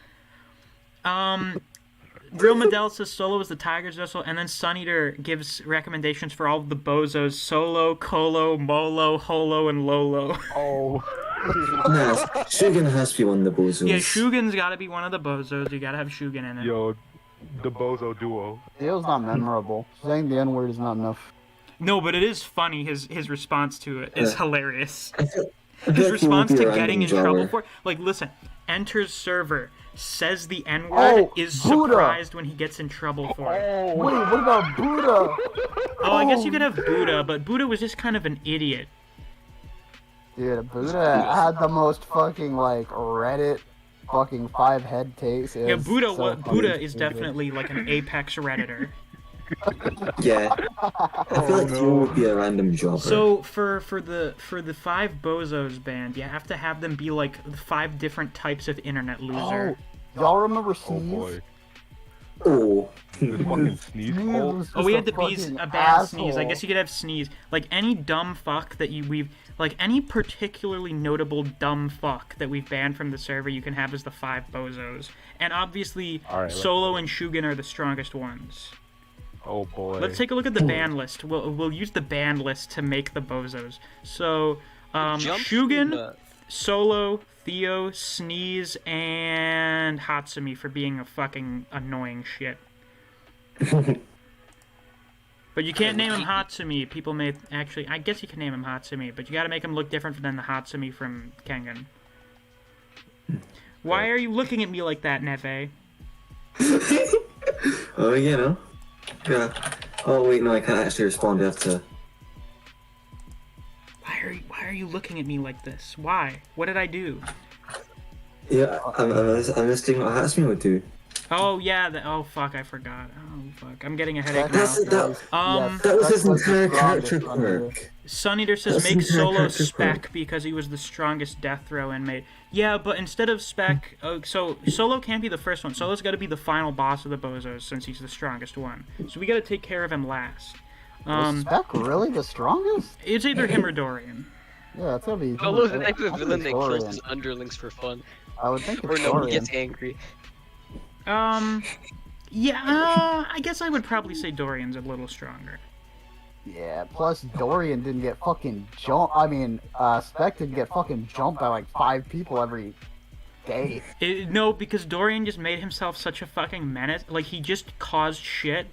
Real Medell says Solo is the Tiger's vessel, and then Sun Eater gives recommendations for all of the bozos: Solo, Colo, Molo, Holo, and Lolo. Oh. Nah, Shugen has to be one of the bozos. Yeah, Shugen's gotta be one of the bozos. You gotta have Shugen in it. Yo, the Bozo duo. Theo's not memorable. Saying the N-word is not enough. No, but it is funny. His response to it is Yeah. hilarious. I feel His like he response would be to a getting in random trouble jobber. for it. Like, listen, enters server, says the N-word, is Buddha. surprised when he gets in trouble for it. Wait, what about Buddha? Oh, I guess you could have Buddha, but Buddha was just kind of an idiot. Dude, Buddha had the most fucking, like, Reddit fucking 5 head takes. It Yeah, was Buddha. so fucking Buddha is stupid. definitely like an apex redditor. Yeah. I feel like he would be a random jobber. So for the 5 bozos band, you have to have them be like the 5 different types of internet loser. Oh, y'all remember Oh Sneeze? boy. Oh. This fucking sneeze Sneeze hole. was Oh, we just had a to be fucking a band Sneeze. I asshole. guess you could have Sneeze. Like any dumb fuck that we've like any particularly notable dumb fuck that we've banned from the server, you can have as the 5 bozos. And obviously, All right, let's Solo go. and Shugen are the strongest ones. Oh boy. Let's take a look at the ban list. We'll use the ban list to make the bozos. So, Jump Shugen, the- Solo, Theo, Sneeze, and Hatsumi for being a fucking annoying shit. But you can't name him Hatsumi. People may actually... I guess you can name him Hatsumi, but you gotta make him look different than the Hatsumi from Kengan. Why are you looking at me like that, Neve? Oh, you know. Yeah. Oh, wait, no, I can't actually respond. I have to... Why are you looking at me like this? Why? What did I do? Yeah, I'm listening what Hatsumi would do. Oh yeah, oh fuck, I forgot. Oh fuck, I'm getting a headache That's, now. that was his that's the entire strongest character one here. quirk. Sun Eater says That's make his entire Solo character Spec quirk. because he was the strongest death row inmate. Yeah, but instead of Spec, so Solo can't be the first one. Solo's got to be the final boss of the bozos since he's the strongest one. So we got to take care of him last. Was Spec really the strongest? It's either him or Dorian. Yeah, it's gonna be. Solo's the type I of think villain it's that kills Dorian. his underlings for fun. I would think it's Or no, Dorian. he gets angry. Yeah, I guess I would probably say Dorian's a little stronger. Yeah, plus Dorian didn't get fucking jumped. I mean, Spec didn't get fucking jumped by like 5 people every day. No, because Dorian just made himself such a fucking menace. Like, he just caused shit.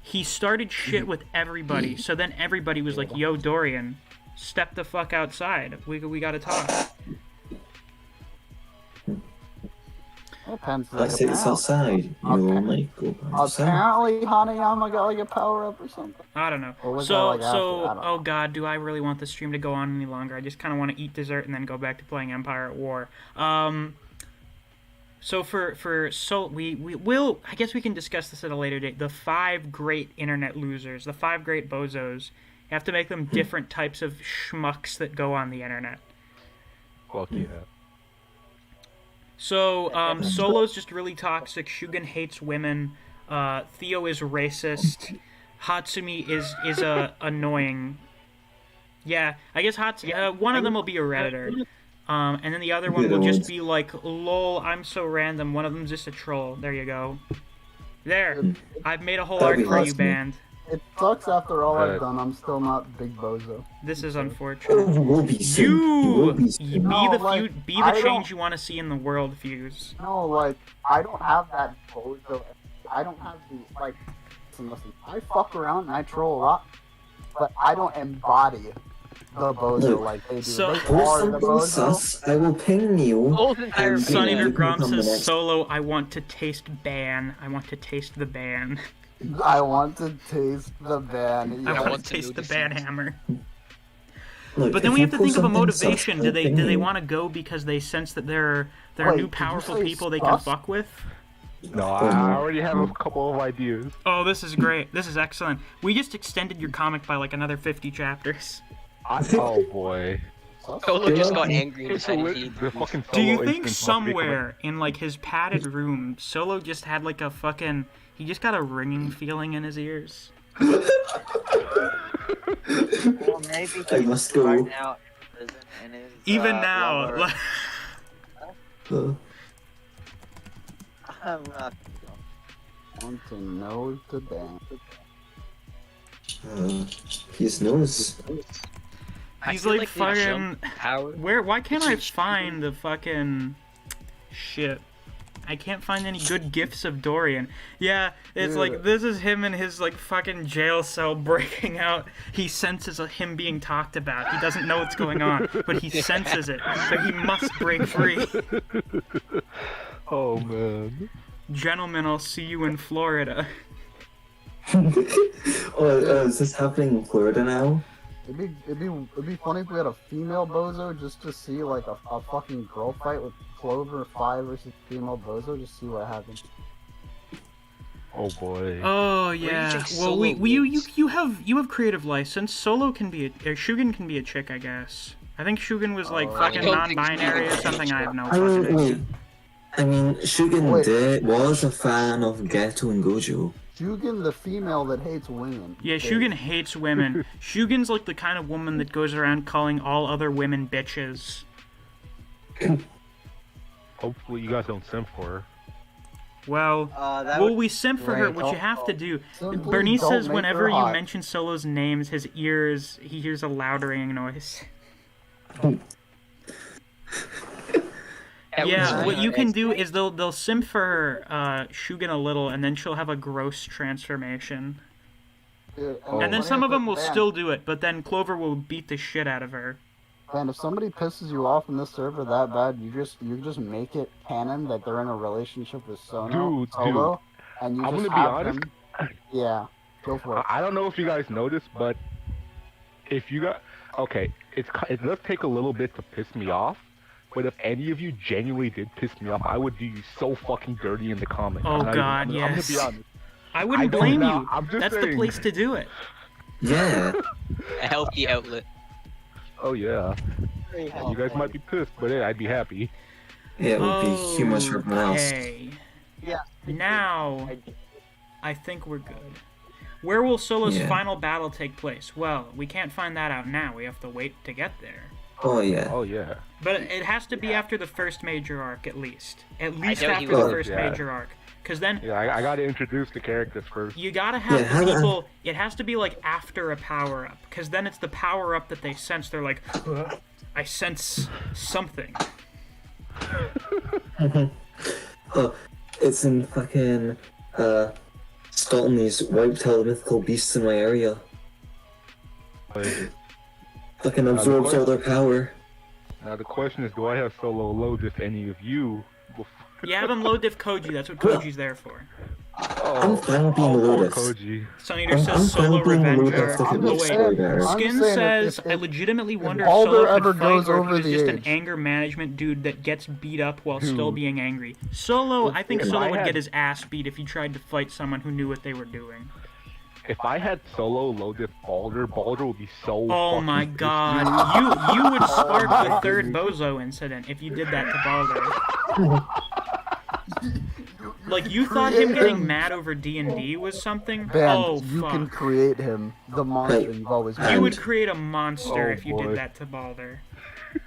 He started shit with everybody, so then everybody was like, yo, Dorian, step the fuck outside. We gotta talk. Depends. I say it's outside. You only go outside. Apparently, Hanayama got like a power up or something. I don't know. Or was So, that, like, after? I don't know. oh god, do I really want this stream to go on any longer? I just kind of want to eat dessert and then go back to playing Empire at War. So we will, I guess we can discuss this at a later date. The 5 great internet losers, the 5 great bozos. You have to make them different types of schmucks that go on the internet. Fuck yeah. So, Solo's just really toxic. Shugen hates women. Theo is racist. Hatsumi is annoying. Yeah, I guess one of them will be a redditor. And then the other one will just be like, lol, I'm so random. One of them's just a troll. There you go. There. I've made a whole That'd arc be for you, awesome. band. It sucks after all Right. I've done. I'm still not Big Bozo. This is Oh, unfortunate. you will be soon. You will be soon. Be No, the like, be the I change don't- you want to see in the world, Fuse. No, like I don't have that Bozo. I don't have the like. listen. I fuck around and I troll a lot, but I don't embody the bozo Look, like they do. so- They Post are the something bozo. sus, I will ping you. and Sonny you can Grom become the says, next- Solo, I want to taste ban. I want to taste the ban. I want to taste the ban. I Yes. want to taste the ban hammer. Look, But then if we you have to post think of a something sus, motivation. I'll Do they ping you. want to go because they sense that there are Wait, new did you powerful say people they can sus? fuck with? No, I already have a couple of ideas. Oh, this is great. This is excellent. We just extended your comic by like another 50 chapters. Oh boy. Solo just got angry and decided he The fucking Do you Solo think instance must be somewhere in like his padded room, Solo just had like a fucking... He just got a ringing feeling in his ears? Well, maybe I he's must go. right now in prison and is, Even now, lover- like... I'm not. Want to know the ban. His nose. He's feel like, like they fucking... jumped power. Why can't I find the fucking... Shit. I can't find any good gifs of Dorian. Yeah, it's like, this is him in his, like, fucking jail cell breaking out. He senses him being talked about. He doesn't know what's going on, but he senses it. So he must break free. Oh, man. Gentlemen, I'll see you in Florida. Is this happening in Florida now? It'd be funny if we had a female bozo just to see like a fucking girl fight with Clover 5 versus female bozo, just see what happens. Oh boy. Oh do you yeah. think Well, Solo you have creative license. Solo can be Shugen can be a chick, I guess. I think Shugen was like fucking I don't think non-binary or Shugen something. I have no I fucking mean, idea. wait. I mean, Shugen Wait. was a fan of Geto and Gojo. Shugen, the female that hates women. Yeah, Shugen hates women. Shugen's like the kind of woman that goes around calling all other women bitches. Hopefully you guys don't simp for her. Well, That well, would we simp for her. great. What you have to do, Simply Bernice don't says make whenever her you hot. mention Solo's names, his ears, he hears a loud ringing noise. Yeah, what you can do is they'll simp for her, Shugen a little, and then she'll have a gross transformation. Dude, And then when some I of them put will ban- still do it, but then Clover will beat the shit out of her. And if somebody pisses you off in this server that bad, you just make it canon that they're in a relationship with Solo, and you I'm just gonna be have honest. them. Yeah, go for it. I don't know if you guys noticed, but if you got okay, it does take a little bit to piss me off. But if any of you genuinely did piss me off, I would do you so fucking dirty in the comments. Oh God, I'm gonna yes. be honest. I wouldn't don't blame know, you. I'm just That's the saying. place to do it. Yeah. A healthy outlet. Oh yeah. You guys might be pissed, but hey, I'd be happy. Yeah, it would be humorous for everyone else. Okay. Yeah. Now, I think we're good. Where will Solo's Yeah. final battle take place? Well, we can't find that out now. We have to wait to get there. Oh yeah. Oh yeah. But it has to be after the first major arc, at least. At least doubt he after the will. first Yeah. major arc. Because then Yeah, I gotta introduce the characters first. you gotta have Yeah, how the the- people... It has to be, like, after a power-up. Because then it's the power-up that they sense. They're like, I sense something. It's in fucking Scotland. These wiped out mythical beasts in my area. But Fucking absorbs all their power. now the question is, do I have solo load if any of you? You have him low diff Koji. That's what Koji's there for. I'm fine with being poor Lotus. Koji. Sun Eater I'm says fine Solo with being Revenger. Lotus if it I'm makes just the story saying- better. I'm Skin just saying says, if- I legitimately wonder if Balder Solo ever could fight goes or over if he's the just an age. anger management dude that gets beat up while still being angry. Solo, I think if Solo I would had- get his ass beat if he tried to fight someone who knew what they were doing. If I had solo loaded Balder would be so. Oh fucking my pissed. god, you would spark the third Bozo incident if you did that to Balder. Like, you thought him getting mad over D&D was something? Band, Oh, you fuck. can create him, the monster you've always You been. would create a monster Oh, if you boy. did that to Balder.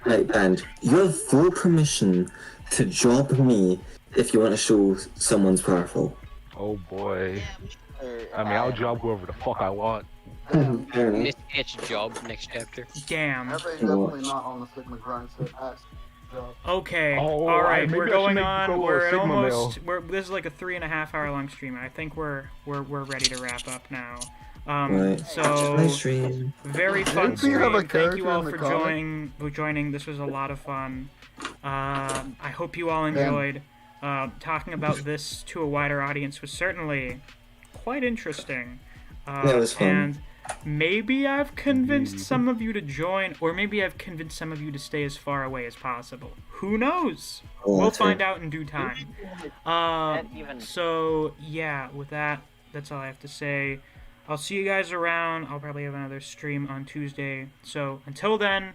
Right, and you have full permission to job me if you want to show someone's powerful. Oh boy. I mean, I'll job whoever the fuck I want. Misc gets job next chapter. Damn. Definitely not on the Sigma grind set. Okay. Oh, all right. maybe We're I should going make on. Solo a We're at Sigma almost. male. This is like a 3.5 hour long stream. I think we're ready to wrap up now. Right. So Nice stream. very fun Maybe you have a stream. Thank you character all in the for comic? joining. This was a lot of fun. I hope you all enjoyed. Talking about this to a wider audience was certainly quite interesting. Yeah, it was fun. And maybe I've convinced some of you to join, or maybe I've convinced some of you to stay as far away as possible. Who knows? Oh, We'll that's find right. out in due time. So yeah, with that, that's all I have to say. I'll see you guys around. I'll probably have another stream on Tuesday. So until then,